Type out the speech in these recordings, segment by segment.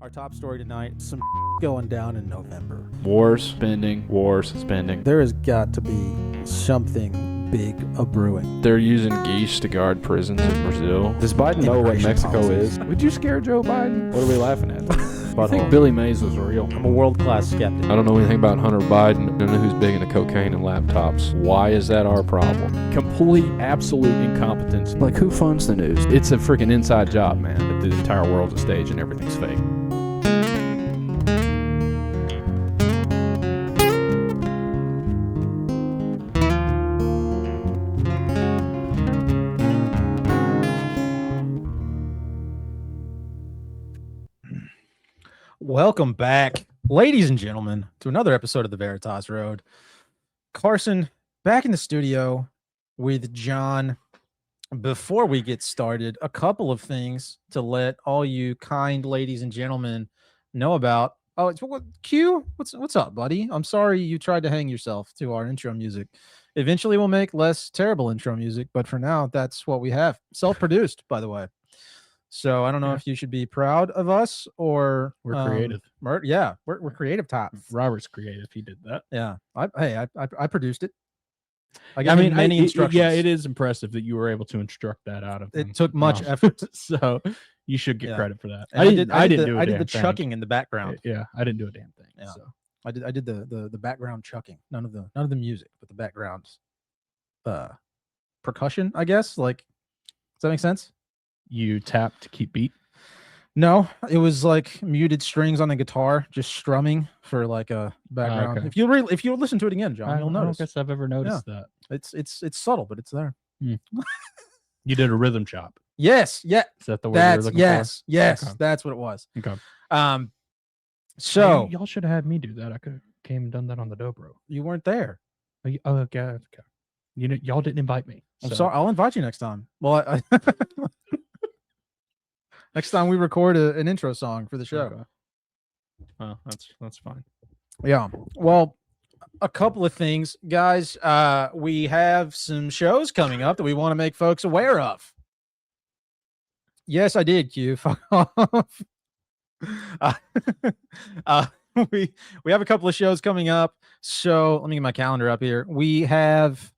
Our top story tonight, some going down in November. Wars, spending. There has got to be something big a-brewing. They're using geese to guard prisons in Brazil. Does Biden know what Immigration Mexico policies. is? Would you scare Joe Biden? What are we laughing at? I think Billy Mays was real. I'm a world-class skeptic. I don't know anything about Hunter Biden. I don't know who's big into cocaine and laptops. Why is that our problem? Complete, absolute incompetence. Like, who funds the news? It's a freaking inside job, man. That the entire world's a stage and everything's fake. Welcome back, ladies and gentlemen, to another episode of the Veritas Road. Carson, back in the studio with John. Before we get started, a couple of things to let all you kind ladies and gentlemen know about. Oh, it's Q. What's up, buddy? I'm sorry you tried to hang yourself to our intro music. Eventually, we'll make less terrible intro music, but for now, that's what we have. Self-produced, by the way. So I don't know if you should be proud of us or We're creative. We're creative types. Robert's creative. He did that. Yeah, I produced it. I mean, many instructions. Yeah, it is impressive that you were able to instruct that out of him. It took much effort, so you should get credit for that. And I did the chucking in the background. Yeah, I didn't do a damn thing. Yeah. So. I did the background chucking. None of the music, but the background percussion, I guess. Like, does that make sense? You tap to keep beat. No, it was like muted strings on the guitar, just strumming for like a background. Okay. If you listen to it again, John, you'll notice. I don't guess I've ever noticed that. It's subtle, but it's there. You did a rhythm chop. Yes, yeah. Is that the word you're looking for? Yes, Okay. that's what it was. Okay. So y'all should have had me do that. I could have came and done that on the dobro. you weren't there. Oh, okay. You know, y'all didn't invite me. I'm so- sorry. I'll invite you next time. Well, I next time we record an intro song for the show. Okay. Well, that's fine. Yeah. Well, a couple of things, guys. We have some shows coming up that we want to make folks aware of. Yes, I did, Q. Fuck off. We have a couple of shows coming up. So let me get my calendar up here. We have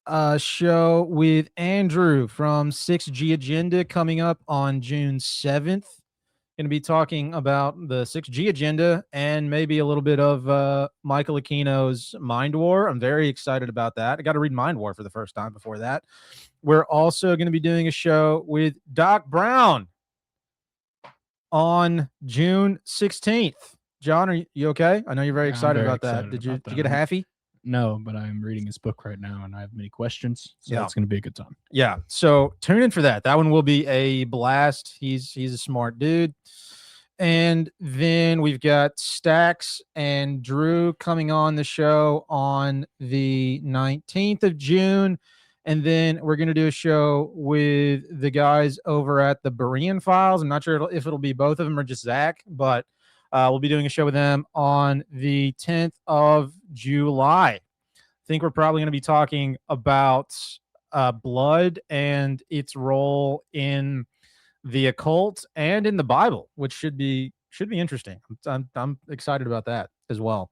a show with Andrew from 6G Agenda coming up on June 7th. Going to be talking about the 6G Agenda and maybe a little bit of Michael Aquino's Mind War. I'm very excited about that. I got to read Mind War for the first time before that. We're also going to be doing a show with Doc Brown on June 16th. John, are you okay? I know you're very excited about that. Did you get a halfie? No, but I'm reading his book right now, and I have many questions. So Yeah. it's going to be a good time. Yeah. So tune in for that. That one will be a blast. He's a smart dude. And then we've got Stax and Drew coming on the show on the 19th of June. And then we're going to do a show with the guys over at the Berean Files. I'm not sure if it'll be both of them or just Zach, but we'll be doing a show with them on the 10th of July. I think we're probably going to be talking about blood and its role in the occult and in the Bible, which should be interesting. I'm excited about that as well.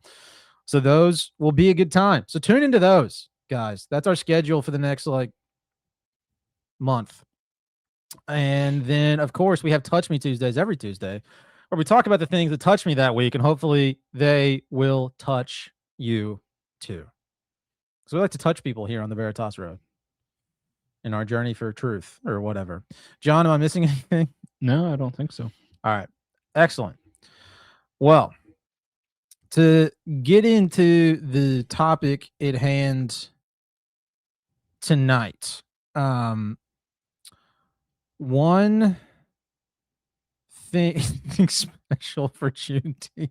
So those will be a good time. So tune into those, guys. That's our schedule for the next month. And then, of course, we have Touch Me Tuesdays every Tuesday, where we talk about the things that touch me that week, and hopefully they will touch you too. So we like to touch people here on the Veritas Road in our journey for truth or whatever. John, am I missing anything? No, I don't think so. All right. Excellent. Well, to get into the topic at hand tonight, one thing special for Juneteenth.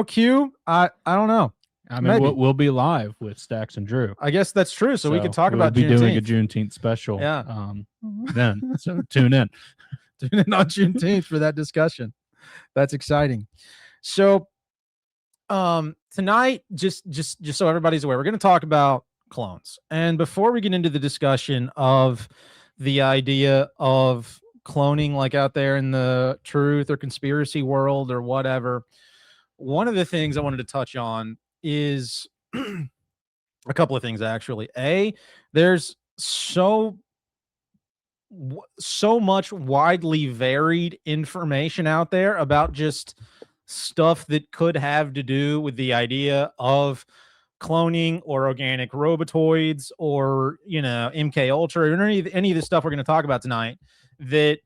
Q, I don't know. I mean, Maybe. we'll be live with Stax and Drew. I guess that's true. So we can talk about we'll be doing a Juneteenth. Juneteenth special. Yeah. Then so tune in. Tune in on Juneteenth for that discussion. That's exciting. So tonight, just so everybody's aware, we're going to talk about clones. And before we get into the discussion of the idea of cloning like out there in the truth or conspiracy world or whatever, one of the things I wanted to touch on is a couple of things actually. There's so much widely varied information out there about just stuff that could have to do with the idea of cloning or organic robotoids or MK Ultra or any of the stuff we're going to talk about tonight that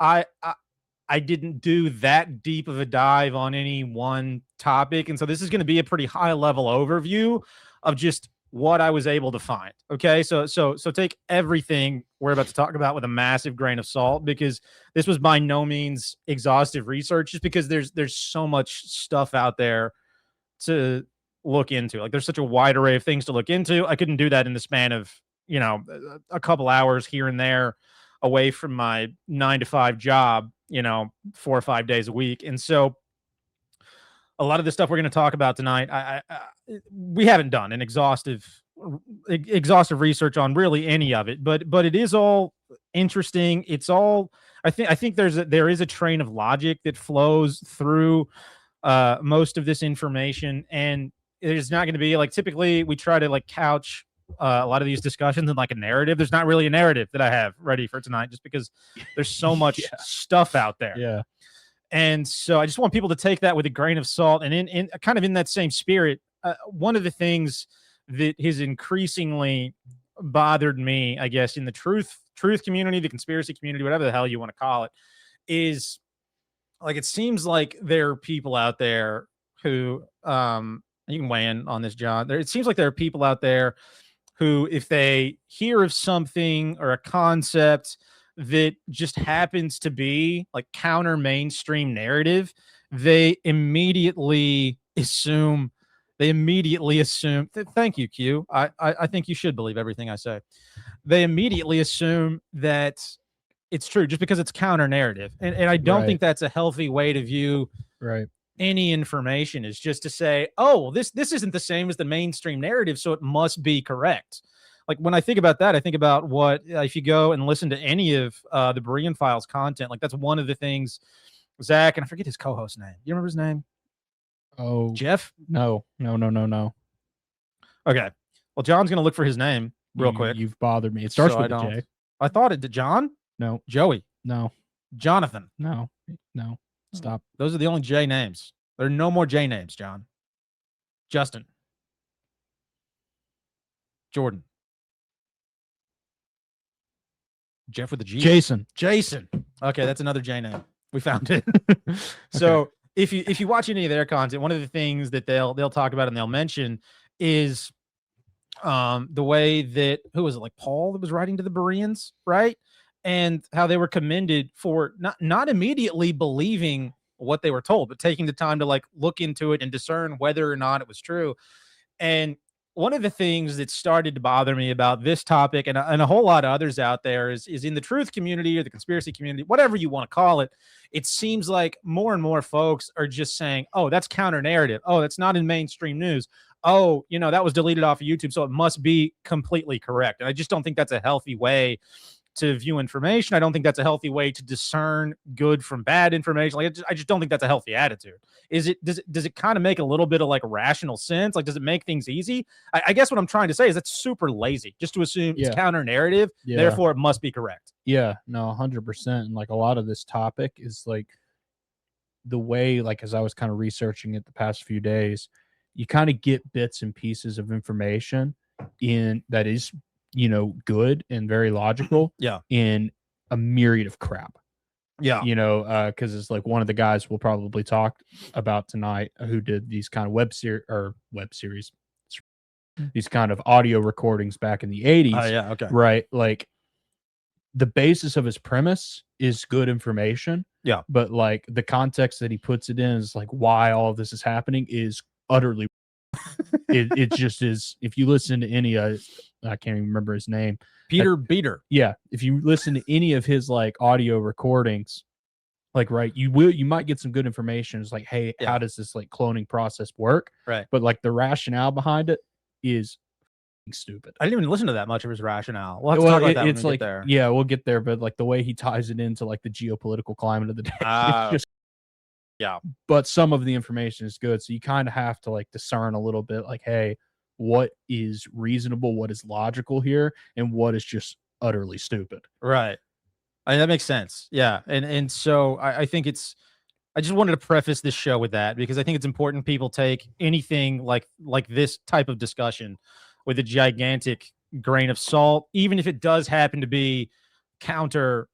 I, I I didn't do that deep of a dive on any one topic. And so this is going to be a pretty high level overview of just what I was able to find. Okay. So take everything we're about to talk about with a massive grain of salt, because this was by no means exhaustive research, just because there's so much stuff out there to look into. Like, there's such a wide array of things to look into. I couldn't do that in the span of, a couple hours here and there away from my 9-to-5 job, 4 or 5 days a week. And so a lot of the stuff we're going to talk about tonight, we haven't done an exhaustive research on really any of it, but it is all interesting. It's all, I think there is a train of logic that flows through most of this information, and there's not going to be like, typically we try to like couch a lot of these discussions in like a narrative. There's not really a narrative that I have ready for tonight, just because there's so much stuff out there. Yeah. And so I just want people to take that with a grain of salt. And in kind of in that same spirit, one of the things that has increasingly bothered me, I guess, in the truth community, the conspiracy community, whatever the hell you want to call it, is like, it seems like there are people out there who, you can weigh in on this, John. It seems like there are people out there who, if they hear of something or a concept that just happens to be like counter mainstream narrative, they immediately assume. Thank you, Q. I think you should believe everything I say. They immediately assume that it's true just because it's counter narrative, and I don't think that's a healthy way to view any information. Is just to say, oh, this isn't the same as the mainstream narrative, so it must be correct. Like, when I think about that, I think about what, if you go and listen to any of the Berean Files content, like, that's one of the things Zach, and I forget his co-host name. You remember his name? Oh, Jeff? No. Okay. Well, John's going to look for his name real quick. You've bothered me. It starts So with a J. I thought it did. John? No. Joey? No. Jonathan? No. Stop. Those are the only J names. There are no more J names, John. Justin. Jordan. Jeff with the G. Jason. Okay, that's another J name. We found it. So if you watch any of their content, one of the things that they'll talk about and they'll mention is the way that, who was it, like Paul that was writing to the Bereans, right? And how they were commended for not immediately believing what they were told, but taking the time to like look into it and discern whether or not it was true. And one of the things that started to bother me about this topic and a whole lot of others out there is in the truth community or the conspiracy community, whatever you want to call it, it seems like more and more folks are just saying, oh, that's counter narrative. Oh, that's not in mainstream news. Oh, that was deleted off of YouTube, so it must be completely correct. And I just don't think that's a healthy way to view information. I don't think that's a healthy way to discern good from bad information. Like, I just don't think that's a healthy attitude. Does it kind of make a little bit of like rational sense? Like, does it make things easy? I guess what I'm trying to say is that's super lazy, just to assume it's counter narrative. Therefore it must be correct. Yeah, no, 100%. And like, a lot of this topic is like the way, like, as I was kind of researching it the past few days, you kind of get bits and pieces of information in that is, good and very logical in a myriad of crap. Because it's like one of the guys we'll probably talk about tonight who did these kind of web series, these kind of audio recordings back in the 80s. Right. Like, the basis of his premise is good information. Yeah. But like the context that he puts it in is like why all of this is happening is utterly it just is. If you listen to any I can't even remember his name. Peter Beater. Yeah. If you listen to any of his like audio recordings, like, you might get some good information. It's like, hey, how does this like cloning process work? Right. But like the rationale behind it is stupid. I didn't even listen to that much of his rationale. We'll have to talk about that when we get there. Yeah, we'll get there, but like the way he ties it into like the geopolitical climate of the day, it's just yeah. But some of the information is good, so you kind of have to like discern a little bit, like, hey, what is reasonable, what is logical here, and what is just utterly stupid. Right. That makes sense. Yeah. And so I think I just wanted to preface this show with that because I think it's important people take anything like this type of discussion with a gigantic grain of salt, even if it does happen to be counter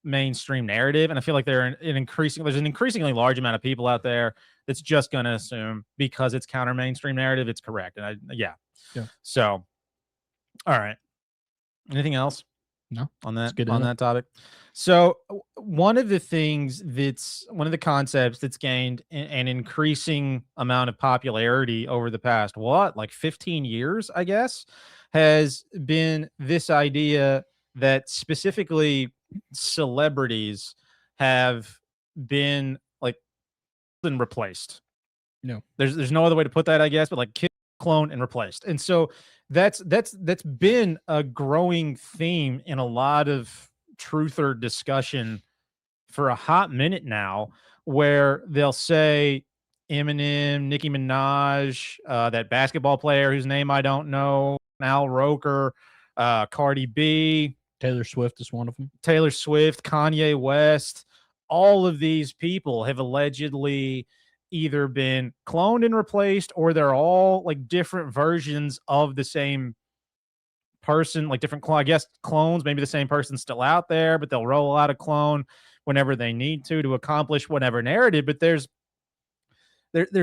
mainstream narrative. And I feel like there's an increasingly large amount of people out there that's just going to assume because it's counter mainstream narrative, it's correct. And yeah. So, all right. Anything else? No, on that topic. So one of the concepts that's gained an increasing amount of popularity over the past, like 15 years, I guess, has been this idea that specifically celebrities have been like replaced. No, there's no other way to put that, I guess, but like cloned and replaced. And so that's been a growing theme in a lot of truther discussion for a hot minute now, where they'll say Eminem, Nicki Minaj, that basketball player whose name I don't know, Al Roker, Cardi B, Taylor Swift is one of them. Taylor Swift, Kanye West, all of these people have allegedly either been cloned and replaced, or they're all like different versions of the same person, like different I guess clones. Maybe the same person's still out there, but they'll roll out a clone whenever they need to accomplish whatever narrative. But there's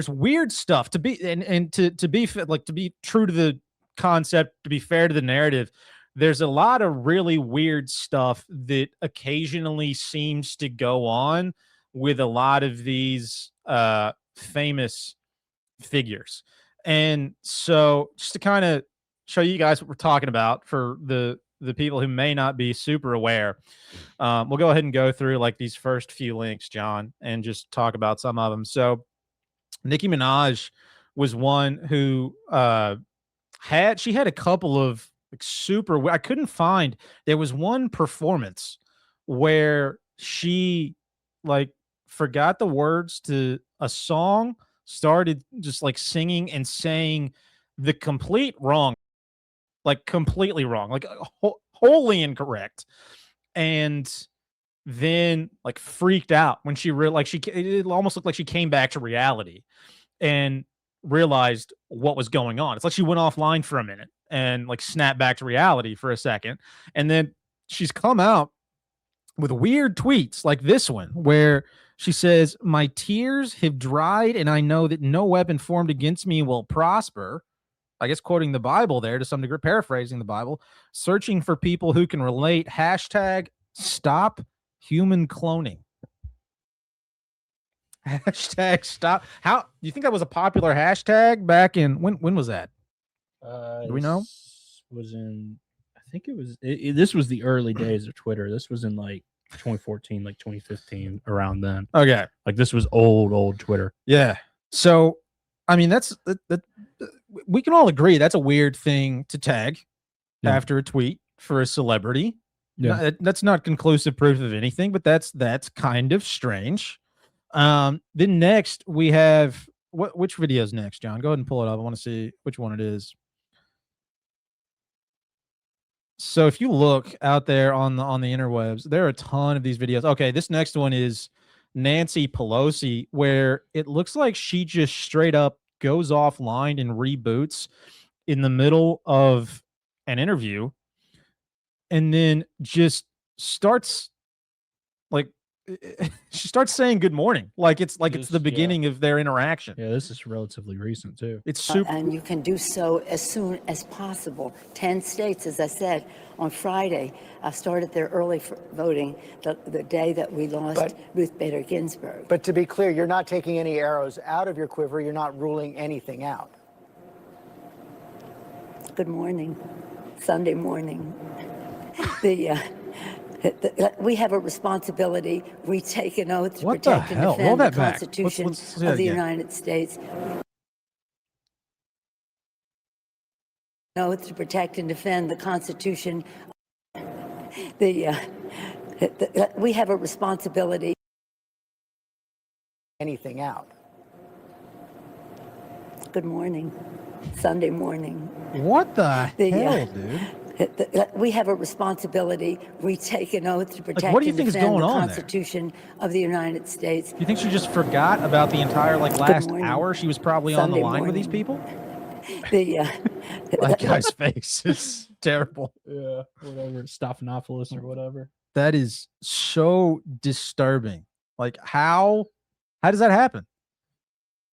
weird stuff to be and to be like to be true to the concept, to be fair to the narrative. There's a lot of really weird stuff that occasionally seems to go on with a lot of these famous figures. And so just to kind of show you guys what we're talking about for the people who may not be super aware, we'll go ahead and go through like these first few links, John, and just talk about some of them. So Nicki Minaj was one who had a couple of like super, I couldn't find, there was one performance where she like forgot the words to a song, started just like singing and saying the complete wrong, like completely wrong, like wholly incorrect, and then like freaked out when she it almost looked like she came back to reality and realized what was going on. It's like she went offline for a minute and like snapped back to reality for a second, and then she's come out with weird tweets like this one where she says, "My tears have dried, and I know that no weapon formed against me will prosper." I guess quoting the Bible there to some degree, paraphrasing the Bible. "Searching for people who can relate. Hashtag stop human cloning." Hashtag stop. How do you think that was a popular hashtag back in when was that? Do we know? Was in, I think it was. This was the early days of Twitter. This was in like 2014, like 2015, around then. Okay, like this was old Twitter. Yeah. So, I mean, that's we can all agree that's a weird thing to tag after a tweet for a celebrity. Yeah, that's not conclusive proof of anything, but that's kind of strange. Then next we have which video's next, John? Go ahead and pull it up. I want to see which one it is. So if you look out there on the interwebs, there are a ton of these videos. Okay, this next one is Nancy Pelosi, where it looks like she just straight up goes offline and reboots in the middle of an interview, and then just starts like she starts saying good morning, like it's the beginning of their interaction. Yeah, this is relatively recent too. It's super, and you can do so as soon as possible. 10 states, as I said, on Friday started their early voting the day that we lost Ruth Bader Ginsburg. But to be clear, you're not taking any arrows out of your quiver. You're not ruling anything out. Good morning, Sunday morning. We have a responsibility. We take an oath to protect and defend the Constitution of the United States. oath to protect and defend the Constitution. We have a responsibility. Anything out. Good morning. Sunday morning. What the hell, dude? We have a responsibility. We take an oath to protect what do you and think is defend going the on there? Constitution of the United States. You think she just forgot about the entire last morning. hour she was probably on the Sunday line with these morning. people? That guy's face is terrible. Yeah, whatever. Staphylococcus or whatever. That is so disturbing. Like, how does that happen?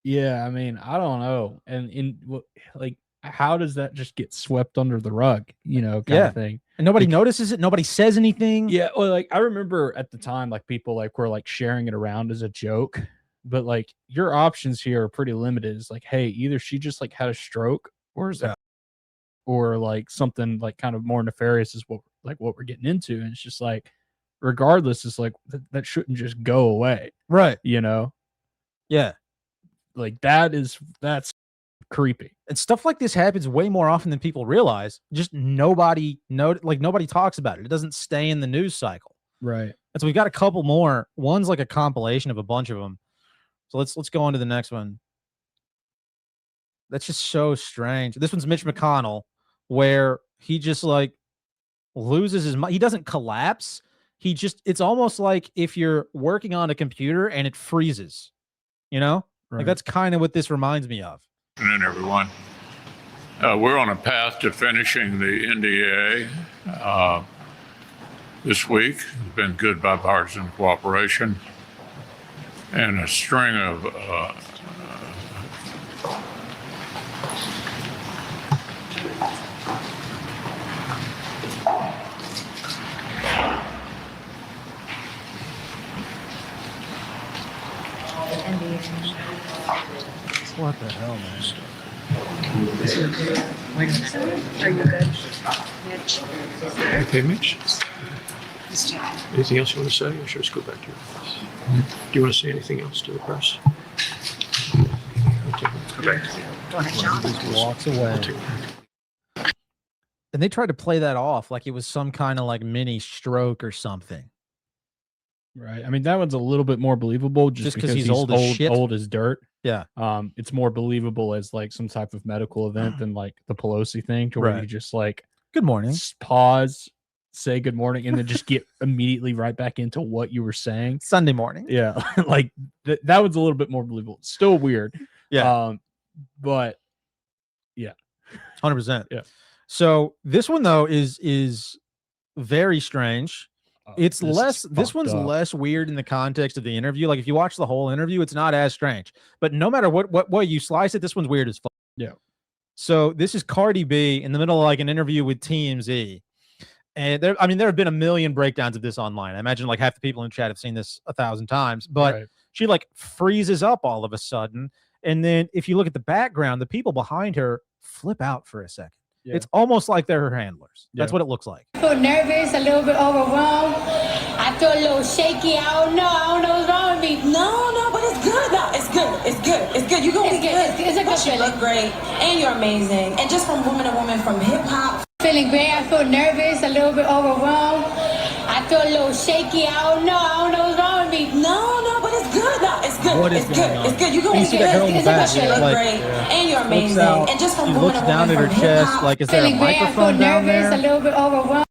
Yeah, I mean, I don't know. And how does that just get swept under the rug? Kind of thing. And nobody notices it. Nobody says anything. Yeah, well, I remember at the time, people were sharing it around as a joke, but your options here are pretty limited. It's hey, either she just had a stroke, or or something kind of more nefarious is what we're getting into, and it's just regardless, it's that shouldn't just go away, Right. Yeah, that's creepy. And stuff like this happens way more often than people realize. Just nobody talks about it. It doesn't stay in the news cycle. Right. And so we've got a couple more. One's a compilation of a bunch of them. So let's go on to the next one. That's just so strange. This one's Mitch McConnell, where he just loses his mind. He doesn't collapse. It's almost like if you're working on a computer and it freezes, Right. That's kind of what this reminds me of. Good afternoon, everyone. We're on a path to finishing the NDA this week. It's been good bipartisan cooperation and a string of What the hell, man? Are you good? Mitch? Okay, Mitch. Anything else you want to say, or should I just go back to your press? Do you want to say anything else to the press? Okay, go back to you. Go ahead, John. Just walks away. And they tried to play that off like it was some kind of mini stroke or something. Right. I mean, that one's a little bit more believable just because he's old as shit. Old as dirt. Yeah. It's more believable as some type of medical event than the Pelosi thing, to where you just good morning, pause, say good morning, and then just get immediately right back into what you were saying. Sunday morning. Yeah. That was a little bit more believable. Still weird. Yeah. But yeah. 100%. Yeah. So this one though is very strange. It's less, this one's less weird in the context of the interview. If you watch the whole interview, it's not as strange, but no matter what way you slice it, this one's weird as fuck. Yeah. So this is Cardi B in the middle of an interview with TMZ. And there have been a million breakdowns of this online. I imagine half the people in the chat have seen this 1,000 times, but she freezes up all of a sudden. And then if you look at the background, the people behind her flip out for a second. Yeah. It's almost like they're her handlers. That's what it looks like. I feel nervous, a little bit overwhelmed. I feel a little shaky. I don't know what's wrong with me. No, but it's good. No, it's good. You're going to be good. It's a good feeling. You look great, and you're amazing. And just from woman to woman, from hip-hop. Feeling great. I feel nervous, a little bit overwhelmed. I feel a little shaky. I don't know what's wrong with me. No, but it's good. No, it's good. It's good. You're going to be good. It's a good feeling. You look great, and you're amazing. And just from woman to woman, down at her chest, is there a microphone down there? A little bit overwhelmed.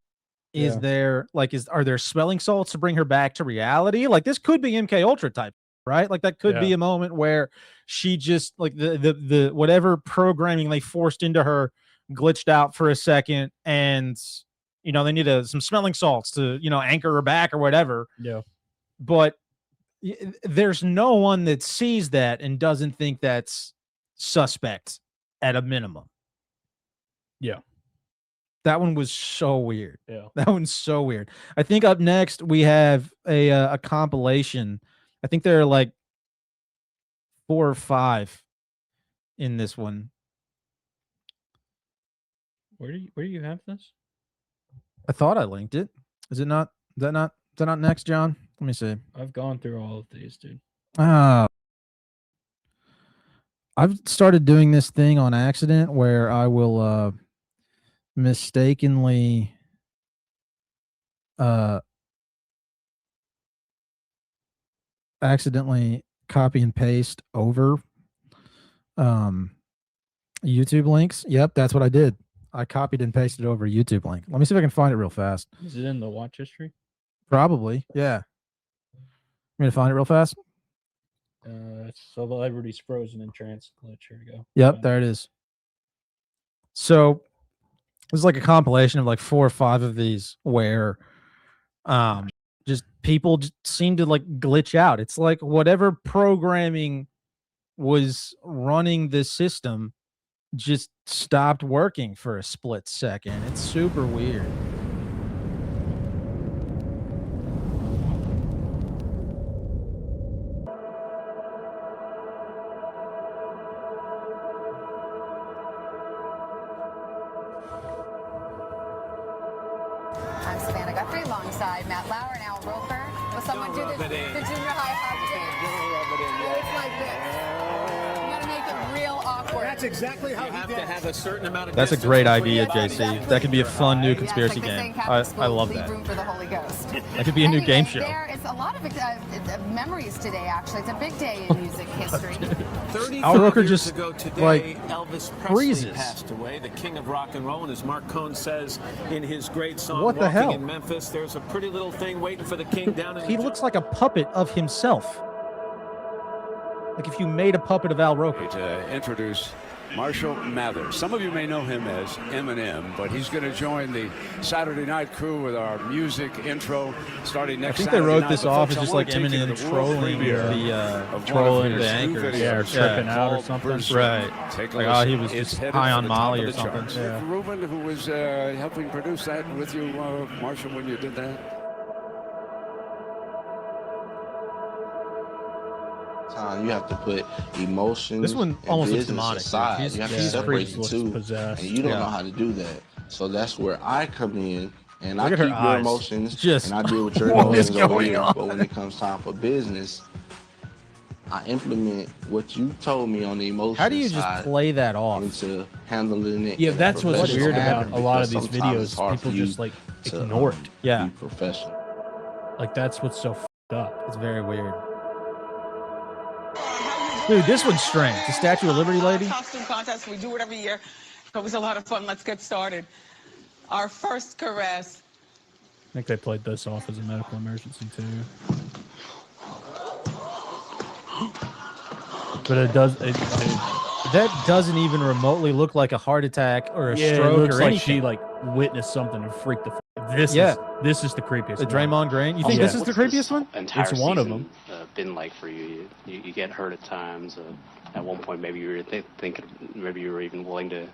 Is there are there smelling salts to bring her back to reality? This could be MK Ultra type, right? That could be a moment where she just the whatever programming they forced into her glitched out for a second, and they need some smelling salts to anchor her back or whatever. Yeah. But there's no one that sees that and doesn't think that's suspect at a minimum. Yeah. That one was so weird. Yeah. That one's so weird. I think up next we have a compilation. I think there are 4 or 5 in this one. Where do you have this? I thought I linked it. Is it not? Is that not next, John? Let me see. I've gone through all of these, dude. I've started doing this thing on accident where I will mistakenly accidentally copy and paste over YouTube links. Yep, that's what I did. I copied and pasted over a YouTube link. Let me see if I can find it real fast. Is it in the watch history? Probably, yeah. I'm gonna find it real fast. Celebrities frozen in trance glitch. Here we go. Yep, there it is. So this is like a compilation of like 4 or 5 of these where just people just seem to like glitch out. It's like whatever programming was running this system just stopped working for a split second. It's super weird. I'm Savannah Guthrie alongside Matt Lauer and Al Roker. Will someone do the junior high hop dance? It's like this. You gotta make it real awkward. That's exactly how he did. Have a certain amount of That's a great idea, JC. That could be a fun new conspiracy game. I love that. Room for the Holy Ghost. That could be a new game show. There is a lot of memories today, actually. It's a big day in music history. Al Roker just ago today, like Elvis freezes. passed away, the king of rock and roll, and as Mark Cohn says in his great song What the Walking hell? in Memphis, there's a pretty little thing waiting for the king down in He looks like a puppet of himself. Like if you made a puppet of Al Roker. To introduce Marshall Mathers. Some of you may know him as Eminem, but he's going to join the Saturday night crew with our music intro starting next Saturday I think they wrote night. this But off folks, as just I like wanna take you to Eminem the world trolling premiere the of one of trolling his the new anchors. videos. tripping out or something. Pursuit. Right. Take a Like, listen. he was It's just headed high for on the top Molly of or the something. charts. Yeah. Nick Rubin, who was helping produce that with you, Marshall, when you did that. Time you have to put emotions. This one and almost looks business demonic. aside. He's- You have to he's separate freaked, the looks two, possessed. and you don't Yeah. know how to do that. So that's where I come in, and Look I at her keep your eyes. emotions, Just, and I deal with your what is emotions over going here. on? But when it comes time for business, I implement what you told me on the emotion How do you just side play that off? into handling it. Yeah, in a that's what's professional weird manner, about a lot of because these sometimes it's videos. hard People for you just like to, ignore it. Yeah. be professional. Like that's what's so fucked up. It's very weird. Dude, this one's strange. The Statue of Liberty lady. Costume contest. We do it every year. It was a lot of fun. Let's get started. Our first caress. I think they played this off as a medical emergency too. But it does. That doesn't even remotely look like a heart attack or a Yeah, it stroke looks or like anything. she like witnessed something and freaked the. This Yeah. this is the creepiest. The one. Draymond Green. You think Yeah. this is the creepiest one? It's one of them. Been like for you? You get hurt at times. At one point, maybe you were thinking, maybe you were even willing to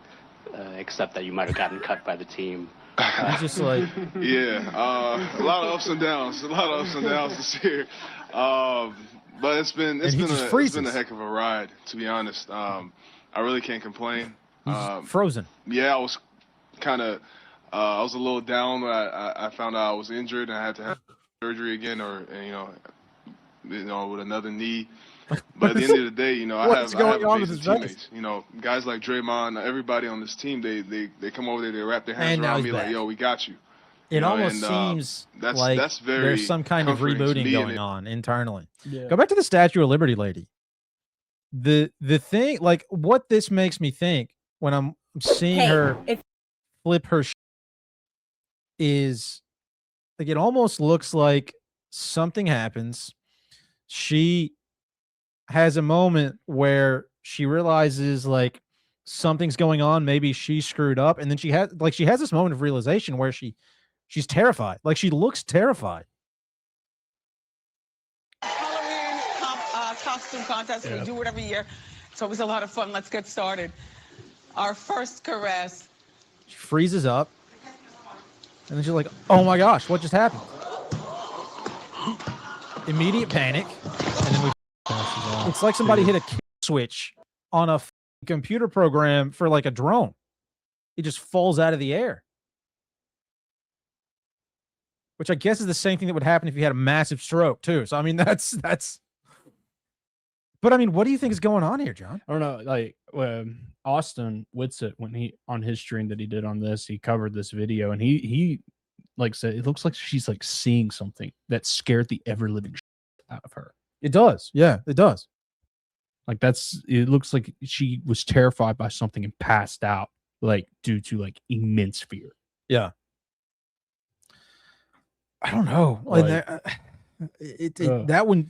accept that you might have gotten cut by the team. Just like yeah, a lot of ups and downs. A lot of ups and downs this year. But it's been a heck of a ride, to be honest. I really can't complain. Frozen. Yeah, I was kind of I was a little down when I found out I was injured and I had to have surgery again, or with another knee. But at the end of the day, I have amazing teammates. Guys like Draymond, everybody on this team, they come over there, they wrap their hands around me like, "Yo, we got you." It almost seems like that's very there's some kind of comforting to rebooting me, and going on internally. Yeah. Go back to the Statue of Liberty lady. The thing, like what this makes me think when I'm seeing her flip her is like it almost looks like something happens. She has a moment where she realizes like something's going on. Maybe she screwed up, and then she has this moment of realization where she's terrified. Like she looks terrified. Halloween costume contest. We do it every year. It's always a lot of fun. Let's get started. Our first caress. She freezes up, and then she's like, "Oh my gosh, what just happened?" Immediate panic, and then we. It's like somebody hit a kill switch on a computer program for like a drone. It just falls out of the air. Which I guess is the same thing that would happen if you had a massive stroke too. So I mean, that's But I mean, what do you think is going on here, John? I don't know. Like Austin Whitsitt, when he on his stream that he did on this, he covered this video, and he like said it looks like she's like seeing something that scared the ever living out of her. It does. Yeah, it does. Like it looks like she was terrified by something and passed out, like due to like immense fear. Yeah. I don't know.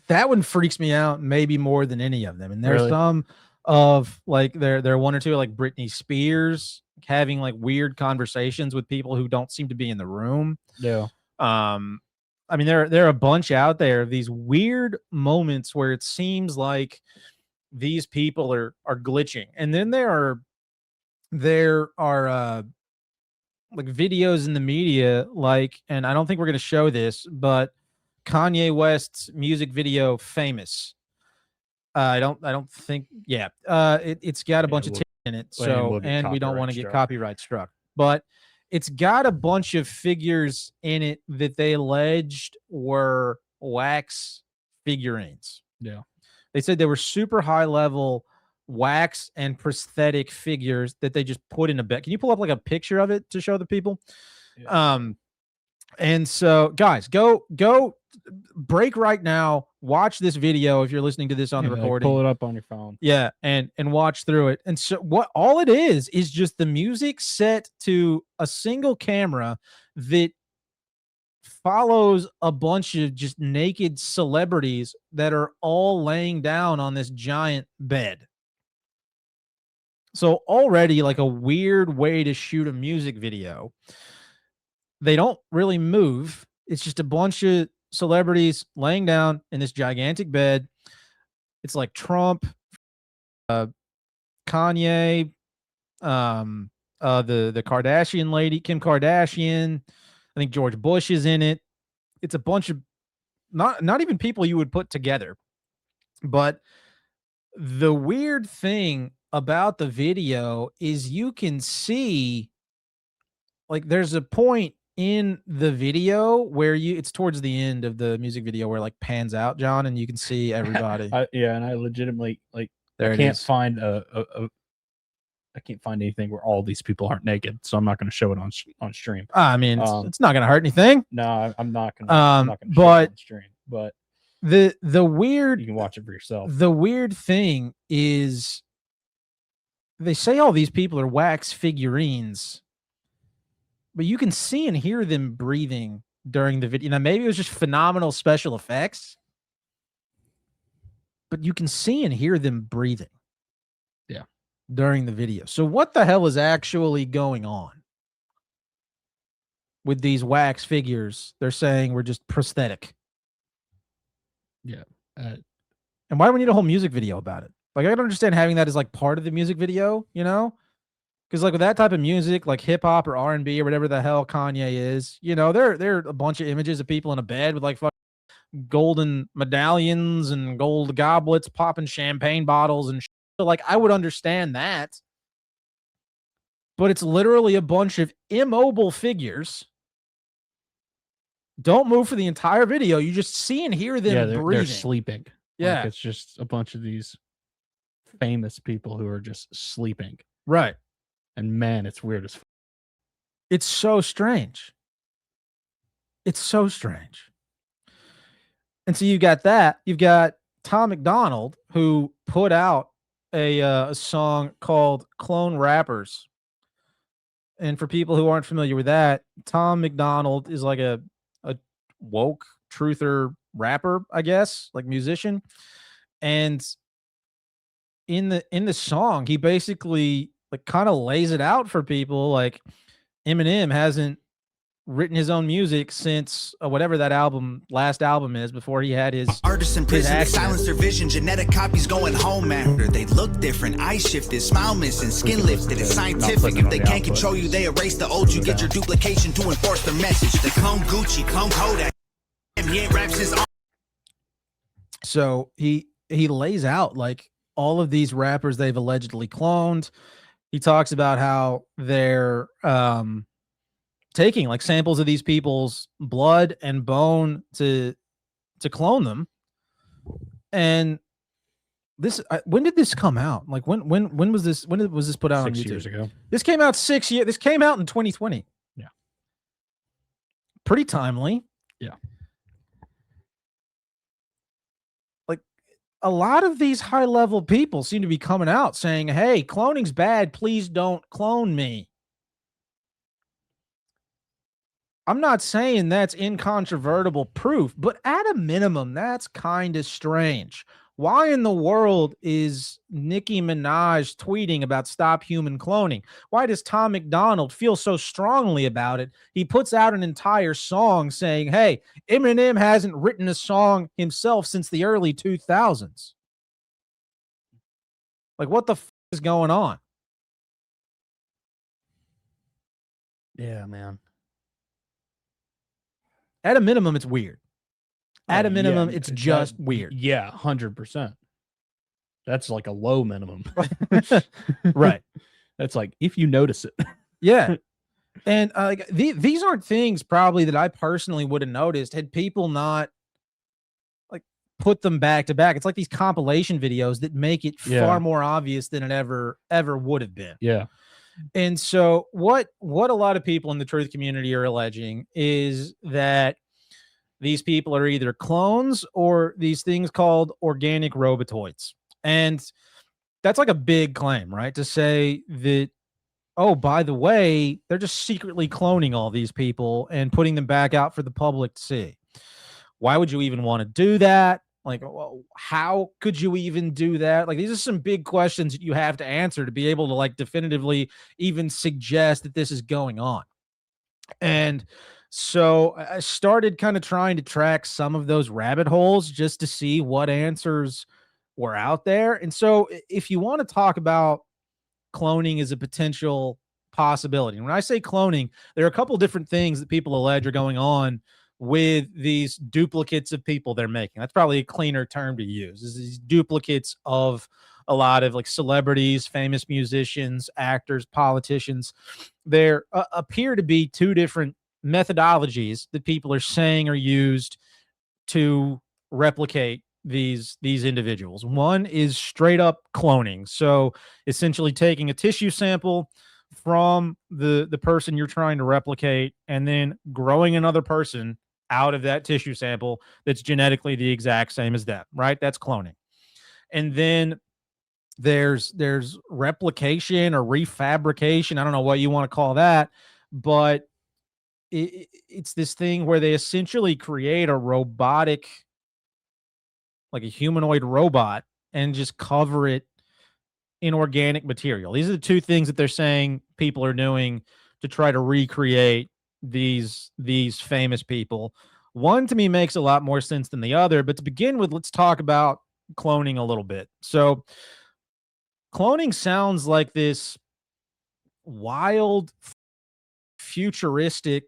That one freaks me out maybe more than any of them. And there's Really? some of like there are one or two like Britney Spears having like weird conversations with people who don't seem to be in the room. Yeah. I mean, there are a bunch out there of these weird moments where it seems like these people are glitching, and then there are like videos in the media, like, and I don't think we're going to show this, but Kanye West's music video "Famous." I don't think. Yeah, it's got a bunch of tits in it, so and we don't want to get copyright struck, but it's got a bunch of figures in it that they alleged were wax figurines. Yeah. They said they were super high level wax and prosthetic figures that they just put in a bed. Can you pull up like a picture of it to show the people? Yeah. And so guys, go break right now. Watch this video if you're listening to this on the recording. Pull it up on your phone. Yeah, and watch through it. And so what all it is just the music set to a single camera that follows a bunch of just naked celebrities that are all laying down on this giant bed. So already like a weird way to shoot a music video. They don't really move. It's just a bunch of celebrities laying down in this gigantic bed. It's like Trump, Kanye, the Kardashian lady, Kim Kardashian. I think George Bush is in it. It's a bunch of not even people you would put together. But the weird thing about the video is you can see like there's a point in the video where it's towards the end of the music video where it like pans out, John, and you can see everybody. Yeah, and I legitimately like there I can't find I can't find anything where all these people aren't naked, so I'm not going to show it on stream. I mean, it's not going to hurt anything. No, I'm not going to. But on stream, but the weird, you can watch it for yourself. The weird thing is, they say all these people are wax figurines, but you can see and hear them breathing during the video. Now, maybe it was just phenomenal special effects, but you can see and hear them breathing. Yeah. During the video. So what the hell is actually going on with these wax figures? They're saying we're just prosthetic. Yeah. And why do we need a whole music video about it? Like, I don't understand having that as like part of the music video, you know? Because like with that type of music, like hip hop or R&B or whatever the hell Kanye is, you know, there are a bunch of images of people in a bed with like golden medallions and gold goblets popping champagne bottles and so like I would understand that, but it's literally a bunch of immobile figures. Don't move for the entire video. You just see and hear them breathing. They're sleeping. Yeah, like it's just a bunch of these famous people who are just sleeping. Right. And man, it's weird as. It's so strange. It's so strange. And so you've got that. You've got Tom McDonald, who put out a song called Clone Rappers. And for people who aren't familiar with that, Tom McDonald is like a woke truther rapper, I guess, like musician. And in the song, he basically like kind of lays it out for people. Like Eminem hasn't written his own music since whatever that last album is, before he had his artists in prison. They silence their vision. Genetic copies going home after they look different. Eyes shifted, smile missing, skin lifted. It's scientific. If they can't control you, they erase the old. You get your duplication to enforce their message. The clone Gucci, clone Kodak. He ain't raps his own. So he lays out like all of these rappers they've allegedly cloned. He talks about how they're taking like samples of these people's blood and bone to clone them. And This when did this come out? Like when was this? When was this put out on YouTube? 6 years ago. This came out 6 years. This came out in 2020. Yeah. Pretty timely. Yeah. Like a lot of these high level people seem to be coming out saying, "Hey, cloning's bad. Please don't clone me." I'm not saying that's incontrovertible proof, but at a minimum, that's kind of strange. Why in the world is Nicki Minaj tweeting about stop human cloning? Why does Tom McDonald feel so strongly about it? He puts out an entire song saying, hey, Eminem hasn't written a song himself since the early 2000s. Like, what the f is going on? Yeah, man. At a minimum, it's weird. At a minimum, yeah, it's just weird. Yeah, 100%. That's like a low minimum. Right. That's like if you notice it. Yeah. And like these aren't things probably that I personally would have noticed had people not like put them back to back. It's like these compilation videos that make it far more obvious than it ever would have been. Yeah. And so what a lot of people in the truth community are alleging is that these people are either clones or these things called organic robotoids. And that's like a big claim, right? To say that, oh, by the way, they're just secretly cloning all these people and putting them back out for the public to see. Why would you even want to do that? Like, well, how could you even do that? Like, these are some big questions that you have to answer to be able to like definitively even suggest that this is going on. And so I started kind of trying to track some of those rabbit holes just to see what answers were out there. And so if you want to talk about cloning as a potential possibility, and when I say cloning, there are a couple different things that people allege are going on with these duplicates of people they're making. That's probably a cleaner term to use, is these duplicates of a lot of like celebrities, famous musicians, actors, politicians. There appear to be two different methodologies that people are saying are used to replicate these individuals. One is straight up cloning. So essentially taking a tissue sample from the person you're trying to replicate and then growing another person out of that tissue sample that's genetically the exact same as them, right? That's cloning. And then there's replication or refabrication. I don't know what you want to call that, but it's this thing where they essentially create a robotic, like a humanoid robot, and just cover it in organic material. These are the two things that they're saying people are doing to try to recreate these famous people. One to me makes a lot more sense than the other, but to begin with, let's talk about cloning a little bit. So cloning sounds like this wild, futuristic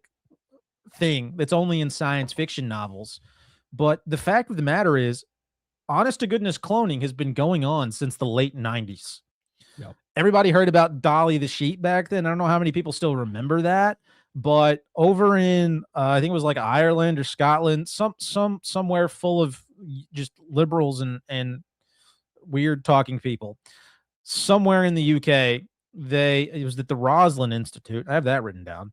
thing that's only in science fiction novels. But the fact of the matter is, honest to goodness, cloning has been going on since the late 90s. Yep. Everybody heard about Dolly the Sheep back then. I don't know how many people still remember that, but over in I think it was like Ireland or Scotland, somewhere full of just liberals and weird talking people. Somewhere in the UK, it was at the Roslin Institute. I have that written down.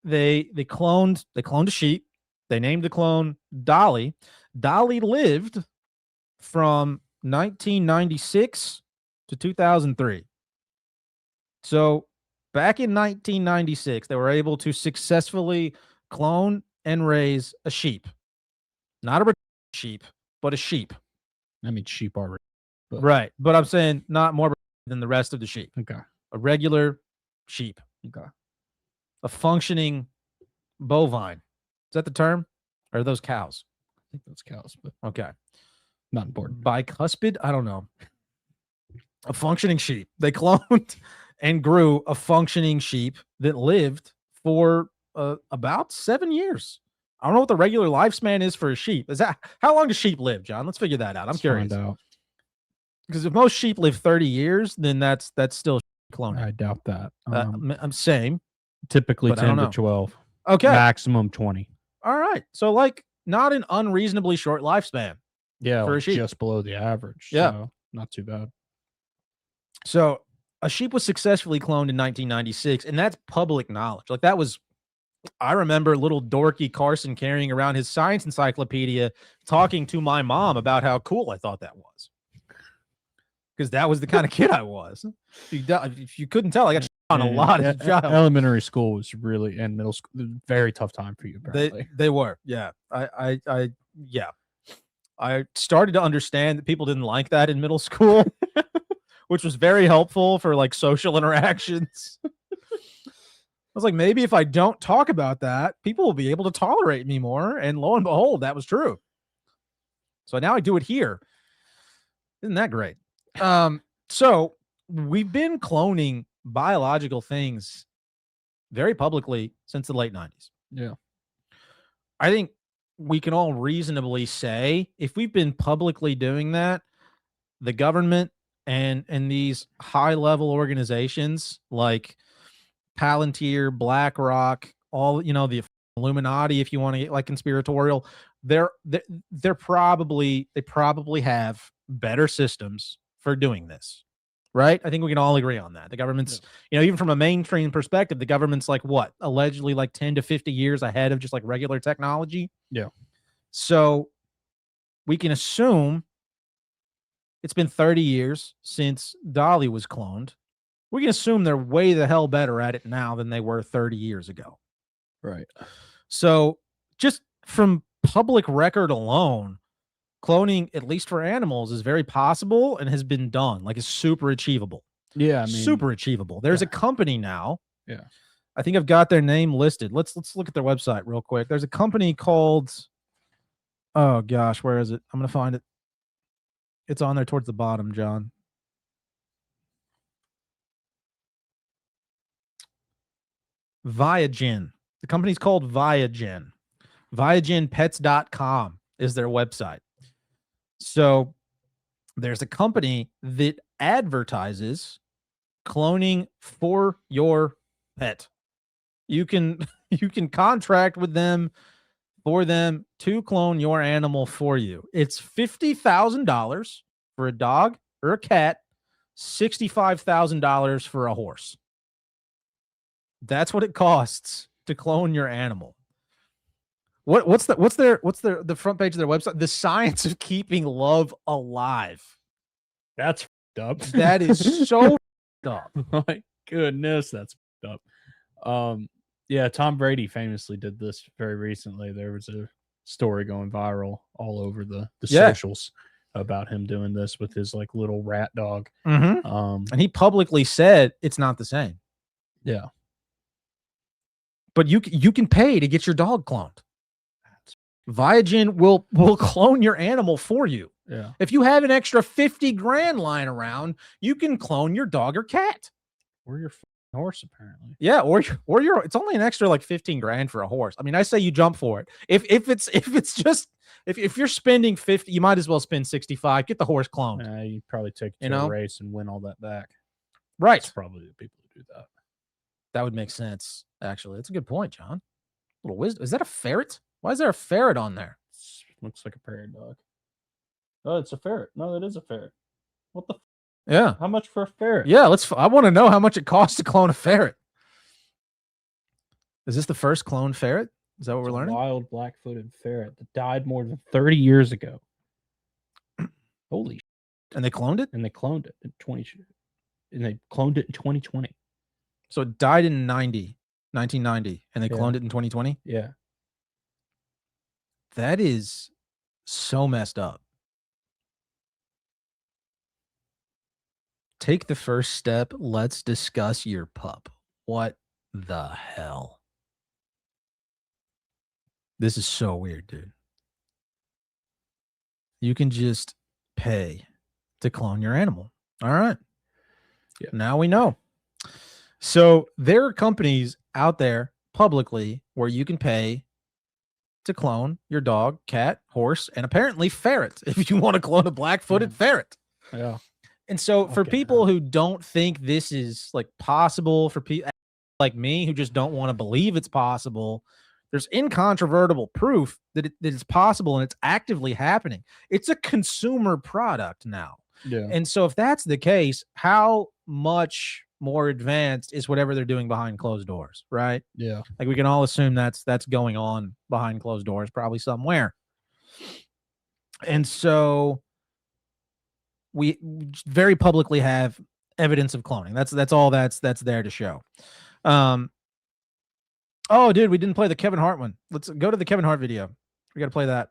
They cloned a sheep. They named the clone Dolly. Dolly lived from 1996 to 2003. So back in 1996, they were able to successfully clone and raise a sheep. Not a sheep, but a sheep. I mean, sheep are right. But I'm saying not more than the rest of the sheep. Okay. A regular sheep. Okay. A functioning bovine. Is that the term? Or are those cows? I think that's cows, but okay. Not important. Bicuspid? I don't know. A functioning sheep. They cloned and grew a functioning sheep that lived for about 7 years. I don't know what the regular lifespan is for a sheep. Is that how long does sheep live, John? Let's figure that out. I'm curious. Because if most sheep live 30 years, then that's still cloning. I doubt that. I'm saying typically but I don't 10 to know. 12. Okay. Maximum 20. All right. So like not an unreasonably short lifespan. Yeah, for a sheep. just below the average. Yeah. So not too bad. So a sheep was successfully cloned in 1996, and that's public knowledge. Like that was, I remember little dorky Carson carrying around his science encyclopedia, talking to my mom about how cool I thought that was. Because that was the kind of kid I was. If you couldn't tell, I got on a lot as a child. Elementary school was really, and middle school, very tough time for you. Apparently. They were, yeah. Yeah. I started to understand that people didn't like that in middle school, which was very helpful for like social interactions. I was like, maybe if I don't talk about that, people will be able to tolerate me more. And lo and behold, that was true. So now I do it here. Isn't that great? So we've been cloning biological things very publicly since the late 90s. Yeah. I think we can all reasonably say if we've been publicly doing that, the government and these high-level organizations like Palantir, BlackRock, all, you know, the Illuminati, if you want to get like conspiratorial, they probably have better systems for doing this, right? I think we can all agree on that. The government's, you know, even from a mainstream perspective, the government's like what, allegedly like 10 to 50 years ahead of just like regular technology. Yeah. So we can assume it's been 30 years since Dolly was cloned. We can assume they're way the hell better at it now than they were 30 years ago. Right. So just from public record alone, cloning, at least for animals, is very possible and has been done. Like, it's super achievable. Yeah, I mean, super achievable. There's a company now. Yeah. I think I've got their name listed. Let's look at their website real quick. There's a company called, oh gosh, where is it? I'm gonna find it. It's on there towards the bottom, John. Viagen. The company's called Viagen. ViagenPets.com is their website. So there's a company that advertises cloning for your pet. You can contract with them for them to clone your animal for you. It's $50,000 for a dog or a cat, $65,000 for a horse. That's what it costs to clone your animal. What's the front page of their website? The science of keeping love alive. That's up. That is so up. My goodness, that's up. Yeah, Tom Brady famously did this very recently. There was a story going viral all over the socials about him doing this with his like little rat dog. Mm-hmm. And he publicly said it's not the same. Yeah. But you can pay to get your dog cloned. Viagen will clone your animal for you. Yeah. If you have an extra 50 grand lying around, you can clone your dog or cat. Or your horse, apparently. Yeah, or your it's only an extra like 15 grand for a horse. I mean, I say you jump for it. If you're spending 50, you might as well spend 65. Get the horse cloned. You probably take it to a race and win all that back. Right. That's probably the people who do that. That would make sense, actually. That's a good point, John. A little wisdom. Is that a ferret? Why is there a ferret on there? Looks like a prairie dog. Oh, it's a ferret. No, that is a ferret. What the? Yeah. How much for a ferret? Yeah, I want to know how much it costs to clone a ferret. Is this the first clone ferret? Is that what we're learning? Wild black-footed ferret that died more than 30 years ago. Holy shit. And they cloned it? And they cloned it in 2020. So it died in 1990, and they cloned it in 2020? Yeah. That is so messed up. Take the first step. Let's discuss your pup. What the hell? This is so weird, dude. You can just pay to clone your animal. All right. Yeah. Now we know. So there are companies out there publicly where you can pay to clone your dog, cat, horse, and apparently ferret if you want to clone a black-footed ferret. Yeah. And so for people who don't think this is like possible, for people like me who just don't want to believe it's possible, There's incontrovertible proof that it is possible and it's actively happening. It's a consumer product now. Yeah. And so if that's the case, how much more advanced is whatever they're doing behind closed doors, right? Yeah. Like we can all assume that's going on behind closed doors, probably somewhere. And so we very publicly have evidence of cloning. That's all that's there to show. Oh, dude, we didn't play the Kevin Hart one. Let's go to the Kevin Hart video. We got to play that.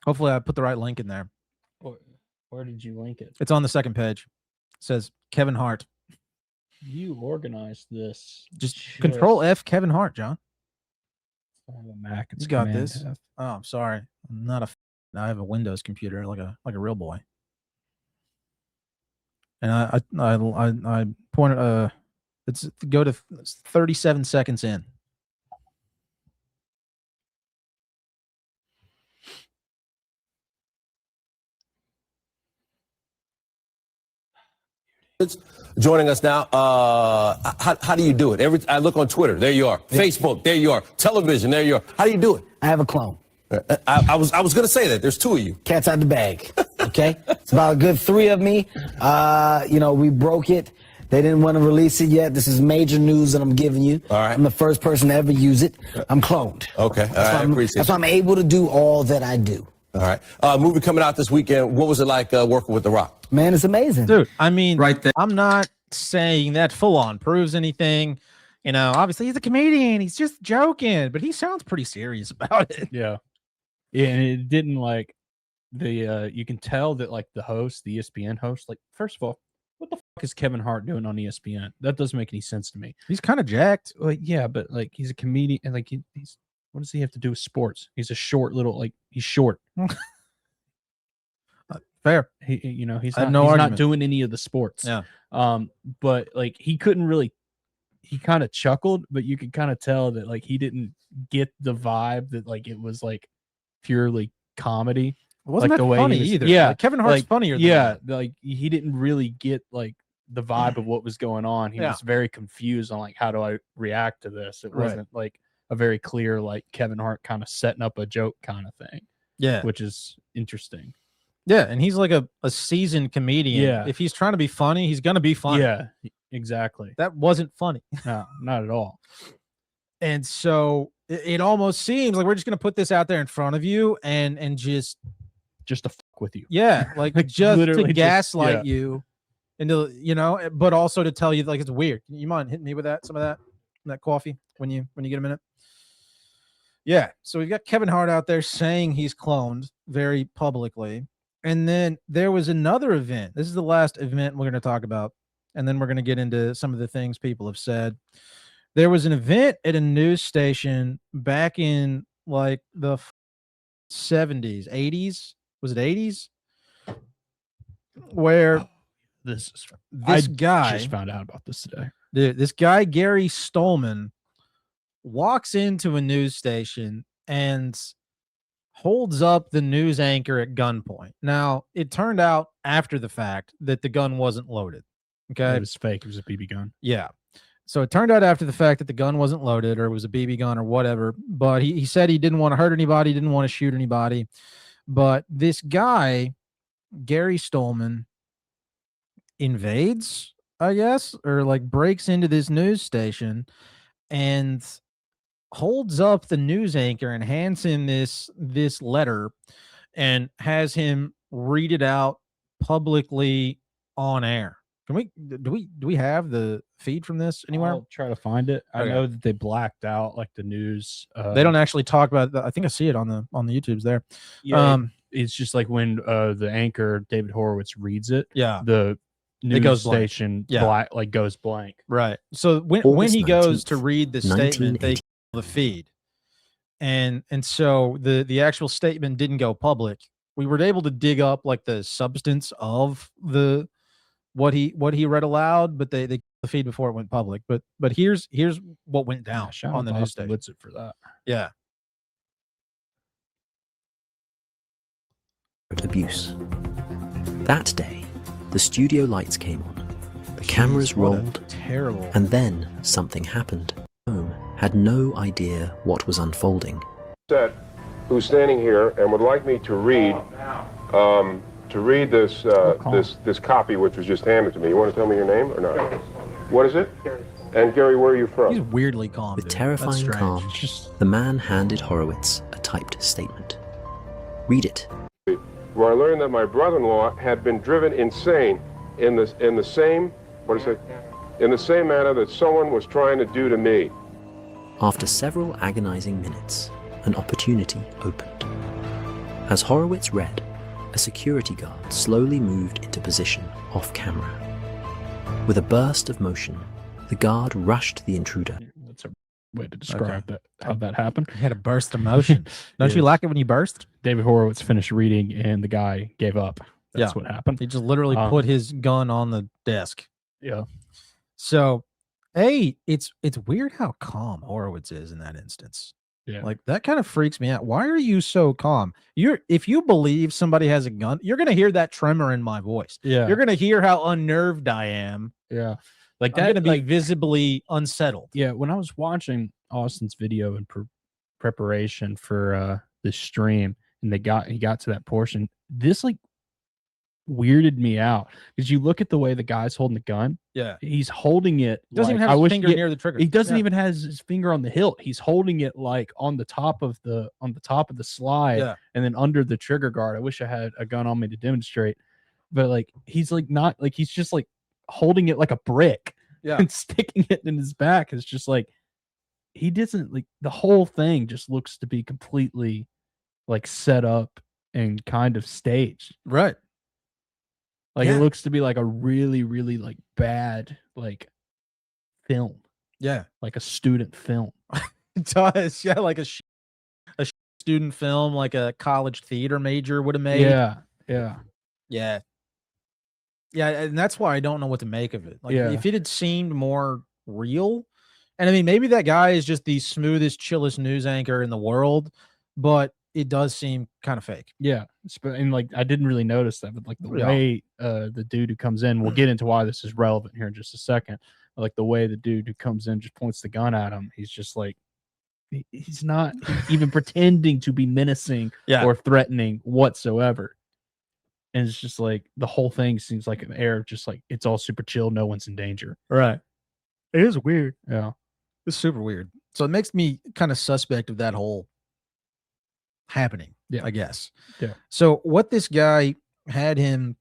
Hopefully I put the right link in there. Where did you link it? It's on the second page. It says Kevin Hart. You organized this. Just Control F Kevin Hart, John. I have a Mac. It's You got Command this. F. Oh, I'm sorry. I'm not a. I have a Windows computer, like a real boy. And I pointed. Let's go to 37 seconds in. Joining us now. How do you do it? I look on Twitter. There you are. Facebook. There you are. Television. There you are. How do you do it? I have a clone. I was going to say that. There's two of you. Cat's out the bag. Okay. It's about a good 3 of me. We broke it. They didn't want to release it yet. This is major news that I'm giving you. All right. I'm the first person to ever use it. I'm cloned. Okay. I appreciate That's why I'm able to do all that I do. All right. Movie coming out this weekend. What was it like working with The Rock? Man, it's amazing. Dude, I mean, right there. I'm not saying that full on proves anything. You know, obviously he's a comedian. He's just joking, but he sounds pretty serious about it. Yeah. Yeah, and it didn't like you can tell that like the host, the ESPN host, like first of all, what the fuck is Kevin Hart doing on ESPN? That doesn't make any sense to me. He's kind of jacked. Like, yeah, but like he's a comedian and like he's what does he have to do with sports? He's a short little he's short. Fair. He's I not, have he's not doing any of the sports. Yeah. But like he kind of chuckled, but you could kind of tell that like he didn't get the vibe that like it was like purely comedy. It wasn't like that the way funny he was, either. Yeah, Like, Kevin Hart's funnier than that. like he didn't really get like the vibe of what was going on. He was very confused on like how do I react to this. It wasn't like a very clear like Kevin Hart kind of setting up a joke kind of thing. Yeah, which is interesting. Yeah, and he's like a seasoned comedian. Yeah. If he's trying to be funny, he's gonna be funny. Yeah, exactly. That wasn't funny. No, not at all. And so it almost seems like we're just gonna put this out there in front of you and just to fuck with you. Yeah, like just Literally to just- gaslight yeah. you into, but also to tell you like it's weird. You mind hitting me with some of that coffee when you get a minute? Yeah. So we've got Kevin Hart out there saying he's cloned very publicly. And then there was another event. This is the last event we're going to talk about. And then we're going to get into some of the things people have said. There was an event at a news station back in like the 70s, 80s. Was it 80s? Where this guy just found out about this today. Dude, this guy, Gary Stolman, walks into a news station and holds up the news anchor at gunpoint. Now, it turned out after the fact that the gun wasn't loaded. Okay. It was fake. It was a BB gun. Yeah. So it turned out after the fact that the gun wasn't loaded or it was a BB gun or whatever. But he said he didn't want to hurt anybody, didn't want to shoot anybody. But this guy, Gary Stolman, invades, I guess, or like breaks into this news station and holds up the news anchor and hands him this letter and has him read it out publicly on air. Do we have the feed from this anywhere? I'll try to find it. I Okay. know that they blacked out like the news. They don't actually talk about I think I see it on the YouTubes there. Yeah, it's just like when the anchor David Horowitz reads it. Yeah. The news goes blank. station Yeah. goes blank. Right. So when August he goes to 19th, read the statement, they kill the feed. And so the actual statement didn't go public. We were able to dig up like the substance of what he read aloud, but they killed the feed before it went public. But here's what went down Shout on out the to news Austin station. Witsit for that. Yeah. Abuse. That day, the studio lights came on. The cameras what a rolled, terrible. and then something happened. Home had no idea what was unfolding. Who's standing here and would like me to read this this copy which was just handed to me. You want to tell me your name or not? What is it? And Gary, where are you from? He's weirdly calm. With dude. terrifying That's calm, strange. the man handed Horowitz a typed statement. Read it. Where I learned that my brother-in-law had been driven insane in the same in the same manner that someone was trying to do to me. After several agonizing minutes, an opportunity opened. As Horowitz read, a security guard slowly moved into position off camera. With a burst of motion, the guard rushed the intruder. That's a way to describe that, how that happened. He had a burst of motion. Don't you like it when you burst? David Horowitz finished reading and the guy gave up. That's what happened. He just literally put his gun on the desk. Yeah. So, it's weird how calm Horowitz is in that instance. Yeah. Like that kind of freaks me out. Why are you so calm? If you believe somebody has a gun, you're gonna hear that tremor in my voice. Yeah. You're gonna hear how unnerved I am. Yeah. Like I'm that, gonna be visibly unsettled. Yeah, when I was watching Austin's video in preparation for this stream, and he got to that portion, this like weirded me out because you look at the way the guy's holding the gun. Yeah, he's holding it. Doesn't even have his finger near the trigger. He doesn't even have his finger on the hilt. He's holding it like on the top of the slide, and then under the trigger guard. I wish I had a gun on me to demonstrate, but like he's like not like he's just like holding it like a brick, and sticking it in his back. It's just like he doesn't like the whole thing just looks to be completely like set up and kind of staged, right? Like it looks to be like a really, really like bad like film. Yeah, like a student film. It does. Yeah, like a student film, like a college theater major would have made. Yeah. Yeah, and that's why I don't know what to make of it. Like, if it had seemed more real, and I mean, maybe that guy is just the smoothest, chillest news anchor in the world, but it does seem kind of fake. Yeah, and like I didn't really notice that, but like the way the dude who comes in, we'll get into why this is relevant here in just a second. But like the way the dude who comes in just points the gun at him, he's just like he's not even pretending to be menacing or threatening whatsoever. And it's just like the whole thing seems like an air of just like it's all super chill, no one's in danger. Right. It is weird. Yeah. It's super weird. So it makes me kind of suspect of that whole happening, I guess. Yeah. So what this guy had him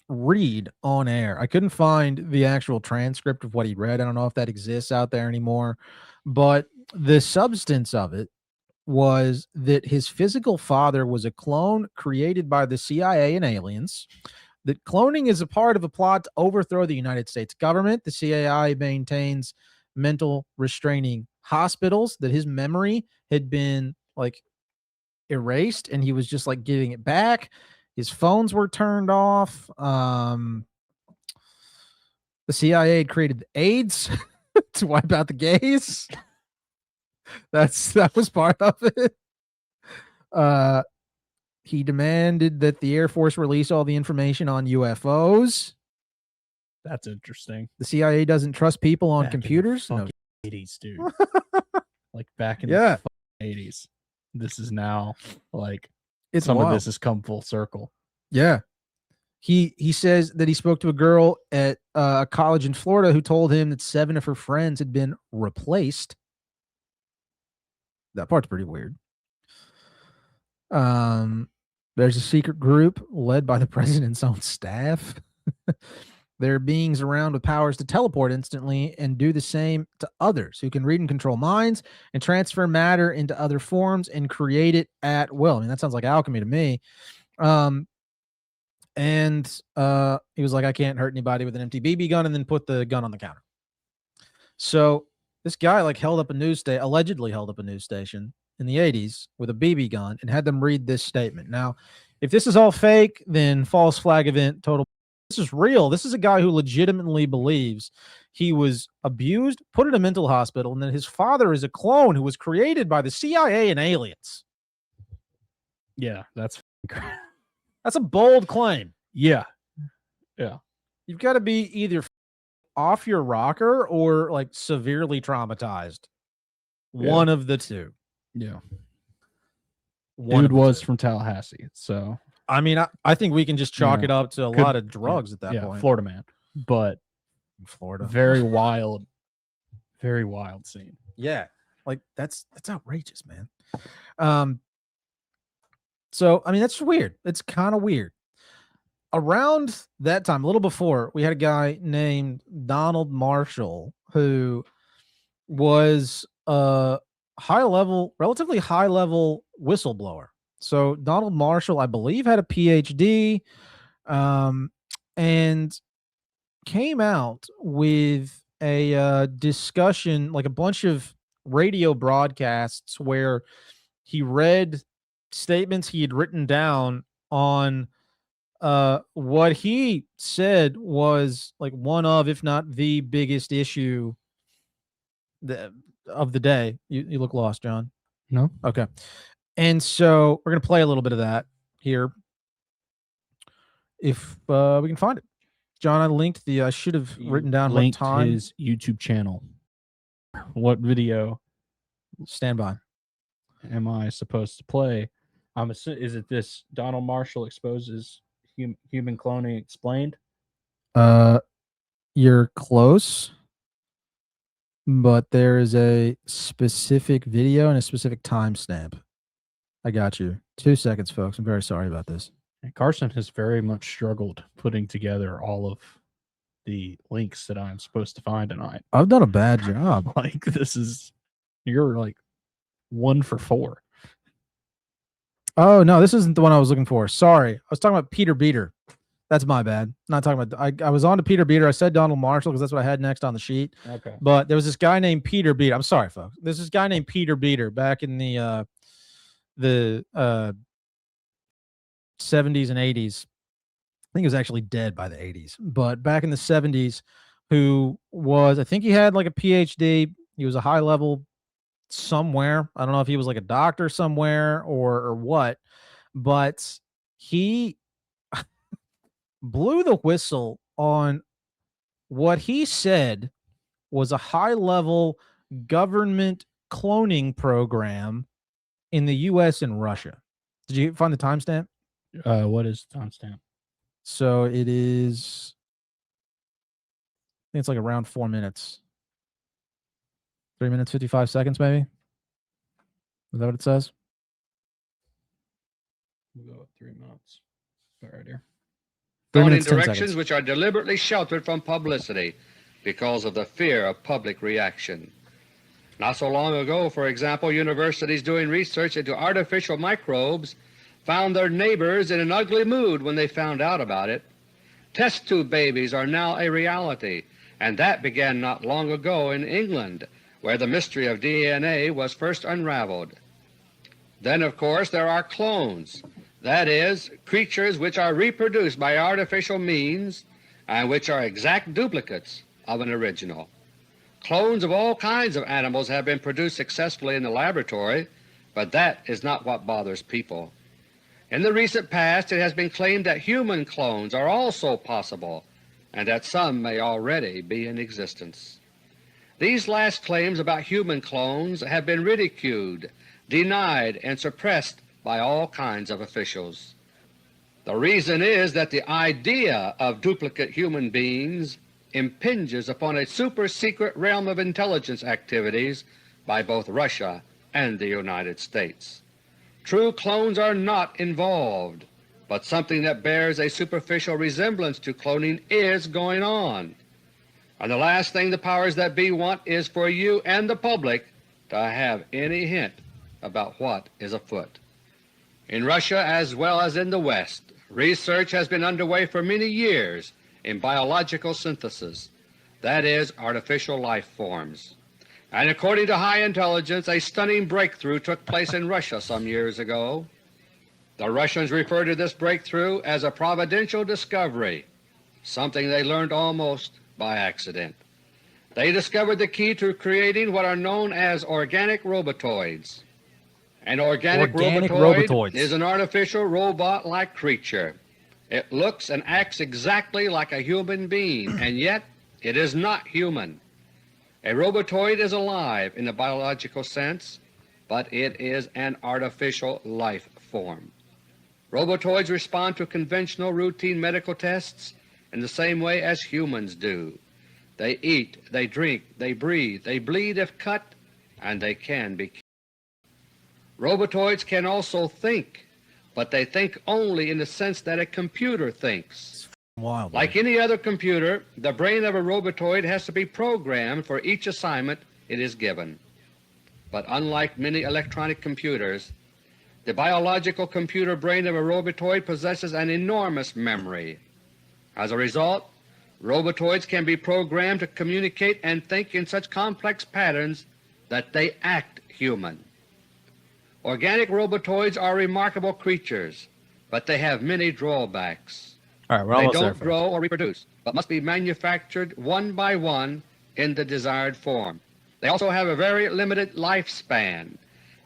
read on air, I couldn't find the actual transcript of what he read. I don't know if that exists out there anymore, but the substance of it was that his physical father was a clone created by the CIA and aliens, that cloning is a part of a plot to overthrow the United States government. The CIA maintains mental restraining hospitals, that his memory had been like erased and he was just like giving it back. His phones were turned off. The CIA had created AIDS to wipe out the gays. That was part of it. He demanded that the Air Force release all the information on UFOs. That's interesting. The CIA doesn't trust people on computers. No. 80s, dude. Like back in the 80s. This is now like some of this has come full circle. Yeah. He says that he spoke to a girl at a college in Florida who told him that 7 of her friends had been replaced. That part's pretty weird. There's a secret group led by the president's own staff. There are beings around with powers to teleport instantly and do the same to others, who can read and control minds and transfer matter into other forms and create it at will. I mean, that sounds like alchemy to me. And he was like, I can't hurt anybody with an empty BB gun, and then put the gun on the counter. So this guy like allegedly held up a news station in the 80s with a BB gun and had them read this statement. Now, if this is all fake, then false flag event, total. This is real. This is a guy who legitimately believes he was abused, put in a mental hospital, and then his father is a clone who was created by the CIA and aliens. Yeah, that's a bold claim. Yeah. Yeah. you've got to be either off your rocker or like severely traumatized. One of the two. Yeah. One Dude of the was two. from Tallahassee, so I mean, I think we can just chalk Yeah. it up to a Could- lot of drugs at that yeah, point. Florida man, but Florida. very wild scene. Yeah, like that's outrageous, man. So I mean, that's weird. It's kind of weird. Around that time, a little before, we had a guy named Donald Marshall who was a relatively high level whistleblower. So Donald Marshall, I believe, had a PhD, and came out with a discussion, like a bunch of radio broadcasts where he read statements he had written down on what he said was like one of, if not the biggest issue of the day. You look lost, John. No. Okay. And so we're going to play a little bit of that here. If we can find it. John, I linked I should have written down what Linked time. his YouTube channel. What video? Stand by. Am I supposed to play? Is it this Donald Marshall exposes human cloning explained? You're close, but there is a specific video and a specific timestamp. I got you. 2 seconds, folks. I'm very sorry about this. Carson has very much struggled putting together all of the links that I'm supposed to find tonight. I've done a bad job. Like you're like 1 for 4. Oh no, this isn't the one I was looking for. Sorry, I was talking about Peter Beater. That's my bad. Not talking about. I was on to Peter Beater. I said Donald Marshall because that's what I had next on the sheet. Okay. But there was this guy named Peter Beater. I'm sorry, folks. There's this guy named Peter Beater back in the 70s and 80s. I think he was actually dead by the 80s, but back in the 70s, who was, I think he had like a PhD. He was a high level somewhere. I don't know if he was like a doctor somewhere or what, but he blew the whistle on what he said was a high level government cloning program in the US and Russia. Did you find the timestamp? What is the timestamp? So it is, I think it's like around 4 minutes. 3 minutes, 55 seconds, maybe. Is that what it says? We'll go with 3 minutes. Right here. 3 Going in minutes, 10 directions seconds. which are deliberately sheltered from publicity because of the fear of public reaction. Not so long ago, for example, universities doing research into artificial microbes found their neighbors in an ugly mood when they found out about it. Test tube babies are now a reality, and that began not long ago in England, where the mystery of DNA was first unraveled. Then, of course, there are clones, that is, creatures which are reproduced by artificial means and which are exact duplicates of an original. Clones of all kinds of animals have been produced successfully in the laboratory, but that is not what bothers people. In the recent past it has been claimed that human clones are also possible and that some may already be in existence. These last claims about human clones have been ridiculed, denied, and suppressed by all kinds of officials. The reason is that the idea of duplicate human beings impinges upon a super-secret realm of intelligence activities by both Russia and the United States. True clones are not involved, but something that bears a superficial resemblance to cloning is going on. And the last thing the powers that be want is for you and the public to have any hint about what is afoot. In Russia as well as in the West, research has been underway for many years in biological synthesis, that is, artificial life forms. And according to high intelligence, a stunning breakthrough took place in Russia some years ago. The Russians refer to this breakthrough as a providential discovery, something they learned almost by accident. They discovered the key to creating what are known as organic robotoids. An organic robotoid robotoids is an artificial robot-like creature. It looks and acts exactly like a human being, and yet it is not human. A robotoid is alive in the biological sense, but it is an artificial life form. Robotoids respond to conventional routine medical tests in the same way as humans do. They eat, they drink, they breathe, they bleed if cut, and they can be killed. Robotoids can also think, but they think only in the sense that a computer thinks. Wild. Like any other computer, the brain of a robotoid has to be programmed for each assignment it is given. But unlike many electronic computers, the biological computer brain of a robotoid possesses an enormous memory. As a result, robotoids can be programmed to communicate and think in such complex patterns that they act human. Organic robotoids are remarkable creatures, but they have many drawbacks. All right, we're They almost there. don't grow or reproduce, but must be manufactured one by one in the desired form. They also have a very limited lifespan,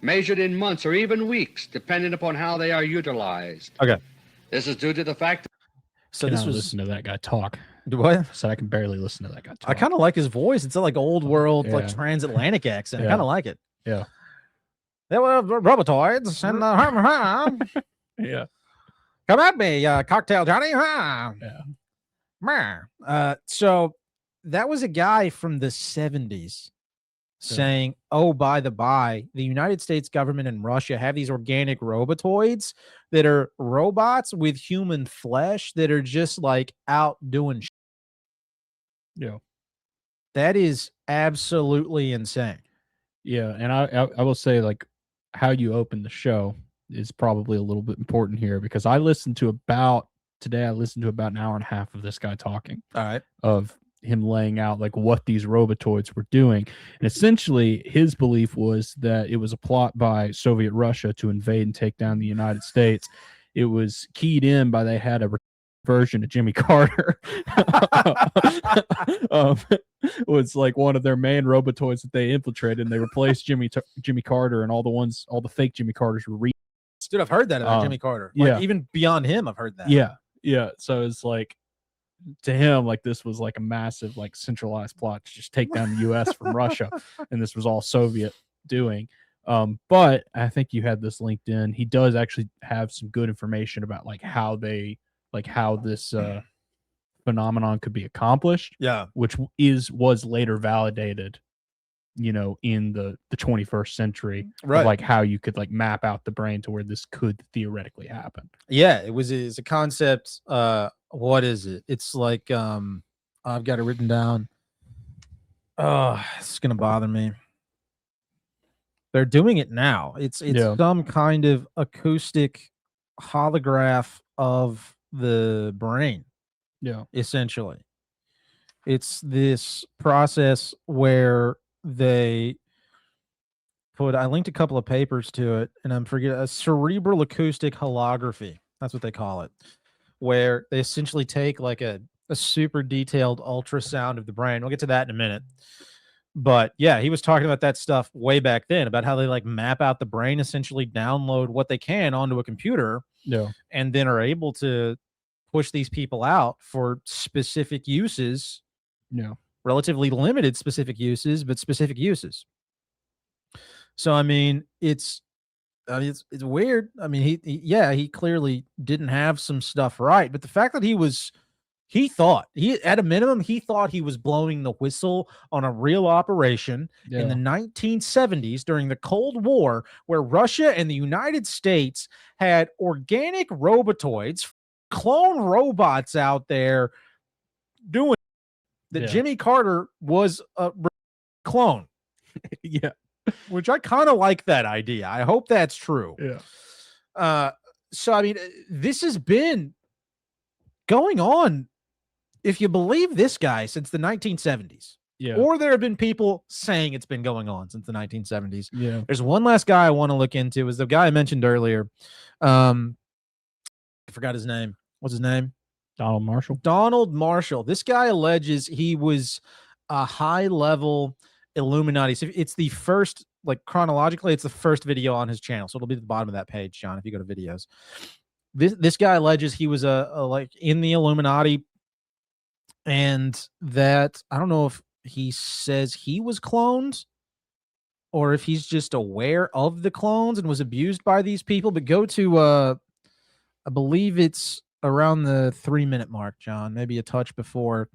measured in months or even weeks, depending upon how they are utilized. Okay. This is due to the fact that So Can this I was listen to that guy talk. what? I said I can barely listen to that guy talk. I kind of like his voice. It's like old world, like Yeah. transatlantic accent. I Yeah. kind of like it. Yeah. There were robotoids and Yeah. come at me, cocktail Johnny. Yeah. So that was a guy from the 70s saying, oh, by the by, the United States government and Russia have these organic robotoids that are robots with human flesh that are just like out doing shit. Yeah. That is absolutely insane. Yeah, and I will say, like, how you open the show is probably a little bit important here, because I listened to about an hour and a half of this guy talking. All right. Of him laying out like what these robotoids were doing. And essentially his belief was that it was a plot by Soviet Russia to invade and take down the United States. It was keyed in by they had a version of Jimmy Carter. Was like one of their main robotoids that they infiltrated, and they replaced Jimmy Carter, and all the fake Jimmy Carters were Dude, I've heard that about Jimmy Carter. Like, yeah. even beyond him, I've heard that. Yeah. So it's like, to him, like, this was like a massive, like, centralized plot to just take down the U.S. from Russia, and this was all Soviet doing. But I think you had this linked in. He does actually have some good information about like how this phenomenon could be accomplished. Yeah, which was later validated, you know, in the 21st century, right? Of like how you could like map out the brain to where this could theoretically happen. Yeah, it's a concept. What is it? It's like I've got it written down. Oh, it's gonna bother me. They're doing it now. It's some kind of acoustic holograph of the brain. Yeah. Essentially. It's this process where I linked a couple of papers to it, and I'm forgetting, a cerebral acoustic holography. That's what they call it, where they essentially take like a super detailed ultrasound of the brain. We'll get to that in a minute. But yeah, he was talking about that stuff way back then, about how they like map out the brain, essentially download what they can onto a computer, and then are able to push these people out for specific uses. Relatively limited specific uses, but specific uses. So I mean, it's weird. I mean, he clearly didn't have some stuff right, but the fact that at a minimum he thought he was blowing the whistle on a real operation in the 1970s during the Cold War, where Russia and the United States had organic robotoids, clone robots out there doing that. Jimmy Carter was a clone. Yeah. Which I kind of like that idea. I hope that's true. Yeah. So I mean, this has been going on, if you believe this guy, since the 1970s. Yeah. Or there have been people saying it's been going on since the 1970s. Yeah. There's one last guy I want to look into, is the guy I mentioned earlier. I forgot his name. What's his name? Donald Marshall. Donald Marshall. This guy alleges he was a high-level Illuminati. So it's the first, like chronologically, it's the first video on his channel. So it'll be at the bottom of that page, John, if you go to videos. This guy alleges he was a like in the Illuminati, and that I don't know if he says he was cloned or if he's just aware of the clones and was abused by these people. But go to I believe it's around the 3-minute mark, John, maybe a touch before.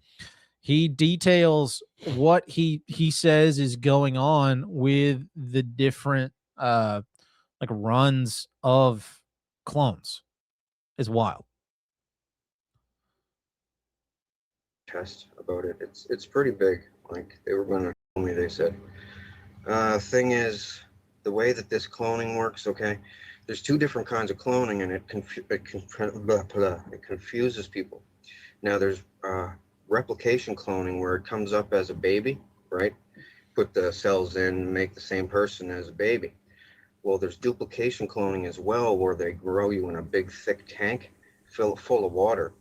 He details what he says is going on with the different like runs of clones. Is wild. Test about it. It's pretty big. Like they were going to tell me, they said. Thing is, the way that this cloning works, okay, there's 2 different kinds of cloning, and it confuses people. Now there's replication cloning, where it comes up as a baby, right? Put the cells in, make the same person as a baby. Well, there's duplication cloning as well, where they grow you in a big, thick tank full of water.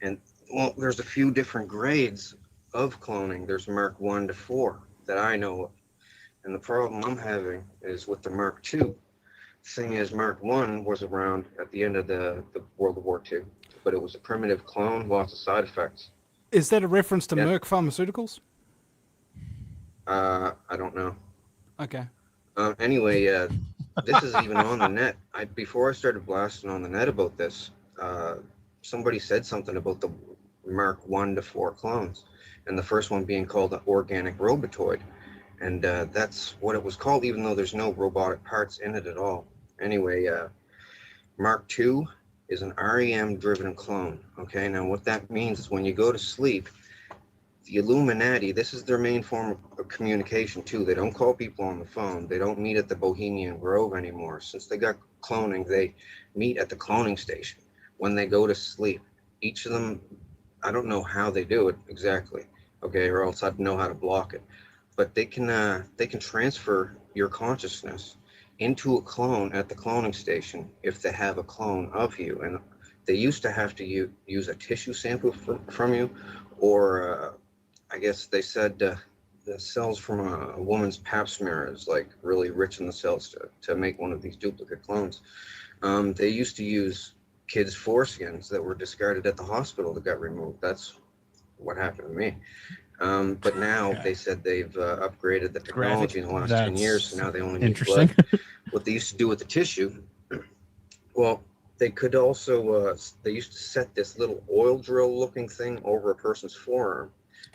And well, there's a few different grades of cloning. There's Mark 1 to 4 that I know of. And the problem I'm having is with the Mark 2. Thing is, Mark 1 was around at the end of the World War II, but it was a primitive clone, lots of side effects. Is that a reference to Merck Pharmaceuticals? I don't know. Okay. Anyway, this is even on the net. Before I started blasting on the net about this, somebody said something about the Mark 1 to 4 clones, and the first one being called the organic robotoid. And that's what it was called, even though there's no robotic parts in it at all. Anyway, Mark 2 is an REM-driven clone. Okay, now what that means is when you go to sleep, the Illuminati, this is their main form of communication too. They don't call people on the phone. They don't meet at the Bohemian Grove anymore. Since they got cloning, they meet at the cloning station when they go to sleep. Each of them, I don't know how they do it exactly, okay, or else I'd know how to block it. But they can transfer your consciousness into a clone at the cloning station if they have a clone of you. And they used to have to use a tissue sample from you, or I guess they said the cells from a woman's pap smear is like really rich in the cells to make one of these duplicate clones. They used to use kids' foreskins that were discarded at the hospital that got removed. That's what happened to me. But now they said they've upgraded the technology in the last 10 years, so now they only need blood. What they used to do with the tissue, well, they could also, they used to set this little oil drill looking thing over a person's forearm,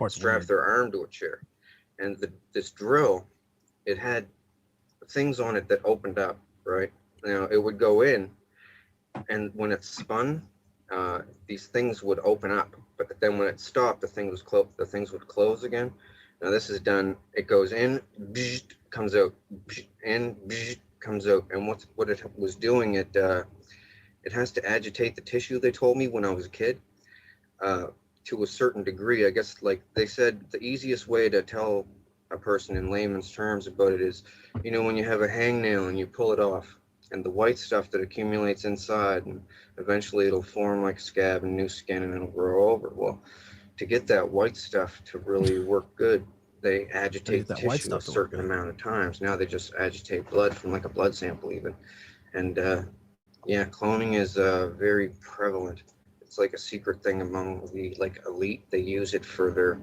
strap their arm to a chair. And this drill, it had things on it that opened up, right? Now it would go in, and when it spun, these things would open up, but then when it stopped, the things would close again. Now this is done, it goes in, comes out, in, comes out. And what it was doing, it has to agitate the tissue, they told me when I was a kid, to a certain degree. I guess, like they said, the easiest way to tell a person in layman's terms about it is, you know, when you have a hangnail and you pull it off, and the white stuff that accumulates inside, and eventually it'll form like a scab and new skin, and it'll grow over. Well, to get that white stuff to really work good, they agitate the tissue a certain amount of times. Now they just agitate blood from like a blood sample even. And yeah, cloning is very prevalent. It's like a secret thing among the like elite. They use it for their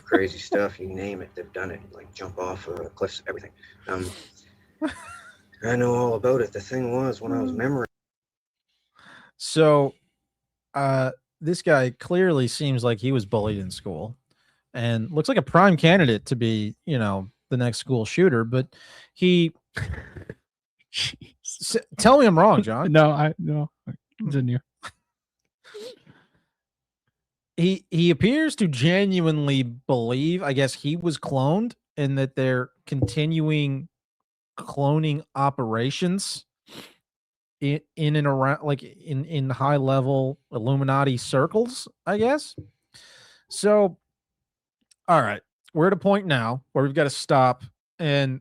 crazy stuff. You name it, they've done it. Like jump off cliffs, everything. I know all about it. The thing was, when I was memorizing. So, this guy clearly seems like he was bullied in school, and looks like a prime candidate to be, you know, the next school shooter. But he, tell me I'm wrong, John. No. Continue. He appears to genuinely believe, I guess, he was cloned, and that they're continuing cloning operations in and around, like in high level Illuminati circles, I guess. So, all right, we're at a point now where we've got to stop and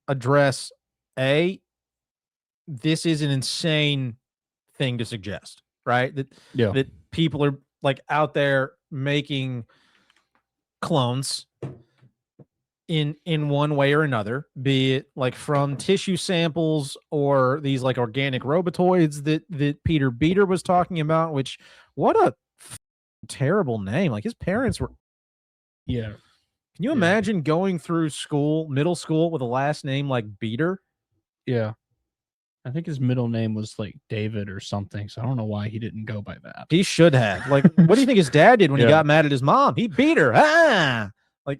address this is an insane thing to suggest, right? That people are like out there making clones in one way or another, be it like from tissue samples or these like organic robotoids that Peter Beater was talking about, which what a terrible name. Like his parents were. Yeah. Can you imagine going through school, middle school, with a last name like Beater? Yeah. I think his middle name was like David or something, so I don't know why he didn't go by that. He should have. Like, what do you think his dad did when he got mad at his mom? He beat her. Like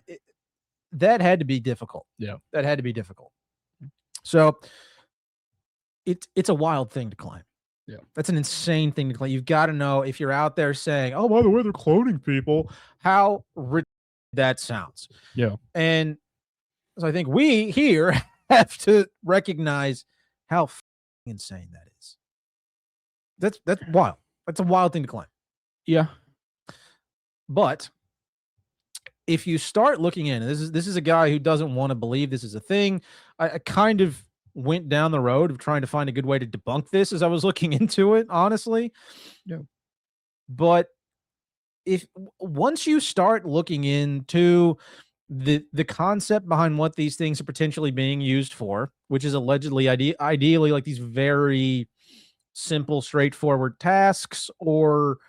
that had to be difficult. Yeah, that had to be difficult. So it's a wild thing to claim. Yeah, that's an insane thing to claim. You've got to know if you're out there saying, "Oh, by the way, they're cloning people," how ridiculous that sounds. Yeah, and so I think we here have to recognize how insane that is. That's wild. That's a wild thing to claim. Yeah. But if you start looking in, this is a guy who doesn't want to believe this is a thing. I kind of went down the road of trying to find a good way to debunk this as I was looking into it, honestly. Yeah. But if once you start looking into the concept behind what these things are potentially being used for, which is allegedly ideally like these very simple, straightforward tasks, or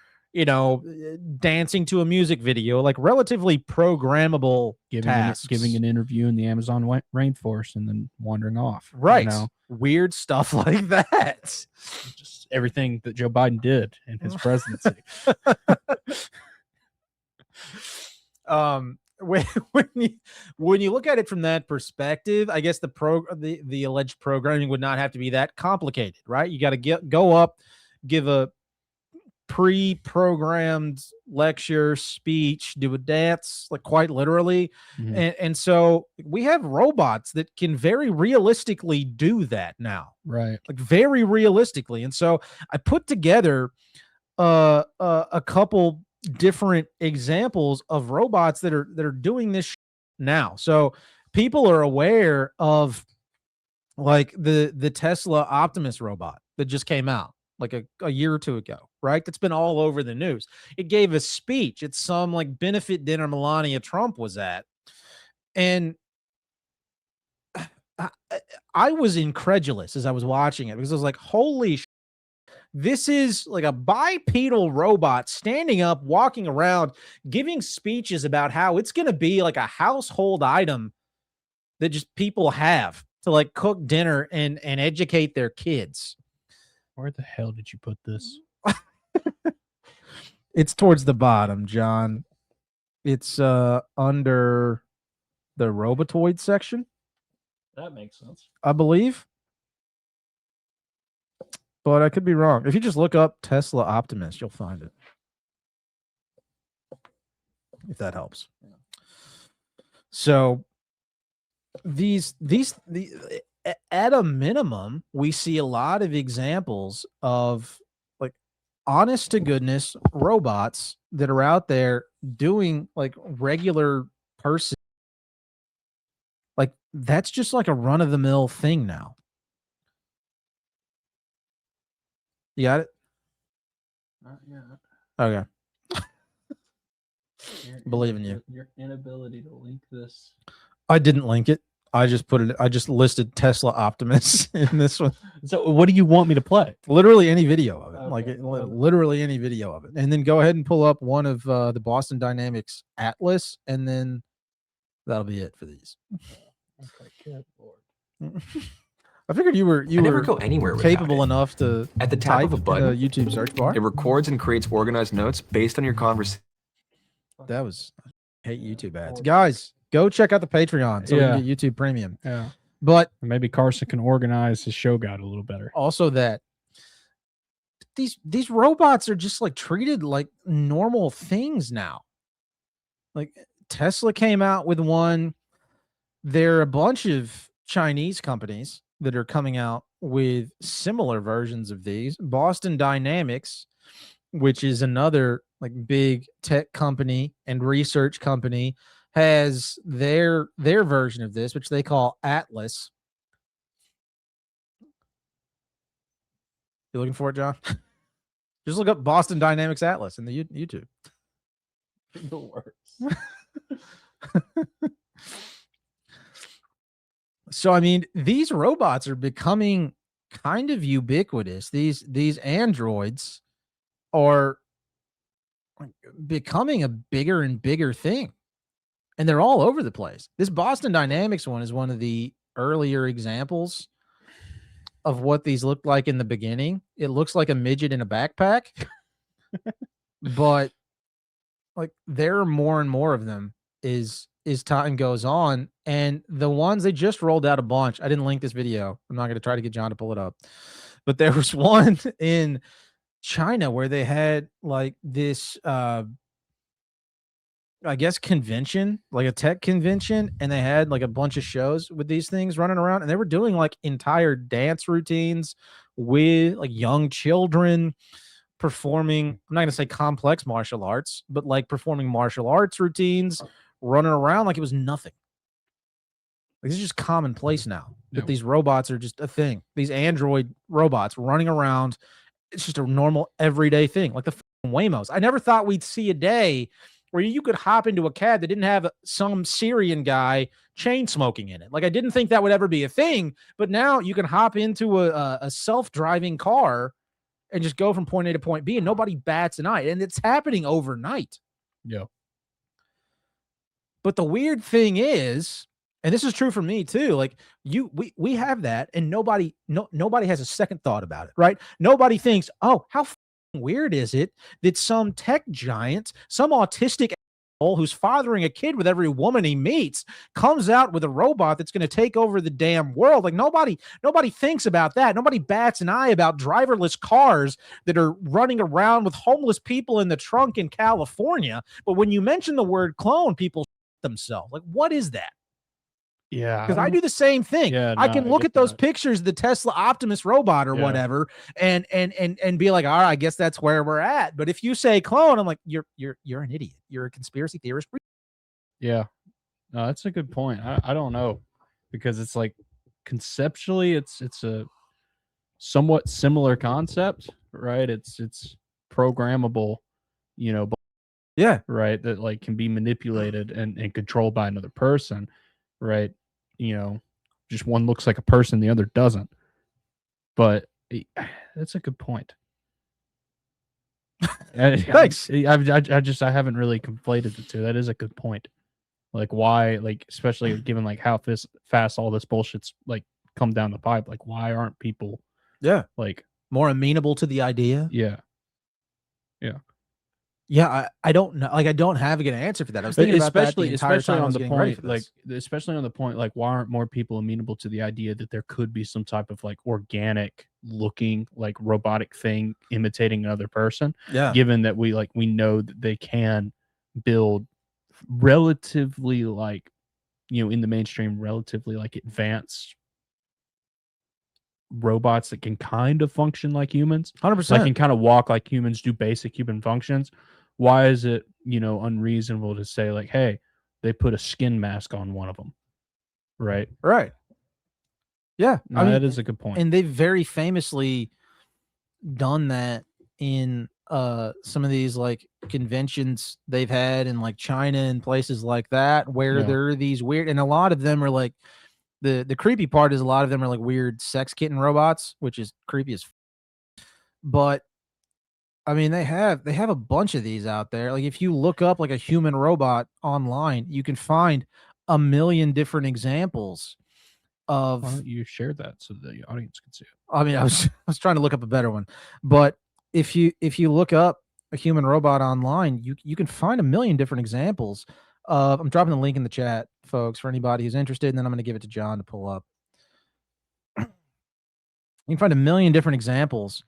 dancing to a music video, like relatively programmable tasks. Giving an interview in the Amazon rainforest and then wandering off. Right. Weird stuff like that. Just everything that Joe Biden did in his presidency. When you look at it from that perspective, I guess the alleged programming would not have to be that complicated, right? You got to go up, give a pre-programmed lecture, speech, do a dance, like quite literally. And so we have robots that can very realistically do that now. Right. Like very realistically. And so I put together a couple different examples of robots that are doing this now. So people are aware of like the Tesla Optimus robot that just came out like a year or two ago, right? That's been all over the news. It gave a speech at some like benefit dinner Melania Trump was at. And I was incredulous as I was watching it because I was like, holy shit. This is like a bipedal robot standing up, walking around, giving speeches about how it's going to be like a household item that just people have to like cook dinner and educate their kids. Where the hell did you put this? It's towards the bottom, John. It's under the Robotoid section. That makes sense. I believe. But I could be wrong. If you just look up Tesla Optimus, you'll find it. If that helps. Yeah. So these at a minimum, we see a lot of examples of like honest to goodness robots that are out there doing like regular person. Like that's just like a run of the mill thing now. You got it? Not yet. Okay. Believe in you. Your inability to link this. I didn't link it. I just put it. I just listed Tesla Optimus in this one. So what do you want me to play? Literally any video of it. Okay. Like literally any video of it. And then go ahead and pull up one of the Boston Dynamics Atlas, and then that'll be it for these. Okay, good Lord. I figured you were never go anywhere without capable enough to at the tap type of a button in the YouTube search bar. It records and creates organized notes based on your conversation. That was I hate YouTube ads. Guys, go check out the Patreon so we can get YouTube Premium. Yeah. But maybe Carson can organize his show guide a little better. Also that these robots are just like treated like normal things now. Like Tesla came out with one. There are a bunch of Chinese companies that are coming out with similar versions of these. Boston Dynamics, which is another like big tech company and research company, has their version of this, which they call Atlas. You looking for it, John? Just look up Boston Dynamics Atlas in the YouTube. The worst. So I mean, these robots are becoming kind of ubiquitous. These androids are becoming a bigger and bigger thing, and they're all over the place. This Boston Dynamics one is one of the earlier examples of what these looked like in the beginning. It looks like a midget in a backpack, but like there are more and more of them as time goes on. And the ones they just rolled out a bunch. I didn't link this video. I'm not going to try to get John to pull it up, but there was one in China where they had like this I guess convention, like a tech convention, and they had like a bunch of shows with these things running around, and they were doing like entire dance routines with like young children performing. I'm not gonna say complex martial arts, but like performing martial arts routines, running around like it was nothing. Like this is just commonplace now that these robots are just a thing. These android robots running around, it's just a normal everyday thing, like the Waymos. I never thought we'd see a day where you could hop into a cab that didn't have some Syrian guy chain smoking in it. Like I didn't think that would ever be a thing, but now you can hop into a self-driving car and just go from point A to point B, and nobody bats an eye, and it's happening overnight. Yeah. But the weird thing is, and this is true for me too, like we have that, and nobody has a second thought about it, right? Nobody thinks, oh, how weird is it that some tech giant, some autistic asshole who's fathering a kid with every woman he meets comes out with a robot that's going to take over the damn world? Like nobody thinks about that. Nobody bats an eye about driverless cars that are running around with homeless people in the trunk in California. But when you mention the word clone, people themselves. Like, what is that? Yeah, because I do the same thing. Yeah, I no, can I look get at those that. pictures of the Tesla Optimus robot or Yeah. whatever, and be like, all right, I guess that's where we're at. But if you say clone, I'm like, you're an idiot. You're a conspiracy theorist. Yeah. No, that's a good point. I don't know, because it's like conceptually it's a somewhat similar concept, right? It's programmable, but yeah, right, that like can be manipulated and controlled by another person, right? Just one looks like a person, the other doesn't. But that's a good point. Thanks. I haven't really conflated the two. That is a good point. Like why, like especially given like how fast all this bullshit's like come down the pipe. Like why aren't people like more amenable to the idea? Yeah. Yeah, I don't know. Like I don't have a good answer for that. I was thinking about that the entire time I was getting ready for this. Especially on the point, like why aren't more people amenable to the idea that there could be some type of like organic looking like robotic thing imitating another person? Yeah. Given that we know that they can build relatively like, in the mainstream, relatively like advanced robots that can kind of function like humans. 100%. Like can kind of walk like humans, do basic human functions. Why is it, unreasonable to say like, hey, they put a skin mask on one of them, right? Right. Yeah, No, that is a good point. And they've very famously done that in some of these like conventions they've had in like China and places like that, where there are these weird, and a lot of them are like the creepy part is a lot of them are like weird sex kitten robots, which is creepy as but I mean, they have a bunch of these out there. Like if you look up like a human robot online, you can find a million different examples of. Why don't you share that so the audience can see it? I mean, I was trying to look up a better one, but if you look up a human robot online, you can find a million different examples of. I'm dropping the link in the chat, folks, for anybody who's interested, and then I'm going to give it to John to pull up. You can find a million different examples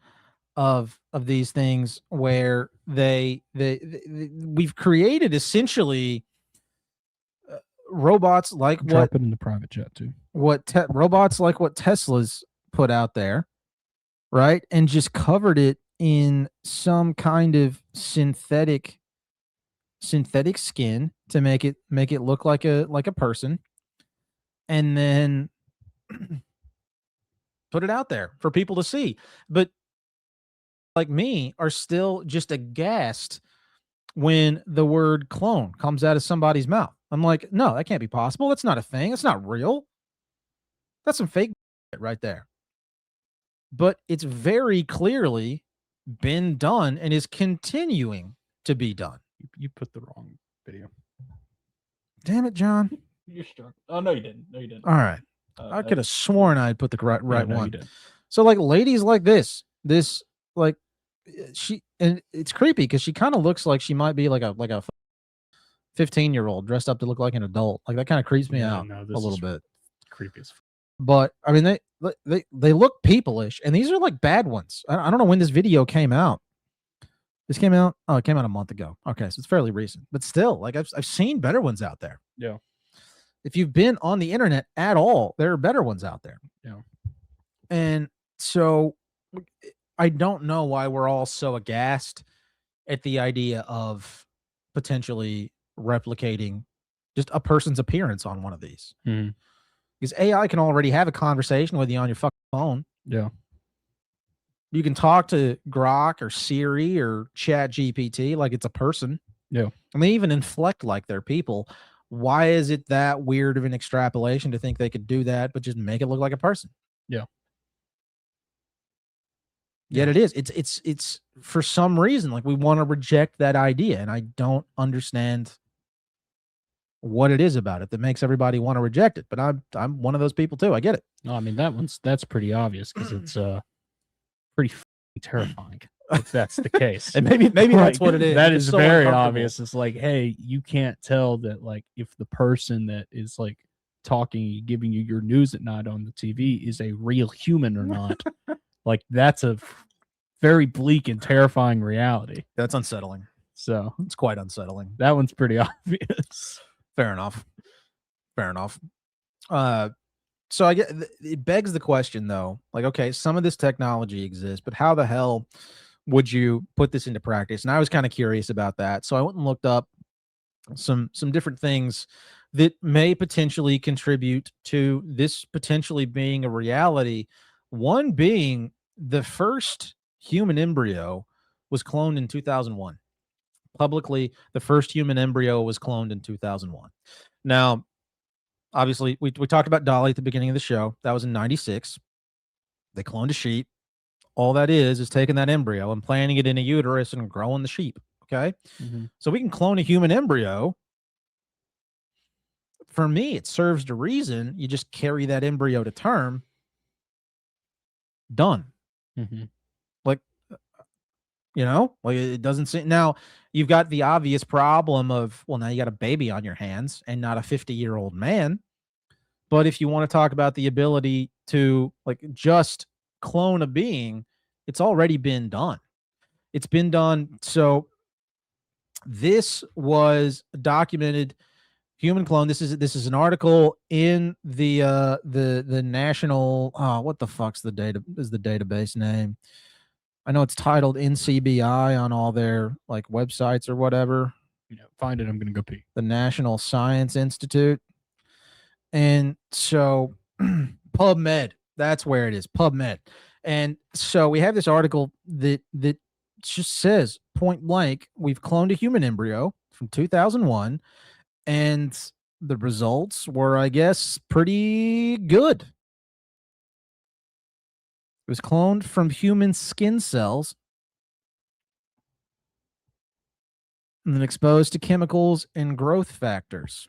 of these things where we've created essentially robots like Drop it in the private chat too. Robots like what Tesla's put out there, right? And just covered it in some kind of synthetic skin to make it look like a person, and then put it out there for people to see. But like me are still just aghast when the word clone comes out of somebody's mouth. I'm like, no, that can't be possible. That's not a thing. It's not real. That's some fake right there. But it's very clearly been done and is continuing to be done. You put the wrong video. Damn it, John. You're struck. Oh no, you didn't. No, you didn't. All right. I could have sworn I'd put the right no, one. you didn't. So like ladies like this like she, and it's creepy because she kind of looks like she might be like a 15-year-old dressed up to look like an adult. Like that kind of creeps me out a little bit. Creepy as But I mean, they look people-ish, and these are like bad ones. I don't know when this video came out. This came out. Oh, it came out a month ago. Okay, so it's fairly recent, but still, like I've seen better ones out there. Yeah. If you've been on the internet at all, there are better ones out there. Yeah. And so I don't know why we're all so aghast at the idea of potentially replicating just a person's appearance on one of these. Mhm. Because AI can already have a conversation with you on your fucking phone. Yeah. You can talk to Grok or Siri or Chat GPT like it's a person. Yeah. And they even inflect like they're people. Why is it that weird of an extrapolation to think they could do that, but just make it look like a person? Yeah. Yet it is. It's for some reason, like we want to reject that idea. And I don't understand what it is about it that makes everybody want to reject it. But I'm one of those people too. I get it. No, I mean that's pretty obvious because it's pretty terrifying if that's the case. And maybe that's what it is. That It's is so very uncomfortable. obvious. It's like, hey, you can't tell that like if the person that is like talking, giving you your news at night on the TV is a real human or not. Like that's a very bleak and terrifying reality. That's unsettling. So it's quite unsettling. That one's pretty obvious. Fair enough. Fair enough. So I get it begs the question though, like, okay, some of this technology exists, but how the hell would you put this into practice? And I was kind of curious about that. So I went and looked up some different things that may potentially contribute to this potentially being a reality. One being the first human embryo was cloned in 2001. Publicly, the first human embryo was cloned in 2001. Now, obviously, we talked about Dolly at the beginning of the show. That was in 96. They cloned a sheep. All that is taking that embryo and planting it in a uterus and growing the sheep. Okay? Mm-hmm. So we can clone a human embryo. For me, it serves to reason. You just carry that embryo to term. Done. Mm-hmm. Like, like it doesn't seem. Now, you've got the obvious problem of, well, now you got a baby on your hands and not a 50-year-old man. But if you want to talk about the ability to like just clone a being, it's already been done. It's been done. So this was documented human clone. This is an article in the national, what the fuck's the database name? I know it's titled NCBI on all their like websites or whatever. Find it. I'm going to go pee. The National Science Institute. And so PubMed, that's where it is, PubMed. And so we have this article that just says point blank, we've cloned a human embryo from 2001 and the results were, I guess, pretty good. It was cloned from human skin cells and then exposed to chemicals and growth factors.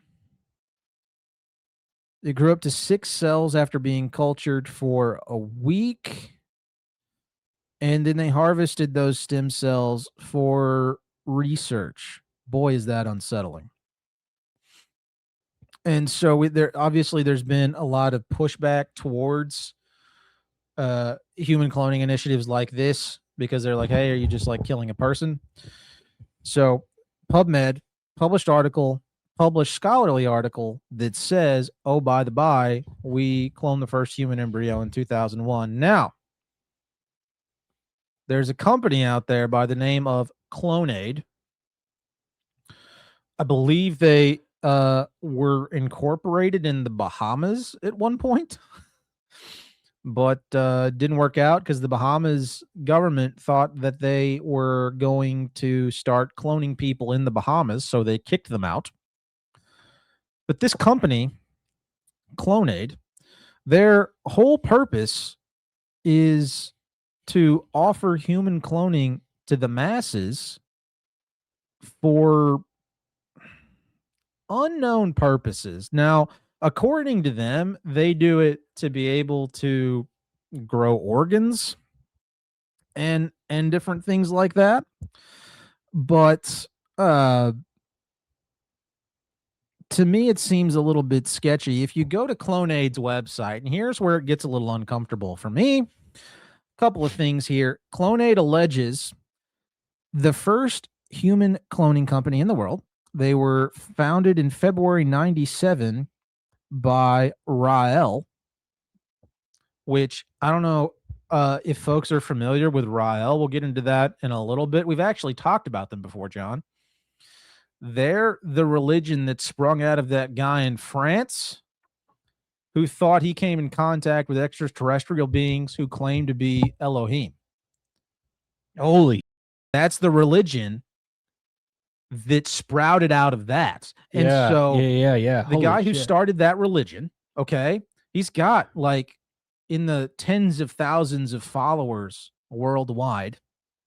It grew up to 6 cells after being cultured for a week. And then they harvested those stem cells for research. Boy, is that unsettling. And so there's been a lot of pushback towards human cloning initiatives like this because they're like, hey, are you just like killing a person? So PubMed published scholarly article that says, oh, by the by, we cloned the first human embryo in 2001. Now, there's a company out there by the name of Clonaid. I believe they were incorporated in the Bahamas at one point, but didn't work out because the Bahamas government thought that they were going to start cloning people in the Bahamas, so they kicked them out. But this company, Clonaid, Their whole purpose is to offer human cloning to the masses for unknown purposes. Now, according to them, they do it to be able to grow organs and different things like that. But to me, it seems a little bit sketchy. If you go to Clonaid's website, and here's where it gets a little uncomfortable for me. A couple of things here. Clonaid alleges the first human cloning company in the world. They were founded in February 97 by Rael, which I don't know if folks are familiar with Rael. We'll get into that in a little bit. We've actually talked about them before, John. They're the religion that sprung out of that guy in France who thought he came in contact with extraterrestrial beings who claimed to be Elohim. Holy, that's the religion that sprouted out of that. And so yeah. the guy who started that religion, okay, he's got like in the tens of thousands of followers worldwide.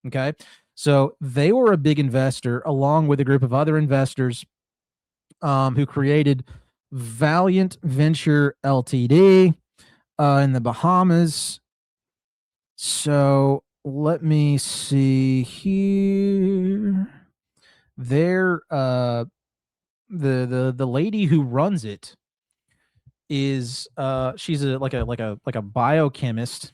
Okay. So they were a big investor along with a group of other investors who created Valiant Venture Ltd in the Bahamas. So let me see here. They're the lady who runs it is she's like a biochemist.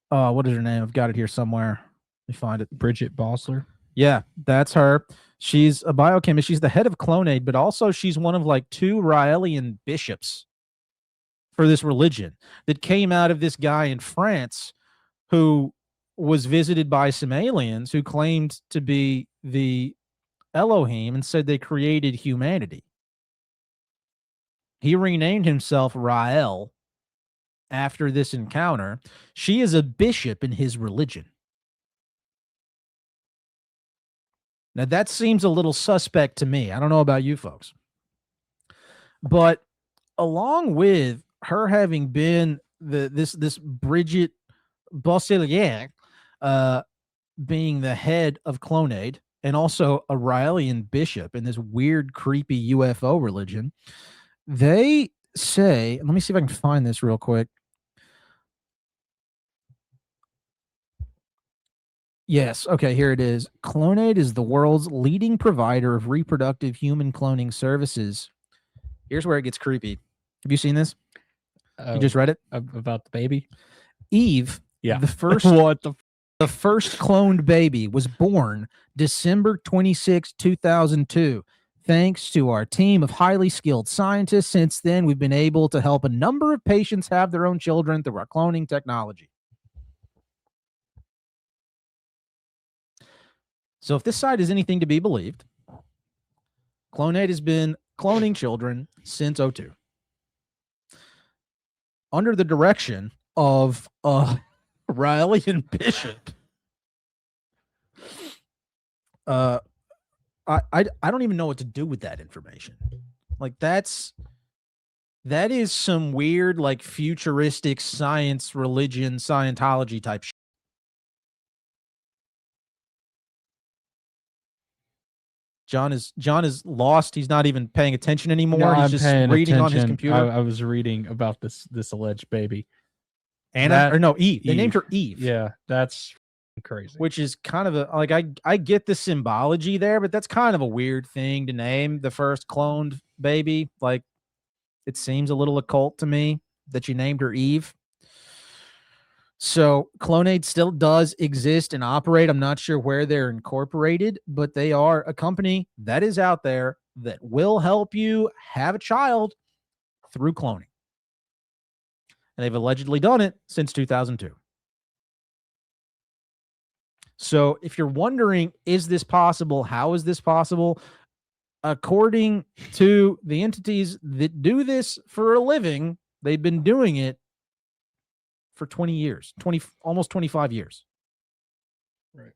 What is her name? I've got it here somewhere. Let me find it. Bridget Bossler. Yeah, that's her. She's a biochemist. She's the head of Clonaid, but also she's one of like 2 Raelian bishops for this religion that came out of this guy in France who was visited by some aliens who claimed to be the Elohim and said they created humanity. He renamed himself Rael after this encounter. She is a bishop in his religion. Now, that seems a little suspect to me. I don't know about you folks. But along with her having been this Bridget Bosselier being the head of Clonaid and also a Raelian bishop in this weird, creepy UFO religion, they say, let me see if I can find this real quick. Yes. Okay, here it is. Clonaid is the world's leading provider of reproductive human cloning services. Here's where it gets creepy. Have you seen this? You just read it? About the baby? Eve, Yeah. the first What the first cloned baby was born December 26, 2002. Thanks to our team of highly skilled scientists, since then we've been able to help a number of patients have their own children through our cloning technology. So if this site is anything to be believed, Clonaid has been cloning children since 2002. Under the direction of a Raelian bishop. I don't even know what to do with that information. Like that is some weird, like futuristic science, religion, Scientology type shit. John is lost. He's not even paying attention anymore. No, He's just reading on his computer. I was reading about this alleged baby. Anna, or no, Eve. They named her Eve. Yeah, that's crazy. Which is kind of a, like, I get the symbology there, but that's kind of a weird thing to name the first cloned baby. Like, it seems a little occult to me that you named her Eve. So Clonaid still does exist and operate. I'm not sure where they're incorporated, but they are a company that is out there that will help you have a child through cloning. And they've allegedly done it since 2002. So if you're wondering, is this possible? How is this possible? According to the entities that do this for a living, they've been doing it for 20 years, almost 25 years. Right.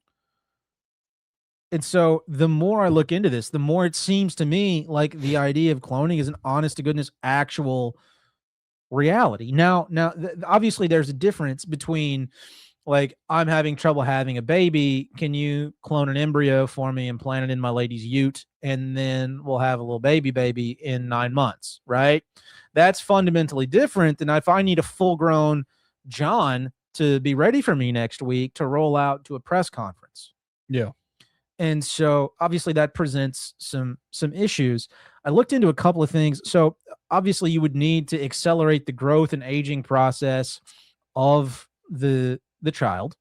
And so the more I look into this, the more it seems to me like the idea of cloning is an honest to goodness actual reality. Now, obviously there's a difference between like, I'm having trouble having a baby. Can you clone an embryo for me and plant it in my lady's ute? And then we'll have a little baby in 9 months, right? That's fundamentally different than if I need a full-grown John to be ready for me next week to roll out to a press conference. Yeah. And so obviously that presents some issues. I looked into a couple of things. So obviously you would need to accelerate the growth and aging process of the child.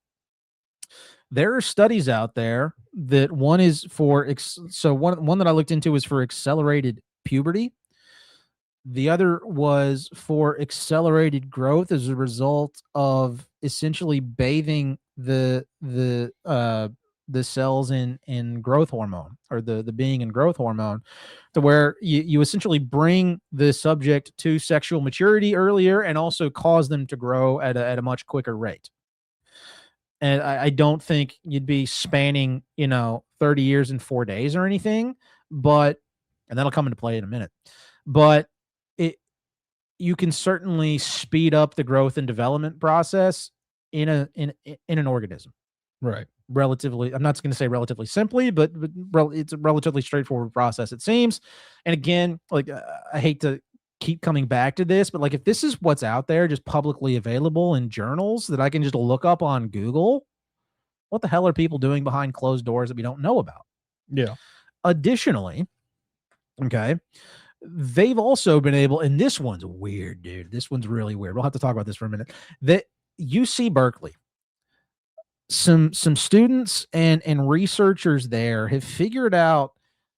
There are studies out there that one is for one that I looked into was for accelerated puberty. The other was for accelerated growth as a result of essentially bathing the cells in growth hormone, or the being in growth hormone, to where you essentially bring the subject to sexual maturity earlier and also cause them to grow at a much quicker rate. And I don't think you'd be spanning, 30 years in 4 days or anything, and that'll come into play in a minute. But you can certainly speed up the growth and development process in an organism. Right. Relatively, I'm not going to say relatively simply, but it's a relatively straightforward process, it seems. And again, like, I hate to keep coming back to this, but like, if this is what's out there just publicly available in journals that I can just look up on Google, what the hell are people doing behind closed doors that we don't know about? Yeah. Additionally, okay, they've also been able, and this one's weird, dude. This one's really weird. We'll have to talk about this for a minute. That UC Berkeley, some students and researchers there have figured out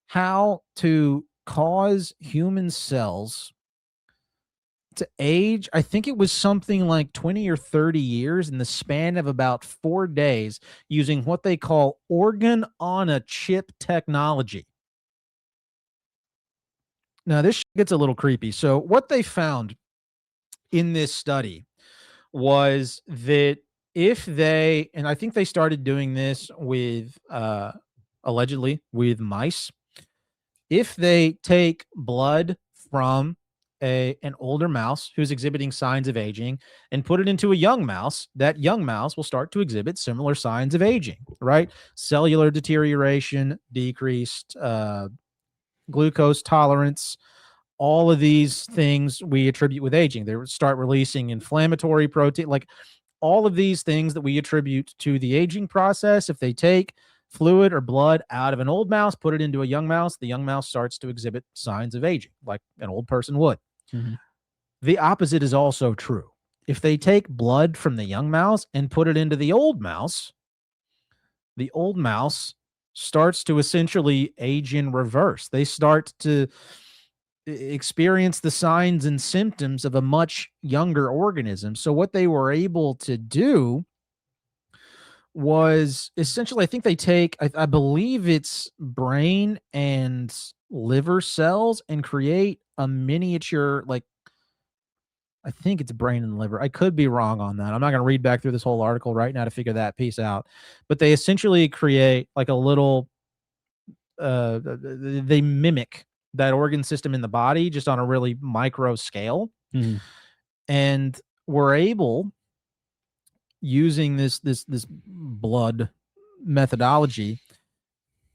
how to cause human cells to age. I think it was something like 20 or 30 years in the span of about 4 days, using what they call organ on a chip technology. Now, this gets a little creepy. So what they found in this study was that if they, and I think they started doing this with, allegedly with mice, if they take blood from an older mouse who's exhibiting signs of aging and put it into a young mouse, that young mouse will start to exhibit similar signs of aging, right? Cellular deterioration, decreased glucose tolerance, all of these things we attribute with aging. They start releasing inflammatory protein, like all of these things that we attribute to the aging process. If they take fluid or blood out of an old mouse, put it into a young mouse, the young mouse starts to exhibit signs of aging like an old person would. Mm-hmm. The opposite is also true. If they take blood from the young mouse and put it into the old mouse starts to essentially age in reverse. They start to experience the signs and symptoms of a much younger organism. So what they were able to do was essentially, I think they take, I believe it's brain and liver cells, and create a miniature, like, I think it's brain and liver. I could be wrong on that. I'm not going to read back through this whole article right now to figure that piece out. But they essentially create like a little, they mimic that organ system in the body just on a really micro scale. Mm-hmm. And we're able, using this blood methodology,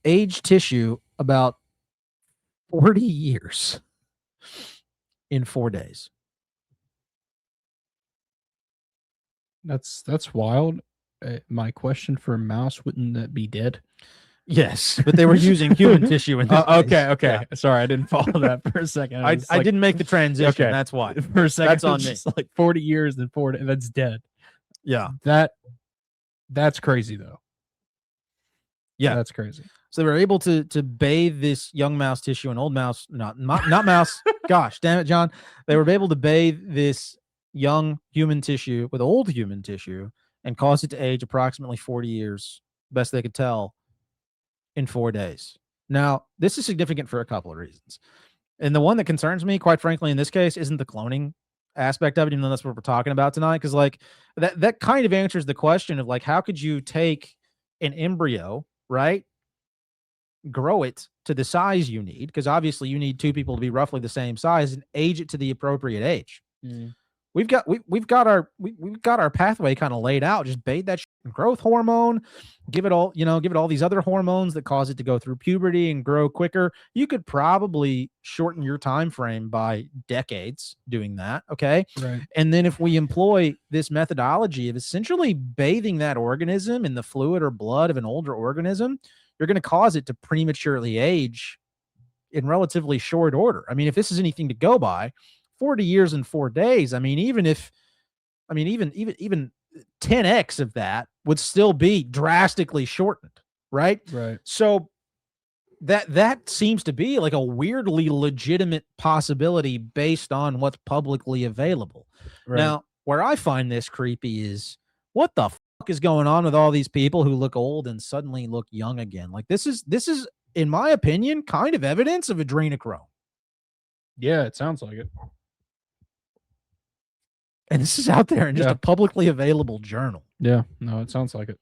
age tissue about 40 years in 4 days. That's wild. My question for a mouse, wouldn't that be dead? Yes, but they were using human tissue in this case. Okay. Yeah. Sorry, I didn't follow that for a second. I didn't make the transition. Okay. That's why. For a second, That's on it's me. just like 40 years and 40. That's dead. Yeah. That's crazy though. Yeah, that's crazy. So they were able to bathe this young mouse tissue and old mouse, not mouse. Gosh, damn it, John. They were able to bathe this young human tissue with old human tissue and cause it to age approximately 40 years, best they could tell, in 4 days. Now, this is significant for a couple of reasons. And the one that concerns me, quite frankly, in this case, isn't the cloning aspect of it, even though that's what we're talking about tonight. Because like that kind of answers the question of like, how could you take an embryo, right, grow it to the size you need, because obviously you need two people to be roughly the same size, and age it to the appropriate age. Mm. we've got our pathway kind of laid out. Just bathe that growth hormone, give it all these other hormones that cause it to go through puberty and grow quicker. You could probably shorten your time frame by decades doing that. Okay. Right. And then if we employ this methodology of essentially bathing that organism in the fluid or blood of an older organism, you're going to cause it to prematurely age in relatively short order. I mean, if this is anything to go by, 40 years and 4 days. I mean, even 10x of that would still be drastically shortened, right? Right. So that seems to be like a weirdly legitimate possibility based on what's publicly available. Right. Now, where I find this creepy is what the fuck is going on with all these people who look old and suddenly look young again? Like this is, in my opinion, kind of evidence of adrenochrome. Yeah, it sounds like it. And this is out there in just Yeah. a publicly available journal. Yeah, no, it sounds like it.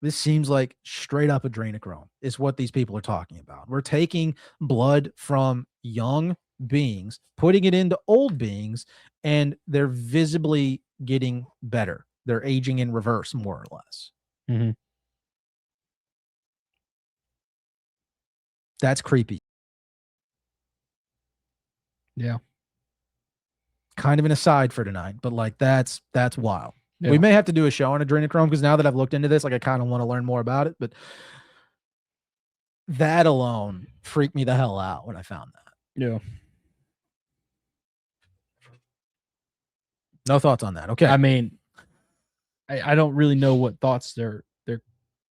This seems like straight up adrenochrome is what these people are talking about. We're taking blood from young beings, putting it into old beings, and they're visibly getting better. They're aging in reverse, more or less. Mm-hmm. That's creepy. Yeah. Kind of an aside for tonight, but like that's wild. Yeah. We may have to do a show on adrenochrome because now that I've looked into this, like I kind of want to learn more about it. But that alone freaked me the hell out when I found that. Yeah. No thoughts on that. Okay. I mean, I don't really know what thoughts there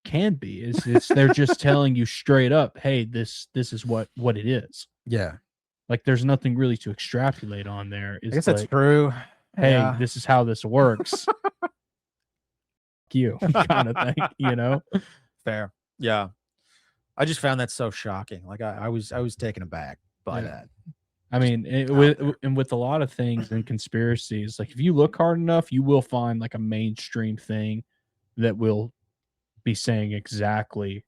can be. It's they're just telling you straight up, hey, this is what it is. Yeah. Like there's nothing really to extrapolate on there. I guess that's true. Hey, Yeah. this is how this works. You kind of thing, you know? Fair. Yeah. I just found that so shocking. Like I was taken aback by Yeah. that. I mean, with a lot of things and conspiracies, like if you look hard enough, you will find like a mainstream thing that will be saying exactly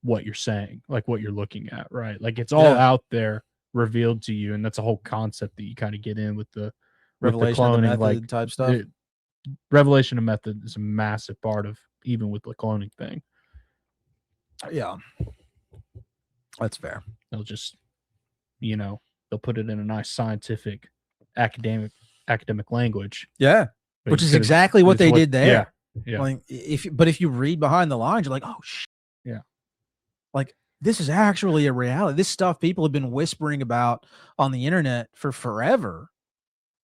what you're saying, like what you're looking at, right? Like it's all Yeah. out there revealed to you, and that's a whole concept that you kind of get in with the Revelation of the cloning, method like type stuff. Revelation of method is a massive part of even with the cloning thing. Yeah. That's fair. They'll just, they'll put it in a nice scientific academic language. Yeah. But Which is instead of- exactly what it's they did there. Yeah. Like if you read behind the lines, you're like, oh shit. Yeah. Like this is actually a reality. This stuff people have been whispering about on the internet for forever.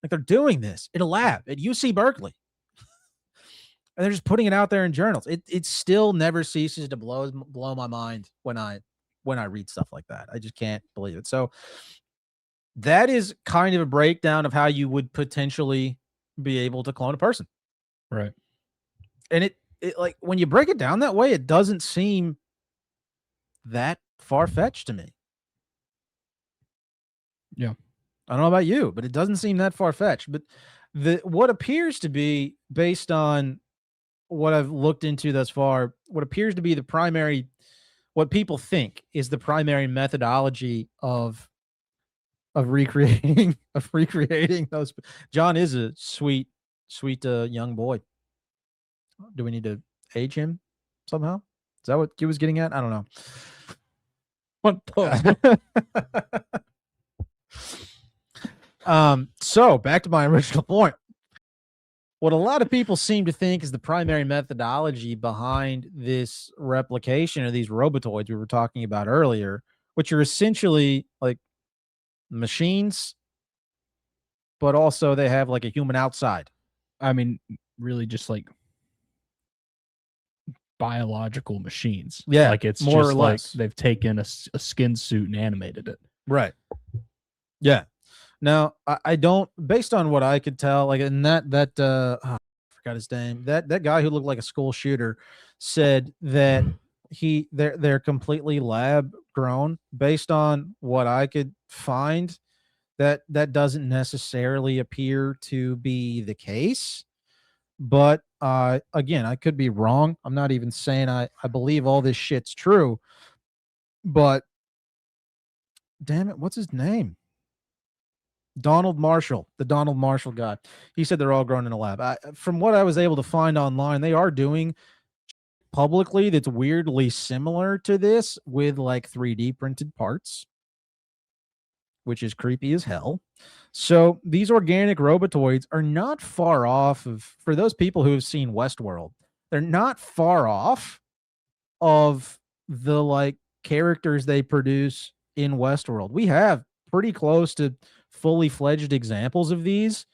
Like they're doing this in a lab at UC Berkeley. And they're just putting it out there in journals. It still never ceases to blow my mind when I read stuff like that. I just can't believe it. So that is kind of a breakdown of how you would potentially be able to clone a person. Right. And it like when you break it down that way, it doesn't seem that far-fetched to me. Yeah. I don't know about you, but it doesn't seem that far-fetched. But what appears to be, based on what I've looked into thus far, what appears to be what people think is the primary methodology of recreating those. John is a sweet young boy. Do we need to age him somehow? Is that what he was getting at? I don't know. What? So back to my original point. What a lot of people seem to think is the primary methodology behind this replication of these robotoids we were talking about earlier, which are essentially like machines, but also they have like a human outside. I mean, really just like biological machines. Yeah, like it's more just or like less. they've taken a skin suit and animated it. Right. Yeah. Now, I don't, based on what I could tell, like in I forgot his name. That guy who looked like a school shooter said that they're completely lab grown. Based on what I could find, that doesn't necessarily appear to be the case. But again, I could be wrong. I'm not even saying I believe all this shit's true. But damn it, what's his name? Donald Marshall, the Donald Marshall guy. He said they're all grown in a lab. From what I was able to find online, they are doing publicly that's weirdly similar to this with like 3D printed parts, which is creepy as hell. So these organic robotoids are not far off of, for those people who have seen Westworld, they're not far off of the like characters they produce in Westworld. We have pretty close to fully fledged examples of these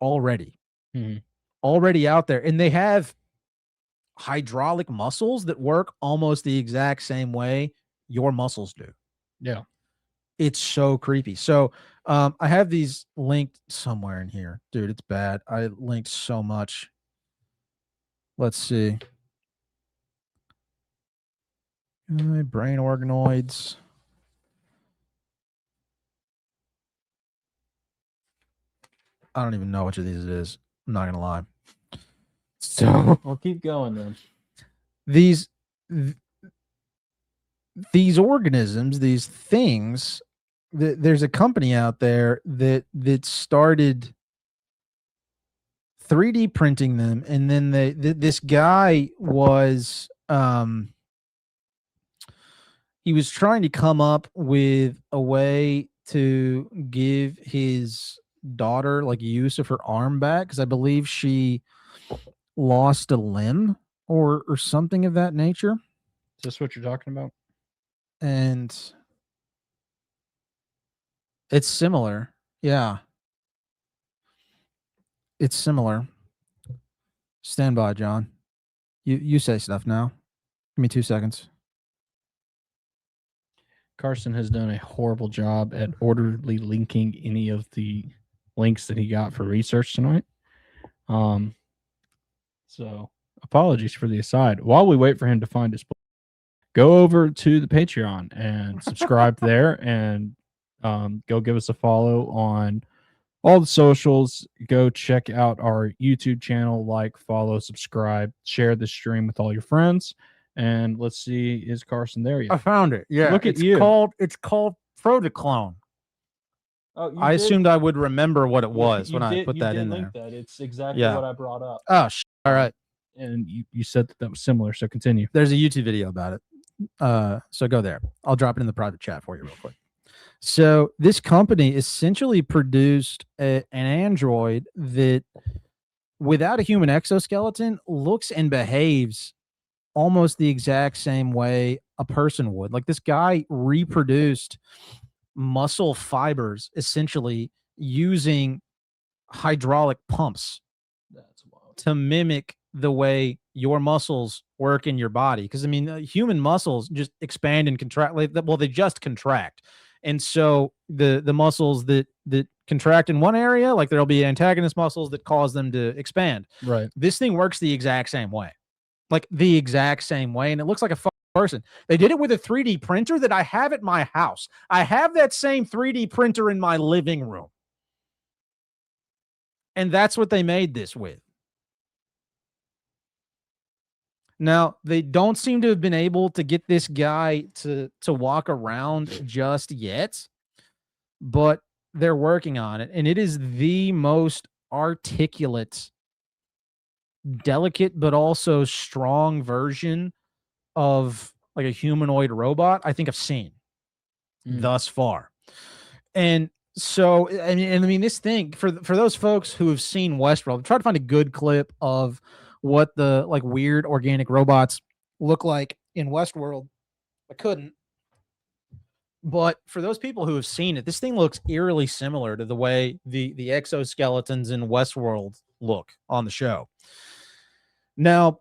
already. Already out there. And they have hydraulic muscles that work almost the exact same way your muscles do. Yeah. It's so creepy. So I have these linked somewhere in here. Dude, it's bad. I linked so much. Let's see. Brain organoids. I don't even know which of these it is. I'm not gonna lie. So we'll keep going then. These organisms, these things, there's a company out there that started 3D printing them, and then this guy was he was trying to come up with a way to give his daughter like use of her arm back, because I believe she lost a limb or something of that nature. Is this what you're talking about? And it's similar. Yeah. It's similar. Stand by, John. You say stuff now. Give me 2 seconds. Carson has done a horrible job at orderly linking any of the links that he got for research tonight. So apologies for the aside. While we wait for him to find his book, go over to the Patreon and subscribe there, and go give us a follow on all the socials. Go check out our YouTube channel, like, follow, subscribe, share the stream with all your friends. And let's see, is Carson there yet? I found it. Yeah. Look at it's you. It's called Protoclone. Oh, I assumed I would remember what it was when I did- put you that did in link there. that. It's exactly Yeah. what I brought up. Oh, all right. And you said that was similar, so continue. There's a YouTube video about it. So go there. I'll drop it in the private chat for you real quick. So this company essentially produced an android that, without a human exoskeleton, looks and behaves almost the exact same way a person would. Like, this guy reproduced muscle fibers essentially using hydraulic pumps to mimic the way your muscles work in your body. Because I mean, human muscles just expand and contract. Well, they just contract, and so the muscles that contract in one area, like there'll be antagonist muscles that cause them to expand. Right. This thing works the exact same way, like the exact same way, and it looks like a person. They did it with a 3D printer that I have at my house. I have that same 3D printer in my living room, and that's what they made this with. Now, they don't seem to have been able to get this guy to walk around just yet, but they're working on it. And it is the most articulate, delicate, but also strong version of like a humanoid robot I think I've seen thus far. And so, I mean, this thing, for those folks who have seen Westworld, try to find a good clip of what the like weird organic robots look like in Westworld. I couldn't. But for those people who have seen it, this thing looks eerily similar to the way the exoskeletons in Westworld look on the show. Now,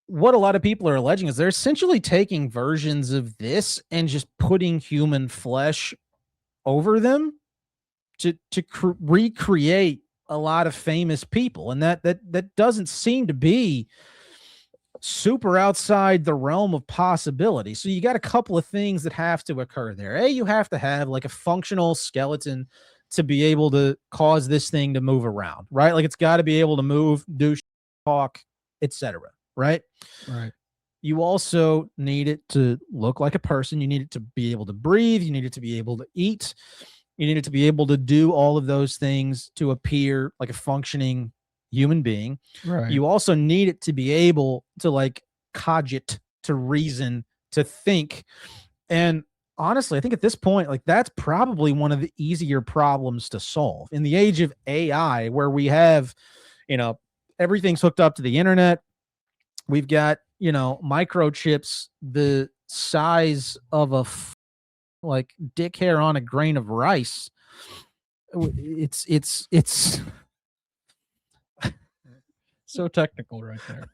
what a lot of people are alleging is they're essentially taking versions of this and just putting human flesh over them to recreate a lot of famous people, and that doesn't seem to be super outside the realm of possibility. So you got a couple of things that have to occur there. A, you have to have like a functional skeleton to be able to cause this thing to move around, right? Like, it's got to be able to move, do, talk, etc. Right? Right. You also need it to look like a person. You need it to be able to breathe. You need it to be able to eat. You need it to be able to do all of those things to appear like a functioning human being. Right. You also need it to be able to like cogit, to reason, to think. And honestly, I think at this point, like that's probably one of the easier problems to solve in the age of AI, where we have, everything's hooked up to the internet. We've got, microchips the size of a like dick hair on a grain of rice. It's so technical right there.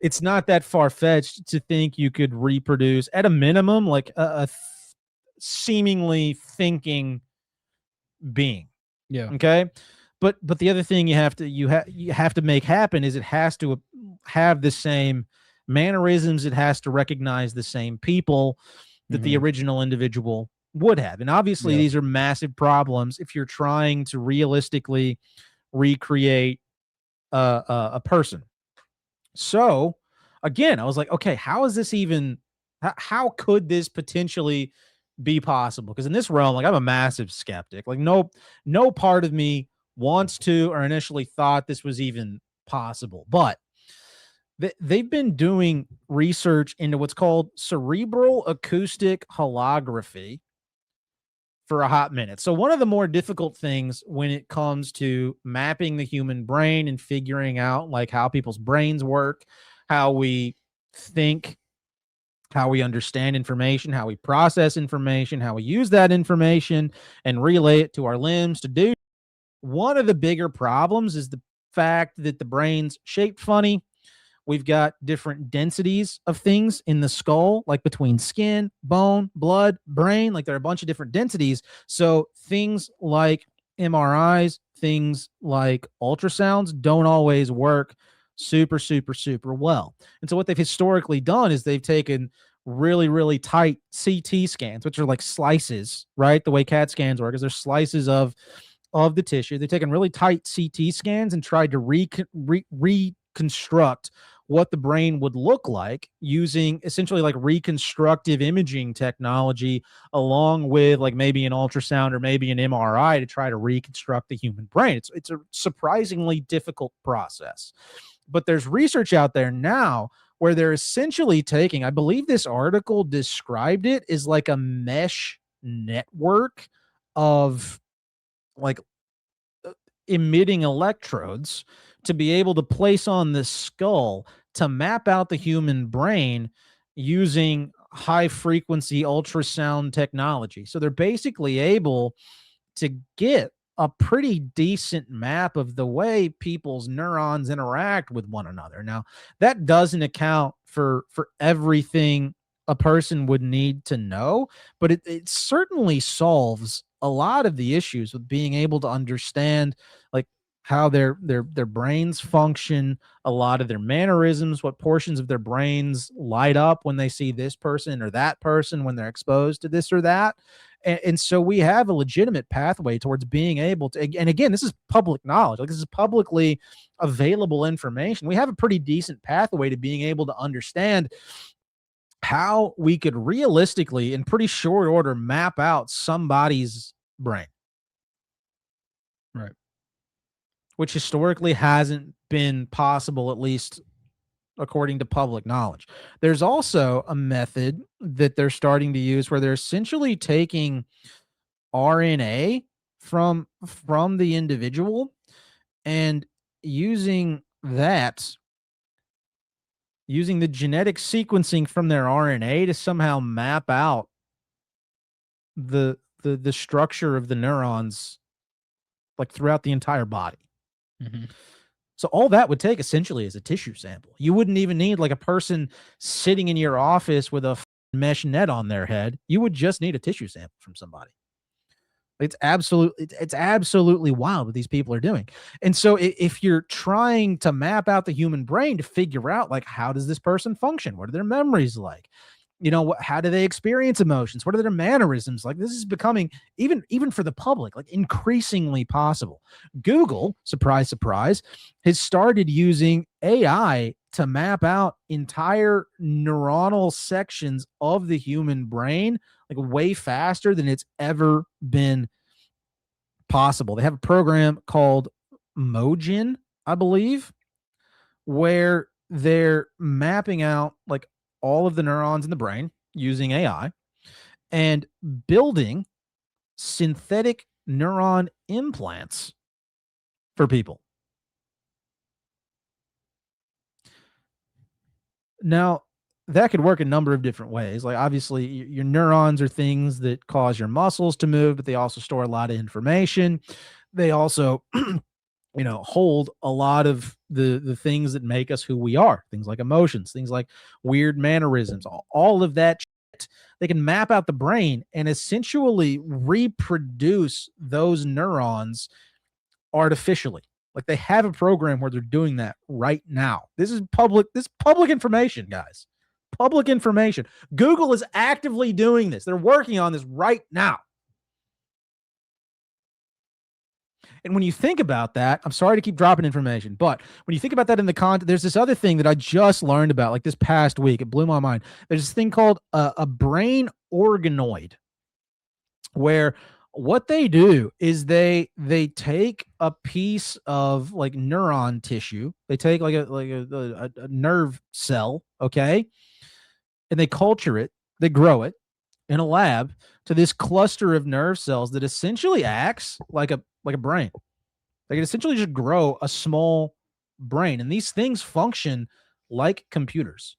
It's not that far-fetched to think you could reproduce at a minimum like a seemingly thinking being. Yeah. Okay. But the other thing you have to make happen is it has to have the same mannerisms. It has to recognize the same people that the original individual would have. And obviously these are massive problems if you're trying to realistically recreate a person. So again, I was like, okay, how is this even, how could this potentially be possible? Because in this realm, like I'm a massive skeptic. Like no part of me wants to or initially thought this was even possible. But they've been doing research into what's called cerebral acoustic holography for a hot minute. So one of the more difficult things when it comes to mapping the human brain and figuring out like how people's brains work, how we think, how we understand information, how we process information, how we use that information and relay it to our limbs to do. One of the bigger problems is the fact that the brain's shaped funny. We've got different densities of things in the skull, like between skin, bone, blood, brain. Like there are a bunch of different densities. So things like MRIs, things like ultrasounds don't always work super, super, super well. And so what they've historically done is they've taken really, really tight CT scans, which are like slices, right? The way CAT scans work is they're slices of the tissue. They've taken really tight CT scans and tried to reconstruct what the brain would look like using essentially like reconstructive imaging technology along with like maybe an ultrasound or maybe an MRI to try to reconstruct the human brain. It's a surprisingly difficult process. But there's research out there now where they're essentially taking, I believe this article described it as like a mesh network of like emitting electrodes to be able to place on the skull to map out the human brain using high frequency ultrasound technology. So they're basically able to get a pretty decent map of the way people's neurons interact with one another. Now, that doesn't account for everything a person would need to know, but it certainly solves a lot of the issues with being able to understand like how their brains function, a lot of their mannerisms, what portions of their brains light up when they see this person or that person when they're exposed to this or that. And so we have a legitimate pathway towards being able to, and again, this is public knowledge, like this is publicly available information. We have a pretty decent pathway to being able to understand how we could realistically, in pretty short order, map out somebody's brain. Right. Which historically hasn't been possible, at least according to public knowledge. There's also a method that they're starting to use where they're essentially taking RNA from the individual and using the genetic sequencing from their RNA to somehow map out the structure of the neurons like throughout the entire body. Mm-hmm. So all that would take essentially is a tissue sample. You wouldn't even need like a person sitting in your office with a mesh net on their head. You would just need a tissue sample from somebody. It's absolutely wild what these people are doing. And so if you're trying to map out the human brain to figure out like how does this person function? What are their memories like? How do they experience emotions? What are their mannerisms like? This is becoming even for the public, like increasingly possible. Google, surprise, surprise, has started using AI to map out entire neuronal sections of the human brain, like way faster than it's ever been possible. They have a program called Mojin, I believe, where they're mapping out like all of the neurons in the brain using AI and building synthetic neuron implants for people. Now, that could work a number of different ways. Like, obviously, your neurons are things that cause your muscles to move, but they also store a lot of information. They also, hold a lot of the things that make us who we are. Things like emotions, things like weird mannerisms, all of that shit. They can map out the brain and essentially reproduce those neurons artificially. Like, they have a program where they're doing that right now. This is public information, guys. Public information. Google is actively doing this. They're working on this right now. And when you think about that, I'm sorry to keep dropping information, but when you think about that in the context, there's this other thing that I just learned about like this past week. It blew my mind. There's this thing called a brain organoid, where what they do is they take a piece of like neuron tissue. They take like a nerve cell, okay, and they culture it. They grow it in a lab to this cluster of nerve cells that essentially acts like a brain. They can essentially just grow a small brain, and these things function like computers.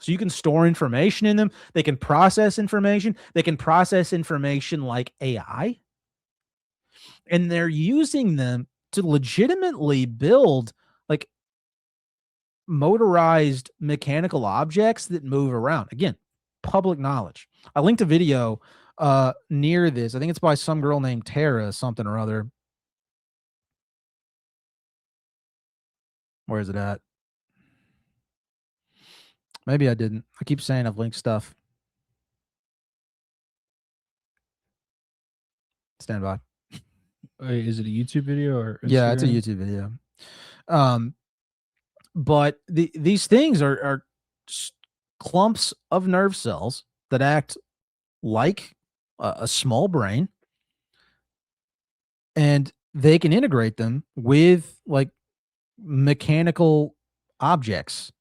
So you can store information in them. They can process information. They can process information like AI. And they're using them to legitimately build like motorized mechanical objects that move around. Again, public knowledge. I linked a video near this. I think it's by some girl named Tara something or other. Where is it at? Maybe I didn't. I keep saying I've linked stuff. Stand by. Wait, is it a YouTube video or Instagram? Yeah, it's a YouTube video. But these things are clumps of nerve cells that act like a small brain, and they can integrate them with like mechanical objects.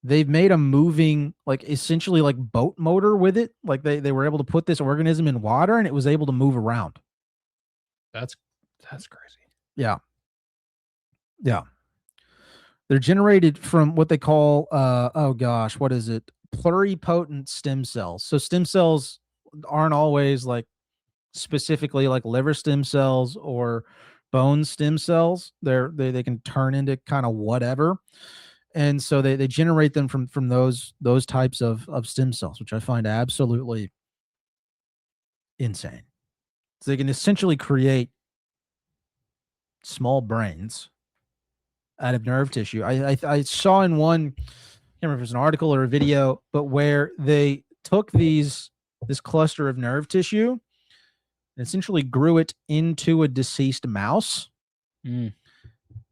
They've made a moving, like essentially like boat motor with it. Like they were able to put this organism in water and it was able to move around. That's crazy. Yeah. Yeah. They're generated from what they call, what is it? Pluripotent stem cells. So stem cells aren't always like specifically like liver stem cells or bone stem cells. They can turn into kind of whatever. And so they generate them from those types of stem cells, which I find absolutely insane. So they can essentially create small brains out of nerve tissue. I saw in one, I can't remember if it was an article or a video, but where they took this cluster of nerve tissue and essentially grew it into a deceased mouse. Mm.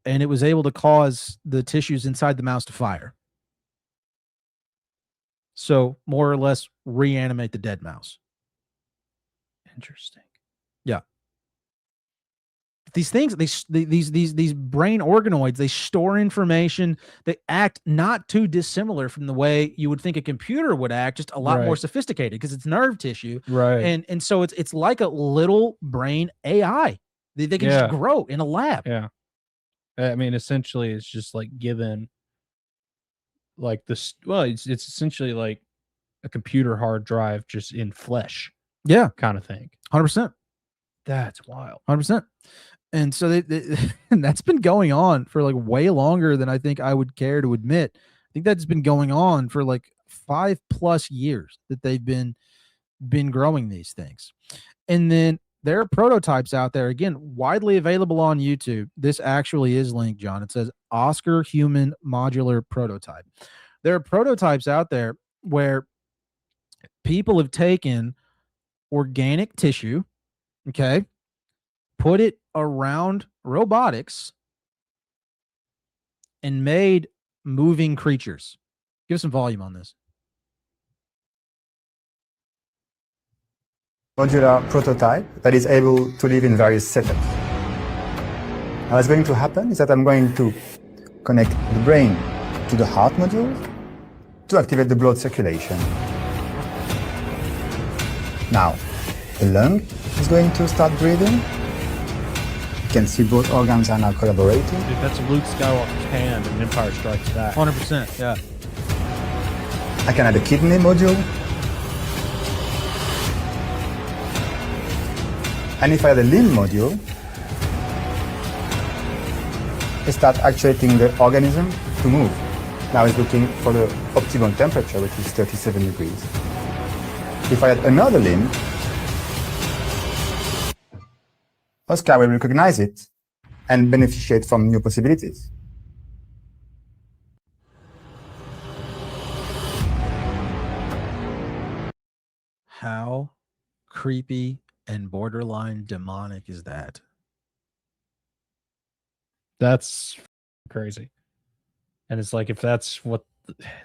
And it was able to cause the tissues inside the mouse to fire. So more or less reanimate the dead mouse. Interesting. Yeah. These things, these brain organoids, they store information. They act not too dissimilar from the way you would think a computer would act, just a lot more sophisticated because it's nerve tissue. Right. And so it's like a little brain AI. They can just grow in a lab. Yeah. I mean, essentially, it's just like given like this. Well, it's essentially like a computer hard drive just in flesh. Yeah. Kind of thing. 100%. That's wild. 100%. And so and that's been going on for like way longer than I think I would care to admit. I think that's been going on for like 5+ years that they've been growing these things. And then there are prototypes out there, again, widely available on YouTube. This actually is linked, John. It says Oscar Human Modular Prototype. There are prototypes out there where people have taken organic tissue, okay, put it around robotics, and made moving creatures. Give some volume on this. Modular prototype that is able to live in various setups. Now, what's going to happen is that I'm going to connect the brain to the heart module to activate the blood circulation. Now, the lung is going to start breathing. You can see both organs are now collaborating. Dude, that's Luke Skywalker's hand in Empire Strikes Back. 100%, yeah. I can add a kidney module. And if I add a limb module, I start actuating the organism to move. Now it's looking for the optimum temperature, which is 37 degrees. If I add another limb, Oscar will recognize it and beneficiate from new possibilities. How creepy and borderline demonic is that? That's crazy. And it's like, if that's what,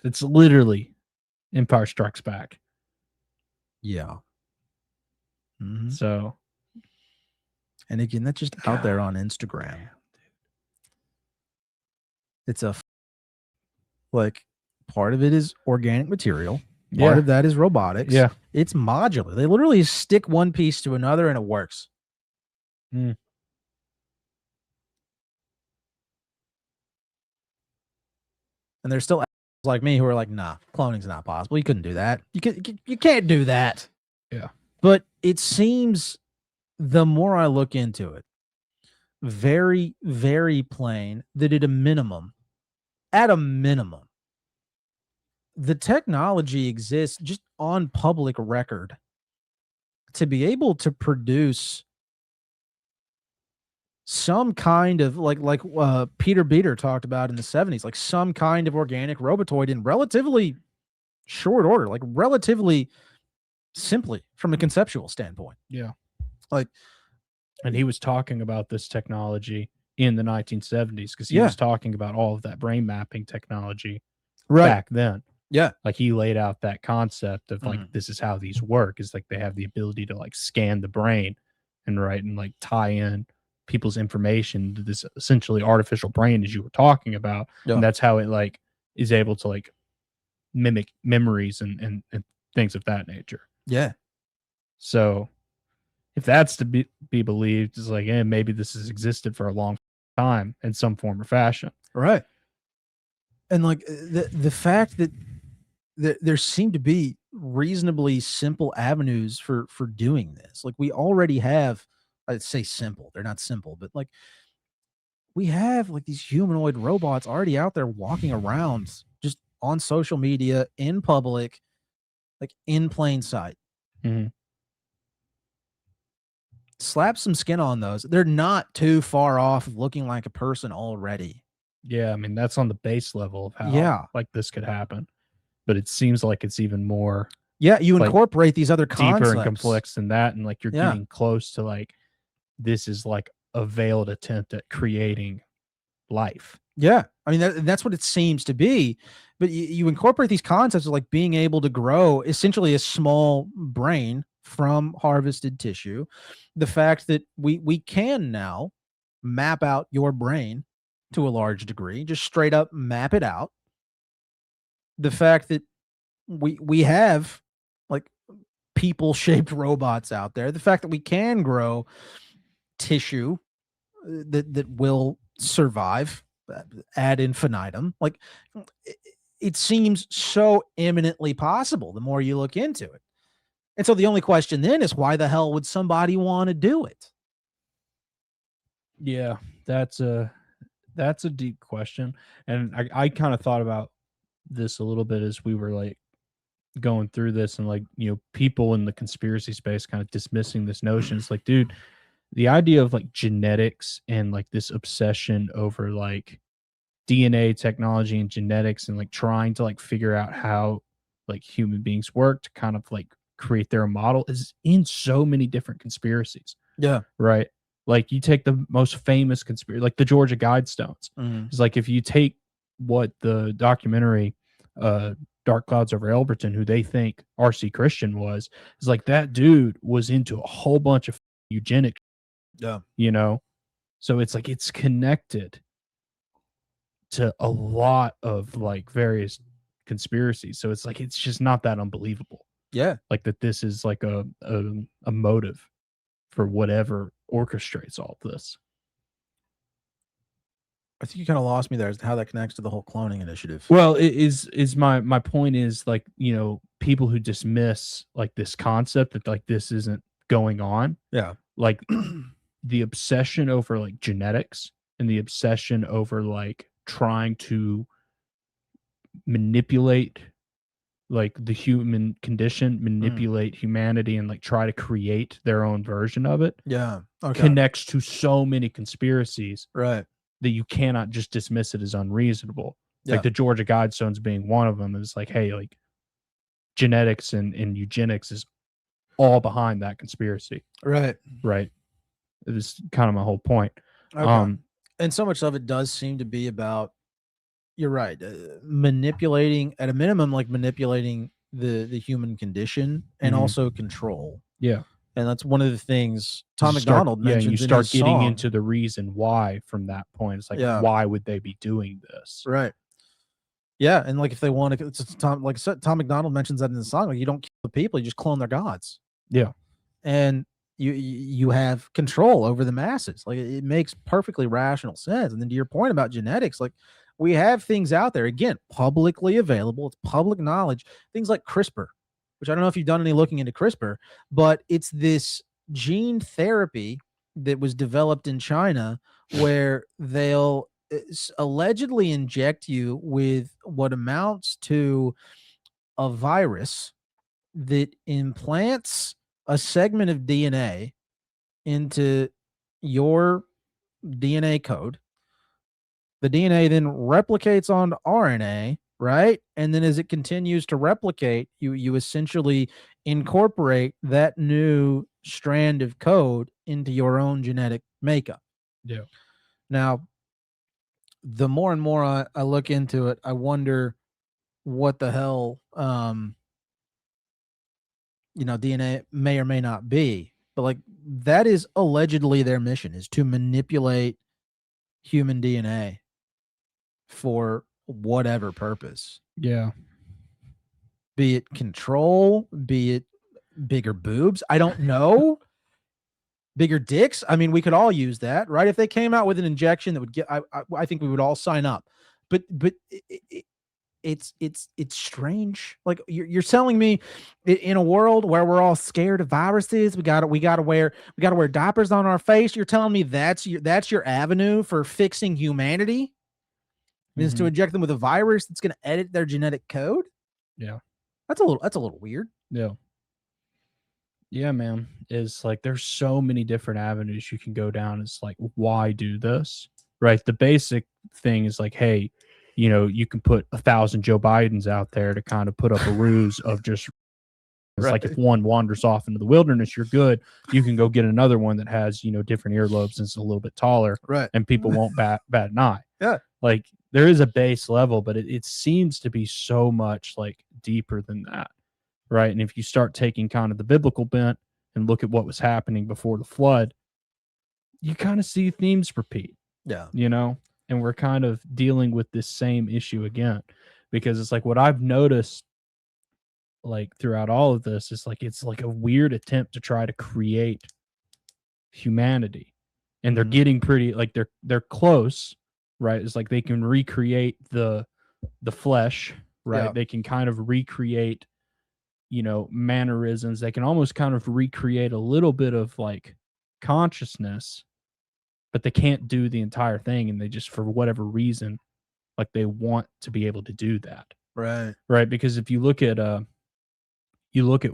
it's literally Empire Strikes Back. Yeah. Mm-hmm. So, and again, that's just out there on Instagram. It's like part of it is organic material. Part of that is robotics. Yeah. It's modular. They literally stick one piece to another and it works. Mm. And there's still like me who are like, nah, cloning's not possible. You couldn't do that. You can't do that. Yeah. But it seems, the more I look into it, very, very plain that at a minimum, the technology exists just on public record to be able to produce some kind of like Peter Beater talked about in the 70s, like some kind of organic robotoid in relatively short order, like relatively simply from a conceptual standpoint. Yeah. Like, and he was talking about this technology in the 1970s because he was talking about all of that brain mapping technology back then. Yeah. Like he laid out that concept of like, this is how these work, is like they have the ability to like scan the brain and like tie in people's information to this essentially artificial brain, as you were talking about. Yeah. And that's how it like is able to like mimic memories and things of that nature. Yeah. So if that's to be believed, it's like, maybe this has existed for a long time in some form or fashion. Right. And like the fact that there seem to be reasonably simple avenues for doing this. Like we already have, I'd say simple, they're not simple, but like we have like these humanoid robots already out there walking around just on social media, in public, like in plain sight. Mm-hmm. Slap some skin on those. They're not too far off of looking like a person already. Yeah, I mean, that's on the base level of how like this could happen. But it seems like it's even more. Yeah, you like, incorporate these other concepts. deeper and complex than that, and like you're getting close to like this is like a veiled attempt at creating life. Yeah, I mean that's what it seems to be. But you incorporate these concepts of like being able to grow essentially a small brain from harvested tissue. The fact that we can now map out your brain to a large degree, just straight up map it out. The fact that we have like people-shaped robots out there, the fact that we can grow tissue that will survive ad infinitum, like it seems so eminently possible the more you look into it. And so the only question then is, why the hell would somebody want to do it? Yeah, that's a deep question. And I kind of thought about this a little bit as we were like going through this, and like, you know, people in the conspiracy space kind of dismissing this notion. It's like, dude, the idea of like genetics and like this obsession over like DNA technology and genetics and like trying to like figure out how like human beings work to kind of like create their model is in so many different conspiracies. Yeah. Right. Like you take the most famous conspiracy, like the Georgia Guidestones. Mhm. It's like if you take what the documentary Dark Clouds Over Elberton, who they think R.C. Christian was, is like that dude was into a whole bunch of eugenic, Yeah. you know? So it's like it's connected to a lot of like various conspiracies. So it's like it's just not that unbelievable. Yeah. Like that this is like a motive for whatever orchestrates all this. I think you kind of lost me there as to how that connects to the whole cloning initiative. Well, it is my point is like, you know, people who dismiss like this concept that like this isn't going on. Yeah. Like the obsession over like genetics and the obsession over like trying to manipulate like the human condition, manipulate humanity, and like try to create their own version of it. Yeah. Okay. Connects to so many conspiracies. Right. That you cannot just dismiss it as unreasonable. Yeah. Like the Georgia Guidestones being one of them is like, hey, like genetics and eugenics is all behind that conspiracy. Right. Right. It was kind of my whole point. Okay. And so much of it does seem to be about, you're right, manipulating at a minimum, like manipulating the human condition and also control. Yeah. And that's one of the things Tom McDonald mentions. You in start his getting song. into the reason why from that point. It's like, why would they be doing this? Right. Yeah. And like if they want to, it's Tom McDonald mentions that in the song, like you don't kill the people, you just clone their gods. Yeah. And you have control over the masses. Like it makes perfectly rational sense. And then to your point about genetics, like we have things out there, again, publicly available. It's public knowledge. Things like CRISPR, which I don't know if you've done any looking into CRISPR, but it's this gene therapy that was developed in China where they'll allegedly inject you with what amounts to a virus that implants a segment of DNA into your DNA code. The DNA then replicates onto RNA, right? And then as it continues to replicate, you essentially incorporate that new strand of code into your own genetic makeup. Yeah. Now, the more and more I look into it, I wonder what the hell, DNA may or may not be. But like that is allegedly their mission, is to manipulate human DNA for whatever purpose. Yeah. Be it control, be it bigger boobs. I don't know. Bigger dicks. I mean, we could all use that, right? If they came out with an injection that would get, I think we would all sign up. But it's strange. Like you're telling me in a world where we're all scared of viruses, we gotta wear diapers on our face. You're telling me that's your avenue for fixing humanity? Is to inject them with a virus that's going to edit their genetic code? Yeah. That's a little weird. Yeah. Yeah, man. It's like there's so many different avenues you can go down. It's like, why do this? Right. The basic thing is like, hey, you can put 1,000 Joe Bidens out there to kind of put up a ruse of just it's like if one wanders off into the wilderness, you're good. You can go get another one that has, different earlobes and it's a little bit taller. Right. And people won't bat an eye. Yeah. Like there is a base level, but it seems to be so much like deeper than that. Right. And if you start taking kind of the biblical bent and look at what was happening before the flood, you kind of see themes repeat. Yeah. And we're kind of dealing with this same issue again, because it's like what I've noticed like throughout all of this is like it's like a weird attempt to try to create humanity. And they're getting pretty like they're close, right? It's like they can recreate the flesh, right? Yeah. They can kind of recreate mannerisms. They can almost kind of recreate a little bit of like consciousness, but they can't do the entire thing. And they just, for whatever reason, like they want to be able to do that. Right. Right. Because if you look at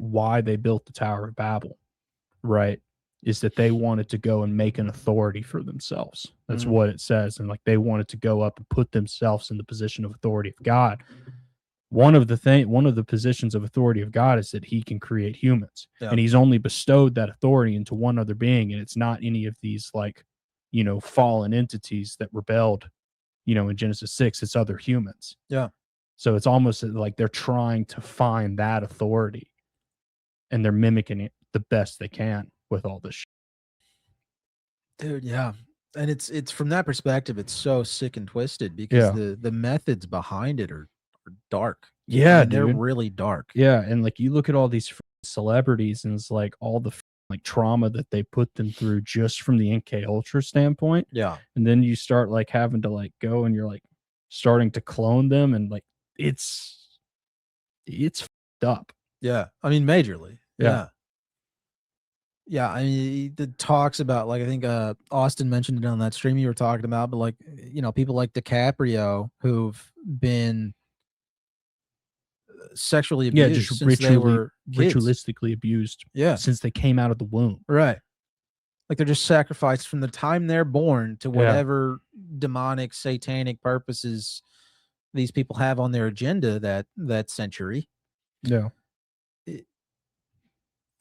why they built the Tower of Babel, right, is that they wanted to go and make an authority for themselves. That's what it says. And like they wanted to go up and put themselves in the position of authority of God. One of the positions of authority of God is that he can create humans. Yeah. And he's only bestowed that authority into one other being. And it's not any of these like, fallen entities that rebelled, you know, in Genesis 6, it's other humans. Yeah. So it's almost like they're trying to find that authority, and they're mimicking it the best they can with all this shit. Dude, yeah. And it's from that perspective, it's so sick and twisted because the methods behind it are dark. Yeah, I mean, they're dude. really dark. Yeah, and like you look at all these celebrities, and it's like all the like trauma that they put them through just from the MK Ultra standpoint. Yeah. And then you start like having to like go and you're like starting to clone them, and like it's fucked up. Yeah. I mean, majorly. Yeah. Yeah. I mean, the talks about, like, I think Austin mentioned it on that stream you were talking about, but like, you know, people like DiCaprio who've been sexually abused just since they were kids. ritualistically abused since they came out of the womb. Right. Like they're just sacrificed from the time they're born to whatever demonic, satanic purposes these people have on their agenda that century. Yeah.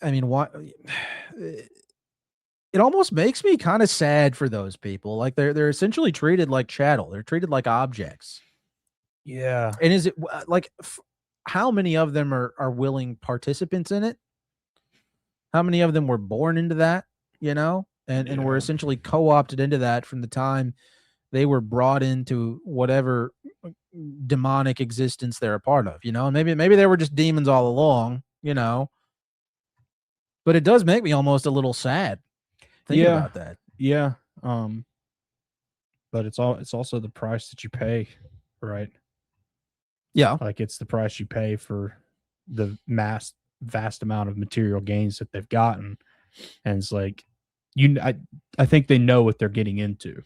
I mean, what it almost makes me kind of sad for those people. Like they're essentially treated like chattel. They're treated like objects. Yeah. And is it like how many of them are willing participants in it? How many of them were born into that, you know, and were essentially co-opted into that from the time they were brought into whatever demonic existence they're a part of, you know? And maybe they were just demons all along, you know. But it does make me almost a little sad thinking about that. Yeah. But it's also the price that you pay, right? Yeah. Like it's the price you pay for the vast amount of material gains that they've gotten. And it's like I think they know what they're getting into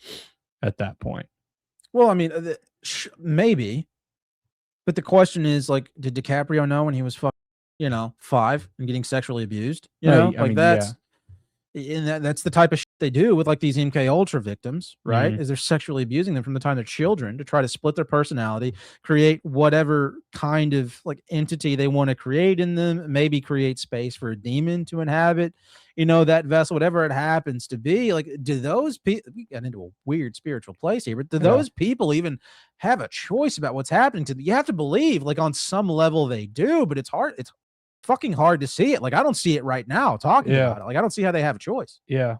at that point. Well, I mean, maybe. But the question is, like, did DiCaprio know when he was 5 and getting sexually abused? You know, I mean, that's the type of shit they do with like these MK Ultra victims, right? Mhm. Is they're sexually abusing them from the time they're children to try to split their personality, create whatever kind of like entity they want to create in them, maybe create space for a demon to inhabit, you know, that vessel, whatever it happens to be. Like, do those people, we got into a weird spiritual place here, but do those people even have a choice about what's happening to them? You have to believe, like, on some level they do, but it's hard. It's fucking hard to see it. Like, I don't see it right now talking about it. Like, I don't see how they have a choice. Yeah.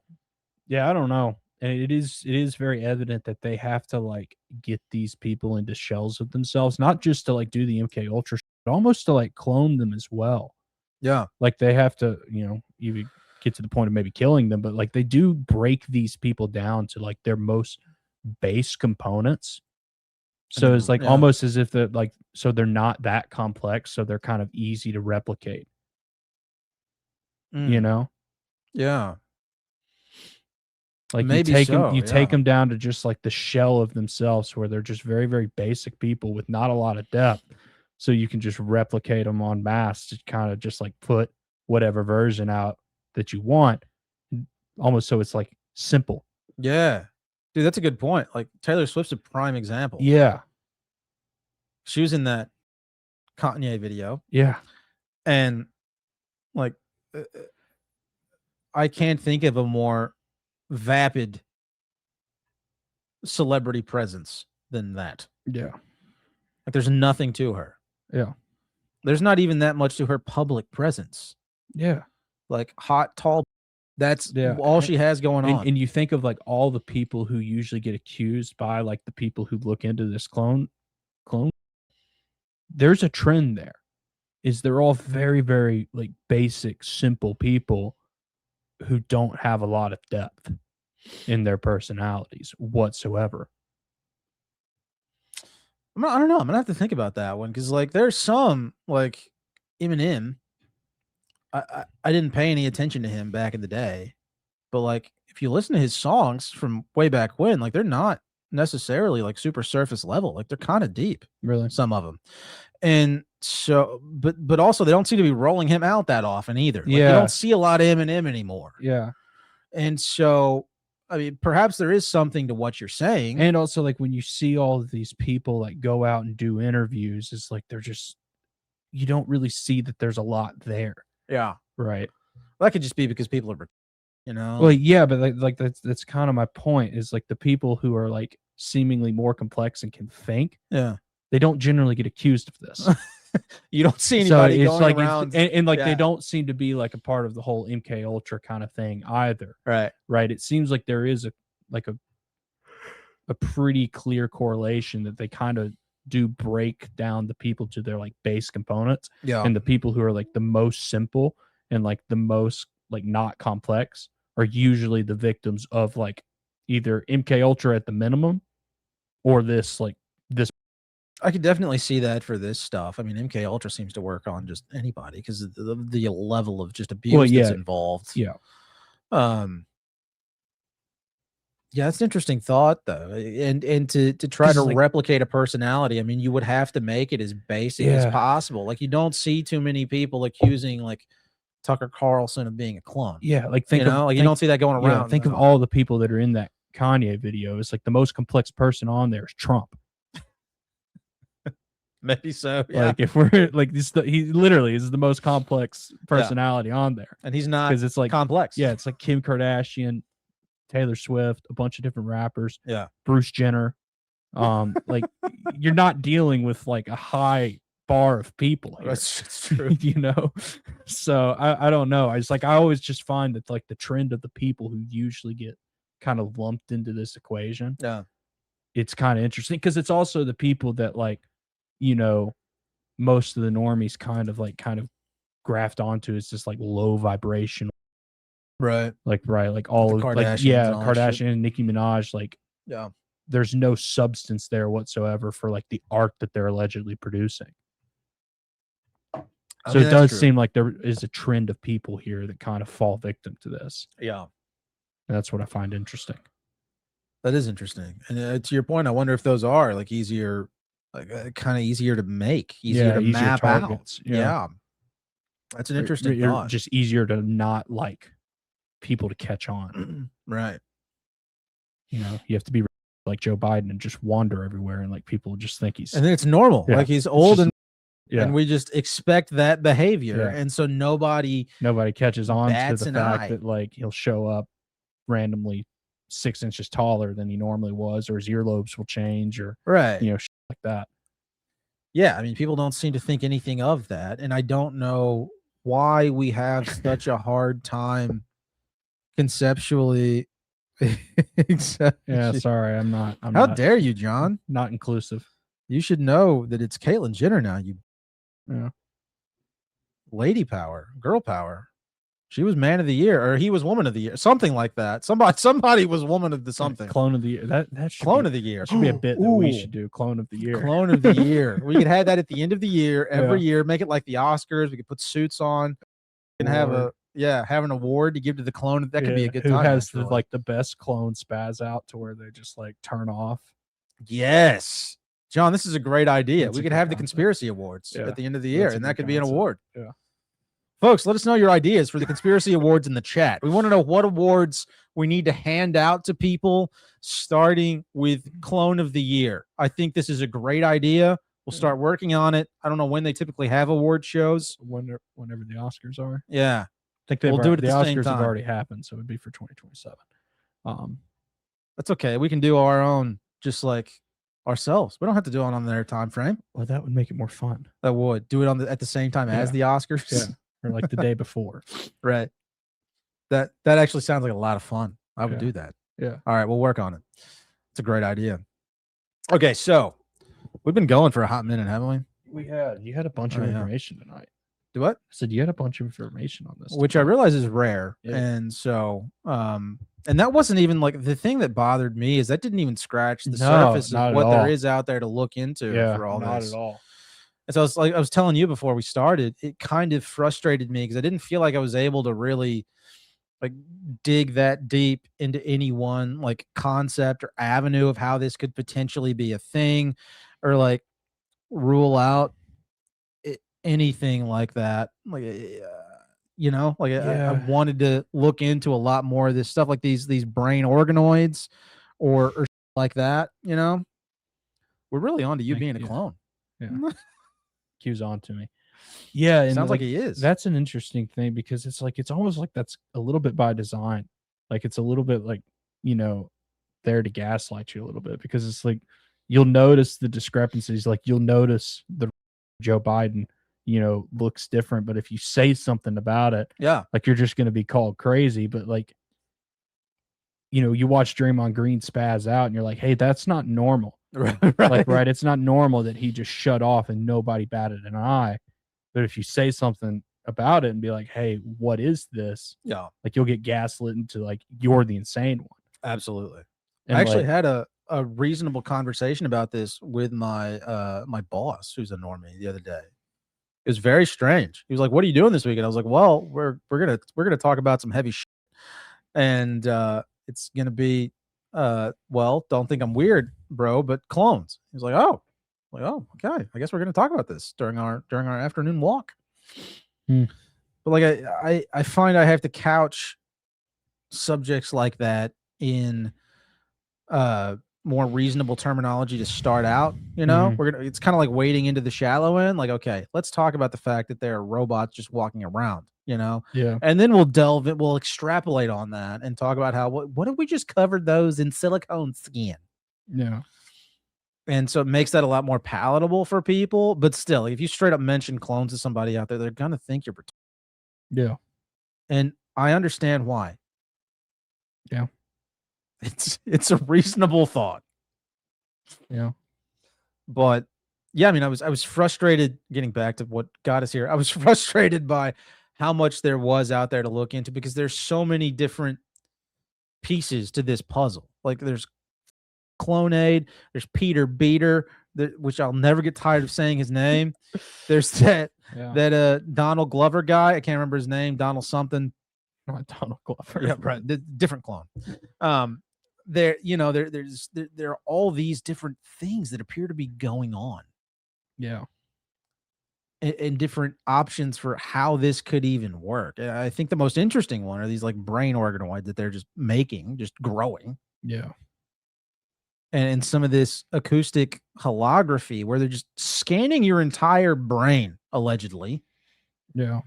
I don't know. And it is very evident that they have to like get these people into shells of themselves, not just to like do the MK Ultra, but almost to like clone them as well. Yeah. Like they have to, you know, even get to the point of maybe killing them, but like they do break these people down to like their most base components. So it's like almost as if they're like, so they're not that complex, so they're kind of easy to replicate. You know? Yeah. Like maybe you take them down to just like the shell of themselves, where they're just very, very basic people with not a lot of depth. So you can just replicate them en masse to kind of just like put whatever version out that you want, almost so it's like simple. Yeah. Dude, that's a good point. Like Taylor Swift's a prime example. Yeah. She was in that Kanye video. Yeah. And like, I can't think of a more vapid celebrity presence than that. Yeah. Like there's nothing to her. Yeah. There's not even that much to her public presence. Yeah. Like hot, tall. That's all she has going on. And you think of like all the people who usually get accused by like the people who look into this clone. There's a trend there. Is they're all very, very like basic, simple people who don't have a lot of depth in their personalities whatsoever. I don't know. I'm gonna have to think about that one because like there's some like Eminem. I didn't pay any attention to him back in the day, but like if you listen to his songs from way back when, like they're not necessarily like super surface level. Like they're kind of deep, really, some of them. And so, but also they don't seem to be rolling him out that often either. Like, you don't see a lot of Eminem anymore. Yeah. And so, I mean, perhaps there is something to what you're saying. And also, like when you see all of these people like go out and do interviews, it's like they're just, you don't really see that there's a lot there. Yeah. Right. Well, that could just be because people are You know? Well, yeah, but like that's kind of my point. Is like the people who are like seemingly more complex and can think. Yeah. They don't generally get accused of this. You don't see anybody going like around, and like they yeah. don't seem to be like a part of the whole MK Ultra kind of thing either. Right. Right. It seems like there is a pretty clear correlation that they kind of do break down the people to their like base components. Yeah. And the people who are like the most simple and like the most like not complex are usually the victims of like either MK Ultra at the minimum or this. I could definitely see that for this stuff. I mean, MK Ultra seems to work on just anybody because of the level of just abuse that's involved. Yeah. Yeah, that's an interesting thought though. And to try to replicate a personality, I mean, you would have to make it as basic as possible. Like you don't see too many people accusing like Tucker Carlson of being a clone. Yeah, like you don't see that going around. Think of all the people that are in that Kanye video. It's like the most complex person on there is Trump. Maybe so. Yeah. Like if we're like this, he literally is the most complex personality on there, and he's not because it's like complex. Yeah, it's like Kim Kardashian, Taylor Swift, a bunch of different rappers. Yeah, Bruce Jenner. Like you're not dealing with like a high bar of people here. That's true. You know, so I don't know. I always just find that like the trend of the people who usually get kind of lumped into this equation. Yeah, it's kind of interesting because it's also the people that like, you know, most of the normies kind of graft onto. It's just like low vibration, right? Like all of Kardashian, Nicki Minaj, like there's no substance there whatsoever for like the art that they're allegedly producing. So it does seem like there is a trend of people here that kind of fall victim to this. Yeah, and that's what I find interesting. That is interesting, and to your point, I wonder if those are like easier. Like kind of easier to make, easier to map targets. out. Yeah. That's an interesting thought. Just easier to not like people to catch on. Right. You know, you have to be like Joe Biden and just wander everywhere and like people just think he's. And then it's normal. Like he's old and we just expect that behavior. Yeah. And so nobody catches on to the fact eye. that like he'll show up randomly 6 inches taller than he normally was, or his earlobes will change, or you know, shit like that. Yeah, I mean, people don't seem to think anything of that, and I don't know why we have such a hard time conceptually. Yeah, sorry, I'm not. How dare you, John? Not inclusive. You should know that it's Caitlyn Jenner now. You, lady power, girl power. She was man of the year, or he was woman of the year, something like that. Somebody was woman of the something. Clone of the year. That should clone of the year. That should be a bit that we should do. Clone of the year. Clone of the year. We could have that at the end of the year, every year. Make it like the Oscars. We could put suits on and have an award to give to the clone. That could be a good time. Who has the best clone spaz out to where they just like turn off? Yes, John, this is a great idea. We could have the conspiracy awards at the end of the year, and that could be an award. Yeah. Folks, let us know your ideas for the conspiracy awards in the chat. We want to know what awards we need to hand out to people, starting with Clone of the Year. I think this is a great idea. We'll start working on it. I don't know when they typically have award shows. Whenever the Oscars are. Yeah. I think we'll do it at the same time. The Oscars have already happened, so it would be for 2027. That's okay. We can do our own, just like ourselves. We don't have to do it on their time frame. Well, that would make it more fun. That would. Do it on at the same time as the Oscars. Yeah. Or like the day before. Right. That actually sounds like a lot of fun. I would do that. Yeah. All right, we'll work on it. It's a great idea. Okay, so we've been going for a hot minute, haven't we? You had a bunch of information tonight. Do what? I said you had a bunch of information on this, which I realize is rare. Yeah. And so and that wasn't even like the thing that bothered me is that didn't even scratch the surface of what there is out there to look into for all not this. At all. And so I was telling you before we started, it kind of frustrated me because I didn't feel like I was able to really like dig that deep into any one like concept or avenue of how this could potentially be a thing, or like rule out anything like that. Like, you know, like I wanted to look into a lot more of this stuff, like these brain organoids or like that. You know, we're really on to you being a clone. Yeah. Q's on to me. Yeah, and Sounds like he is. That's an interesting thing because it's like it's almost like that's a little bit by design. Like it's a little bit like, you know, there to gaslight you a little bit because it's like you'll notice the discrepancies. Like you'll notice the Joe Biden, you know, looks different, but if you say something about it, Yeah. like you're just going to be called crazy. But like, you know, you watch Draymond Green spaz out and you're like, hey, that's not normal. Right. Like, right. It's not normal that he just shut off and nobody batted an eye. But if you say something about it and be like, hey, what is this? Yeah. Like you'll get gaslit into like, you're the insane one. Absolutely. And I actually like, had a reasonable conversation about this with my my boss, who's a normie, the other day. It was very strange. He was like, "What are you doing this weekend?" I was like, "Well, we're gonna talk about some heavy shit, and it's gonna be well, don't think I'm weird, bro, but clones." He was like, "Oh, okay. I guess we're gonna talk about this during our afternoon walk." Hmm. But like I find I have to couch subjects like that in more reasonable terminology to start out. You know, it's kind of like wading into the shallow end. Like, okay, let's talk about the fact that there are robots just walking around, you know, yeah. and then we'll extrapolate on that and talk about how what if we just covered those in silicone skin. Yeah. And so it makes that a lot more palatable for people. But still, if you straight up mention clones to somebody out there, they're gonna think you're Yeah. and I understand why. Yeah. It's a reasonable thought. Yeah. But yeah, I mean, I was frustrated getting back to what got us here. I was frustrated by how much there was out there to look into because there's so many different pieces to this puzzle. Like there's Clonaid, there's Peter Beater, which I'll never get tired of saying his name. There's that Donald Glover guy. I can't remember his name. Donald something. Not Donald Glover. Yeah, right. The different clone. There are all these different things that appear to be going on. Yeah. And different options for how this could even work. I think the most interesting one are these like brain organoids that they're just making, just growing. Yeah. And some of this acoustic holography where they're just scanning your entire brain, allegedly. Yeah.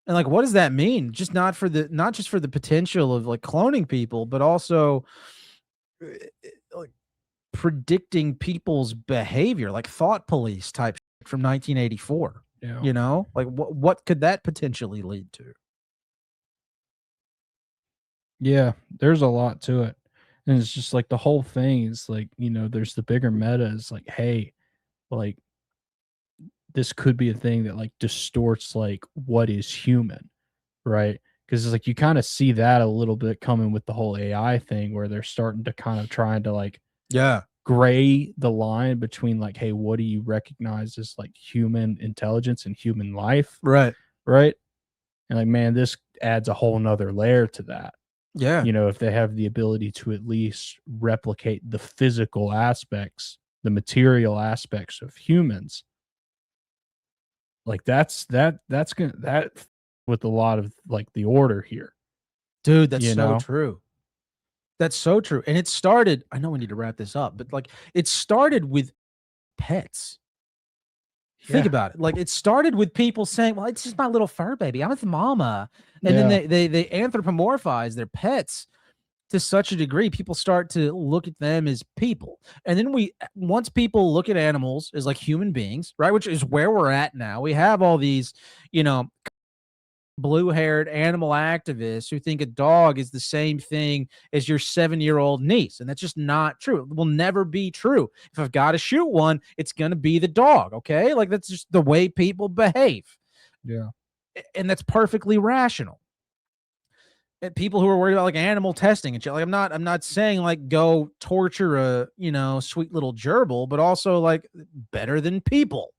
And like, what does that mean? Just not just for the potential of like cloning people, but also like predicting people's behavior, like thought police type shit from 1984. Yeah. You know, like what could that potentially lead to? Yeah. There's a lot to it. And it's just like the whole thing is like, you know, there's the bigger meta is like, hey, like this could be a thing that like distorts like what is human, right? Because it's like you kind of see that a little bit coming with the whole AI thing where they're starting to kind of trying to like gray the line between like, hey, what do you recognize as like human intelligence and human life? Right. And like, man, this adds a whole nother layer to that. Yeah. You know, if they have the ability to at least replicate the physical aspects, the material aspects of humans, like that's gonna that with a lot of like the order here. Dude, that's You so know? true. That's so true. And it started, I know we need to wrap this up, but like it started with pets. Think about it. Like it started with people saying, well, it's just my little fur baby. I'm with mama. And then they anthropomorphize their pets to such a degree. People start to look at them as people. And then once people look at animals as like human beings, right? Which is where we're at now. We have all these, you know, blue-haired animal activists who think a dog is the same thing as your 7-year-old niece, and that's just not true. It will never be true. If I've got to shoot one, it's going to be the dog, okay? Like that's just the way people behave. Yeah. And that's perfectly rational. And people who are worried about like animal testing and shit, like I'm not saying like go torture a, you know, sweet little gerbil, but also like better than people.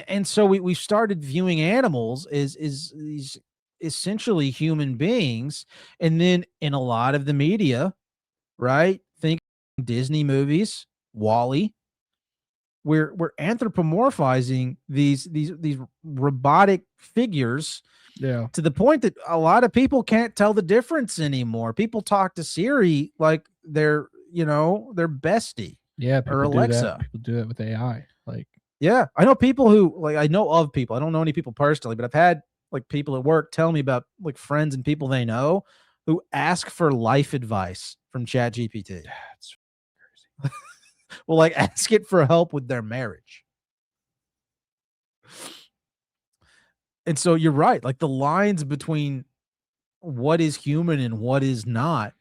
And so we started viewing animals as these essentially human beings. And then in a lot of the media, right? Think Disney movies, Wall-E, we're anthropomorphizing these robotic figures to the point that a lot of people can't tell the difference anymore. People talk to Siri like they're, you know, their bestie. Yeah, or people do Alexa. that. People do it with AI. Like Yeah, I know people who like I know of people. I don't know any people personally, but I've had like people at work tell me about like friends and people they know who ask for life advice from ChatGPT. That's crazy. Well, like ask it for help with their marriage. And so you're right. Like the lines between what is human and what is not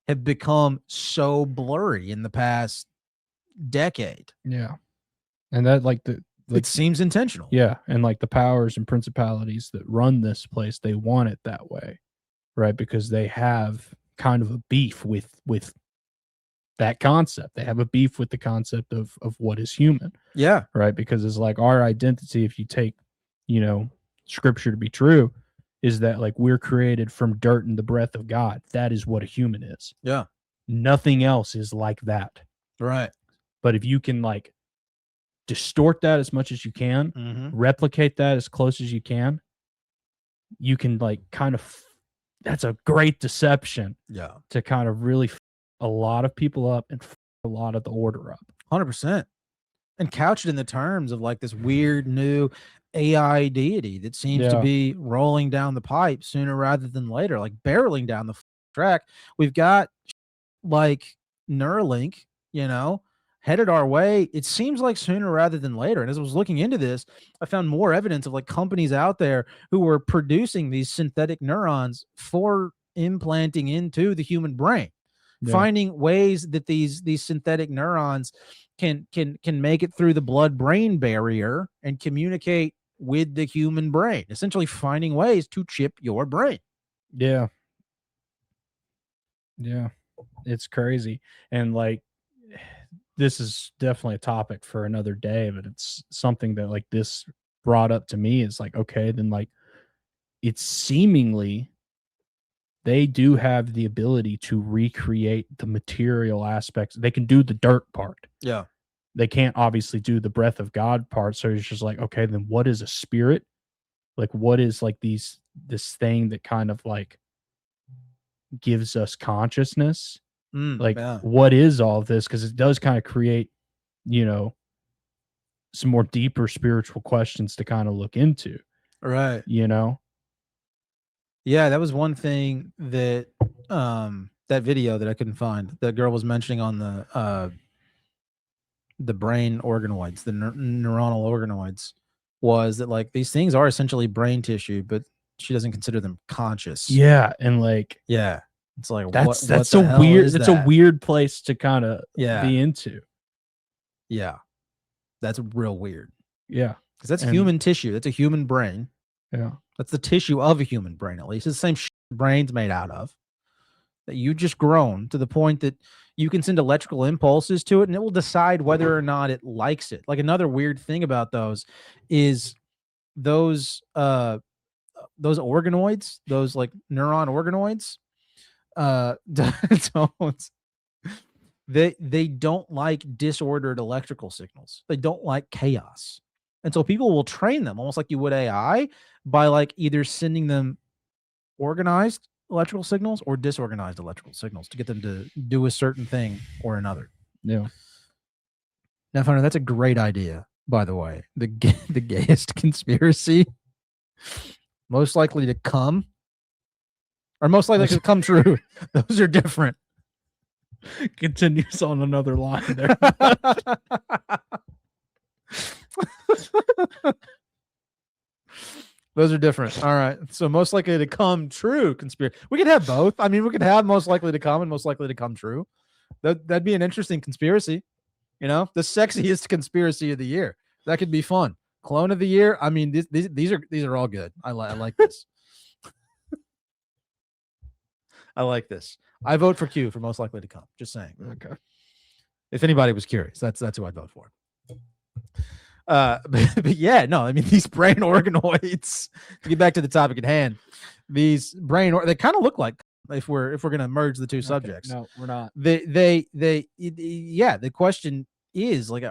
have become so blurry in the past decade. Yeah. And that like it seems intentional. Yeah. And like the powers and principalities that run this place, they want it that way. Right. Because they have kind of a beef with that concept. They have a beef with the concept of what is human. Yeah. Right. Because it's like our identity, if you take, scripture to be true, is that like we're created from dirt and the breath of God. That is what a human is. Yeah. Nothing else is like that. Right. But if you can like distort that as much as you can, replicate that as close as you can like kind of, that's a great deception. Yeah. To kind of really a lot of people up and a lot of the order up. 100%. And couch it in the terms of like this weird new AI deity that seems to be rolling down the pipe sooner rather than later, like barreling down the track. We've got like Neuralink, headed our way. It seems like sooner rather than later. And as I was looking into this, I found more evidence of like companies out there who were producing these synthetic neurons for implanting into the human brain, finding ways that these synthetic neurons can make it through the blood-brain barrier and communicate with the human brain, essentially finding ways to chip your brain. Yeah. Yeah. It's crazy. And like, this is definitely a topic for another day, but it's something that like this brought up to me is like, okay, then like it's seemingly they do have the ability to recreate the material aspects. They can do the dirt part. Yeah. They can't obviously do the breath of God part. So it's just like, okay, then what is a spirit? Like what is like this thing that kind of like gives us consciousness? What is all of this? Because it does kind of create, some more deeper spiritual questions to kind of look into. Right. Yeah, that was one thing that that video that I couldn't find. That girl was mentioning on the brain organoids, the neuronal organoids, was that like these things are essentially brain tissue, but she doesn't consider them conscious. Yeah, and like it's like that's a weird a weird place to kind of be into. Yeah, that's real weird. Yeah, because that's human tissue. That's a human brain. Yeah, that's the tissue of a human brain. At least it's the same brain's made out of. That you just grown to the point that you can send electrical impulses to it, and it will decide whether or not it likes it. Like another weird thing about those is those organoids, those like neuron organoids. They don't like disordered electrical signals. They don't like chaos. And so people will train them almost like you would AI by like either sending them organized electrical signals or disorganized electrical signals to get them to do a certain thing or another. Yeah. Now, Funner, that's a great idea, by the way. The gayest conspiracy most likely to come. Or most likely to come true. Those are different. Continues on another line there. Those are different. All right. So most likely to come true conspiracy. We could have both. I mean, we could have most likely to come and most likely to come true. That'd be an interesting conspiracy. The sexiest conspiracy of the year. That could be fun. Clone of the year. I mean, these are all good. I like this. I like this. I vote for Q for most likely to come. Just saying. Okay. If anybody was curious, that's who I'd vote for. But yeah, no, I mean these brain organoids. To get back to the topic at hand, these they kind of look like if we're gonna merge the two subjects. No, we're not. The question is like,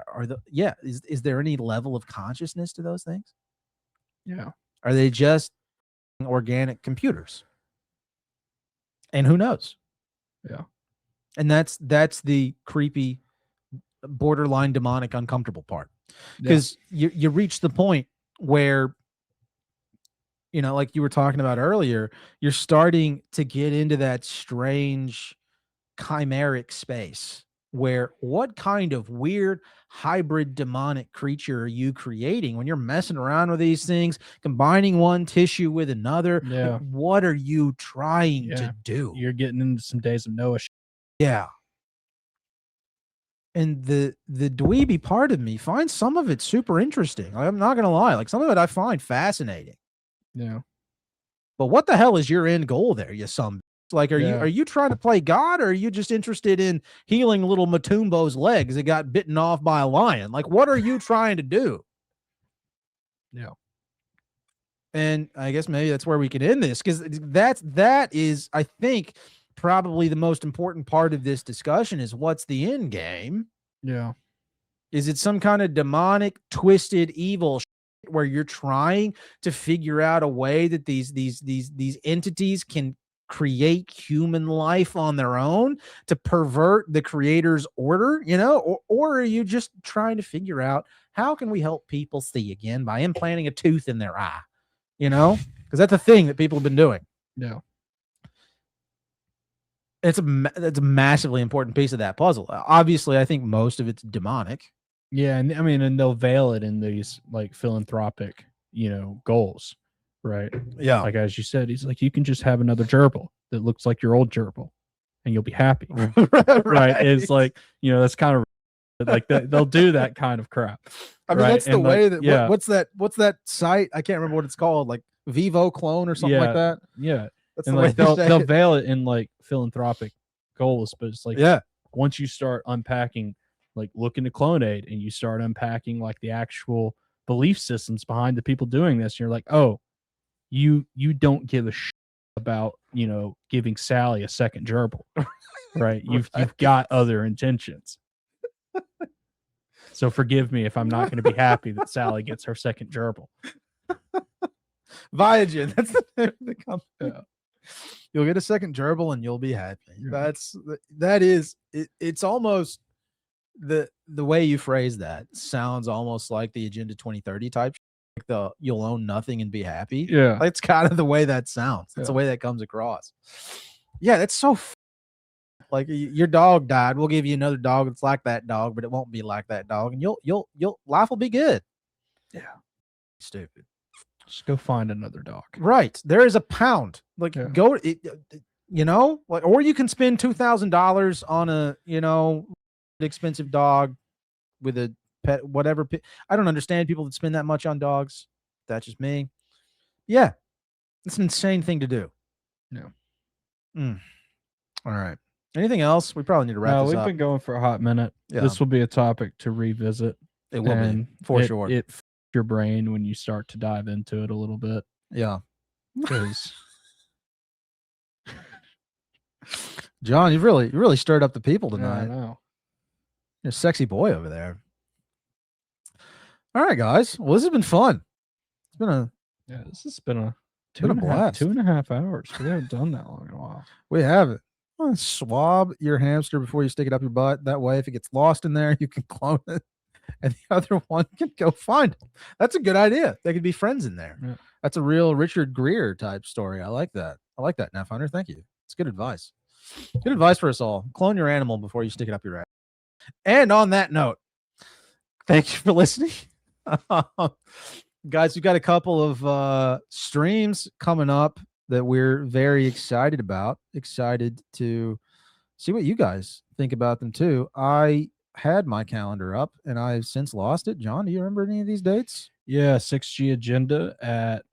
is there any level of consciousness to those things? Yeah. Are they just organic computers? And who knows? Yeah. And that's the creepy, borderline demonic, uncomfortable part. because you reach the point where, you know, like you were talking about earlier, you're starting to get into that strange chimeric space where what kind of weird hybrid demonic creature are you creating when you're messing around with these things, combining one tissue with another? Yeah. Like, what are you trying to do? You're getting into some Days of Noah. Yeah. And the dweeby part of me finds some of it super interesting. Like, I'm not gonna lie, like some of it I find fascinating. Yeah. But what the hell is your end goal there, you some? Like, are you trying to play God, or are you just interested in healing little Matumbo's legs that got bitten off by a lion? Like, what are you trying to do? Yeah. And I guess maybe that's where we can end this, because that is, I think, probably the most important part of this discussion is what's the end game? Yeah. Is it some kind of demonic, twisted, evil shit where you're trying to figure out a way that these entities can create human life on their own to pervert the creator's order, you know? Or are you just trying to figure out how can we help people see again by implanting a tooth in their eye, you know? Because that's a thing that people have been doing. Yeah. That's a massively important piece of that puzzle. Obviously, I think most of it's demonic. Yeah, and I mean, and they'll veil it in these like philanthropic, you know, goals, right? Yeah. Like as you said, he's like, you can just have another gerbil that looks like your old gerbil, and you'll be happy, right? It's like, you know, that's kind of like that. They'll do that kind of crap. I mean, right? that's the And way like, that. What's that site? I can't remember what it's called. Like Vivo Clone or something like that. Yeah. That's and the like way they say they'll it. veil it in like philanthropic goals, but it's like, yeah, once you start unpacking, like look into Clonaid, and you start unpacking like the actual belief systems behind the people doing this, and you're like, oh, you don't give a shit about, you know, giving Sally a second gerbil, right? You've got other intentions. So forgive me if I'm not going to be happy that Sally gets her second gerbil. Viagen. That's the name of the company. Yeah. You'll get a second gerbil and you'll be happy. Yeah. That is it. It's almost the way you phrase that sounds almost like the Agenda 2030 type. Like you'll own nothing and be happy. Yeah. That's kind of the way that sounds. That's the way that comes across. Yeah, that's so like your dog died. We'll give you another dog that's like that dog, but it won't be like that dog, and you'll life will be good. Yeah. Stupid. Just go find another dog. Right. There is a pound. Like go, you know, like, or you can spend $2,000 on a, you know, expensive dog with a pet, whatever. I don't understand people that spend that much on dogs. That's just me. Yeah. It's an insane thing to do. Yeah. All right. Anything else? We probably need to wrap this we've up. been going for a hot minute. Yeah. This will be a topic to revisit. It will be, for sure. It your brain when you start to dive into it a little bit. Yeah. Because John, you really stirred up the people tonight. I know. You're a sexy boy over there. All right, guys. Well, this has been fun. It's been this has been a blast. 2.5 hours. We haven't done that long in a while. We haven't. Well, swab your hamster before you stick it up your butt. That way, if it gets lost in there, you can clone it, and the other one can go find it. That's a good idea. They could be friends in there. Yeah. That's a real Richard Gere type story. I like that. I like that, Nav Hunter. Thank you. It's good advice. Good advice for us all. Clone your animal before you stick it up your ass. And on that note, thank you for listening. Guys, we've got a couple of streams coming up that we're very excited about. Excited to see what you guys think about them too. I had my calendar up and I've since lost it. John, do you remember any of these dates? Yeah, 6G Agenda at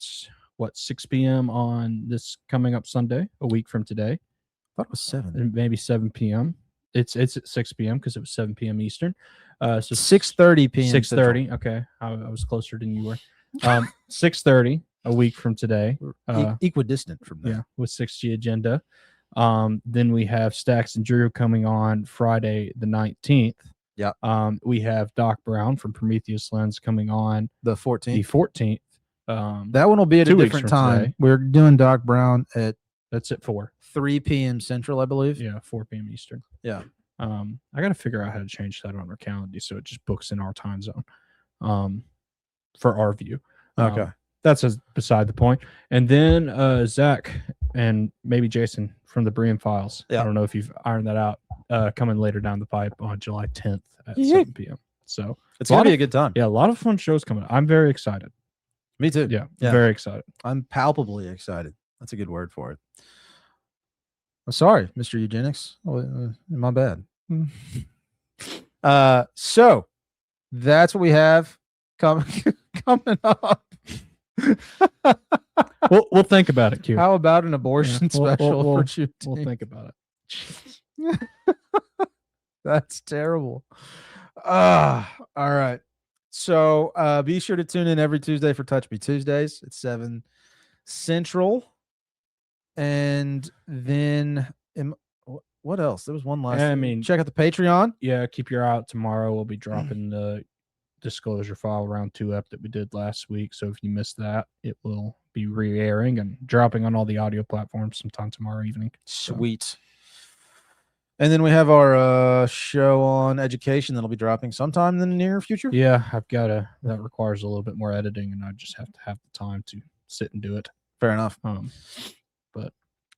6 p.m. on this coming up Sunday, a week from today. I thought it was 7. And maybe 7 p.m. It's at 6 p.m. because it was 7 p.m. Eastern. So 6:30 p.m. 6:30. Okay, I was closer than you were. 6:30 a week from today. Equidistant from there. Yeah, with 6G Agenda. Then we have Stacks and Drew coming on Friday the 19th. Yeah. We have Doc Brown from Prometheus Lens coming on the 14th. The 14th. That one will be at a 2 weeks different from time. today. We're doing Doc Brown at That's at 3 p.m. Central, I believe. Yeah, 4 p.m. Eastern. Yeah. I got to figure out how to change that on our calendar so it just books in our time zone. for our view. Okay. That's beside the point. And then Zach and maybe Jason from the Bream Files. I don't know if you've ironed that out. Coming later down the pipe on July 10th at 7 p.m. So It's going to be a good time. Yeah, a lot of fun shows coming. I'm very excited. Me too. Yeah, very excited. I'm palpably excited. That's a good word for it. I'm sorry, Mr. Eugenics. My bad. So that's what we have coming up. We'll think about it, Q. How about an abortion special for Juneteenth? We'll think about it. That's terrible. All right. So be sure to tune in every Tuesday for Touch Me Tuesdays at 7 Central. And then what else? There was one last I thing. mean, check out the Patreon. Yeah, keep your eye out tomorrow. We'll be dropping the disclosure file round 2 up that we did last week. So if you missed that, it will be re-airing and dropping on all the audio platforms sometime tomorrow evening. Sweet. And then we have our show on education that'll be dropping sometime in the near future. Yeah, that requires a little bit more editing, and I just have to have the time to sit and do it. Fair enough. But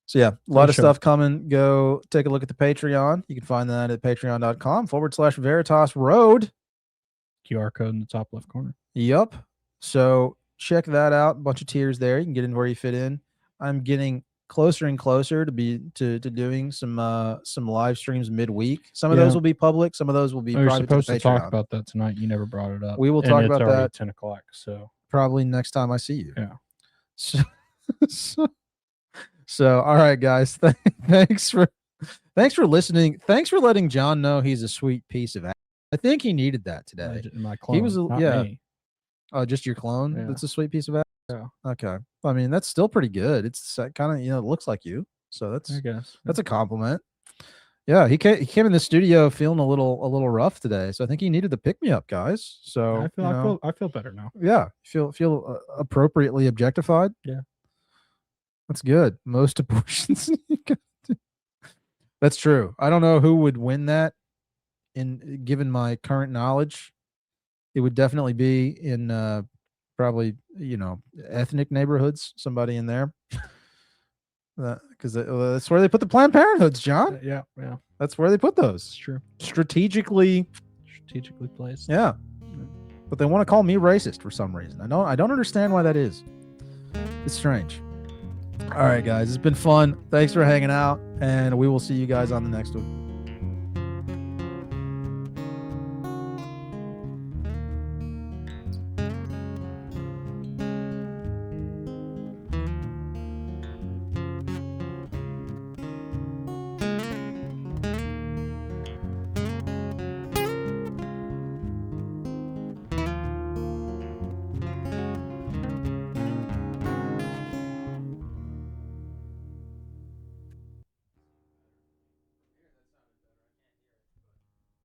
so yeah, a lot of stuff coming. Go take a look at the Patreon. You can find that at patreon.com/Veritas Road. QR code in the top left corner. Yup. So check that out. A bunch of tiers there. You can get in where you fit in. I'm getting closer and closer to doing some live streams midweek. Some of those will be public. Some of those will be You're private. supposed to talk about that tonight. You never brought it up. We will And talk it's about already that 10 o'clock. So probably next time I see you. Yeah. So all right, guys. Thanks for listening. Thanks for letting John know he's a sweet piece of ass. I think he needed that today. My clone, He was not yeah. me. Oh, just your clone. Yeah. That's a sweet piece of ass. Yeah. Okay. I mean, that's still pretty good. It's kind of it looks like you. So I guess that's a compliment. Yeah, he came in the studio feeling a little rough today, so I think he needed to pick me up, guys. So I feel better now. yeah, feel appropriately objectified. Yeah, that's good. Most abortions. That's true. I don't know who would win that. Given my current knowledge, it would definitely be in probably ethnic neighborhoods. Somebody in there. Because that's where they put the Planned Parenthoods, John. Yeah. That's where they put those. It's true. Strategically placed. Yeah. But they want to call me racist for some reason. I don't understand why that is. It's strange. All right, guys. It's been fun. Thanks for hanging out, and we will see you guys on the next one.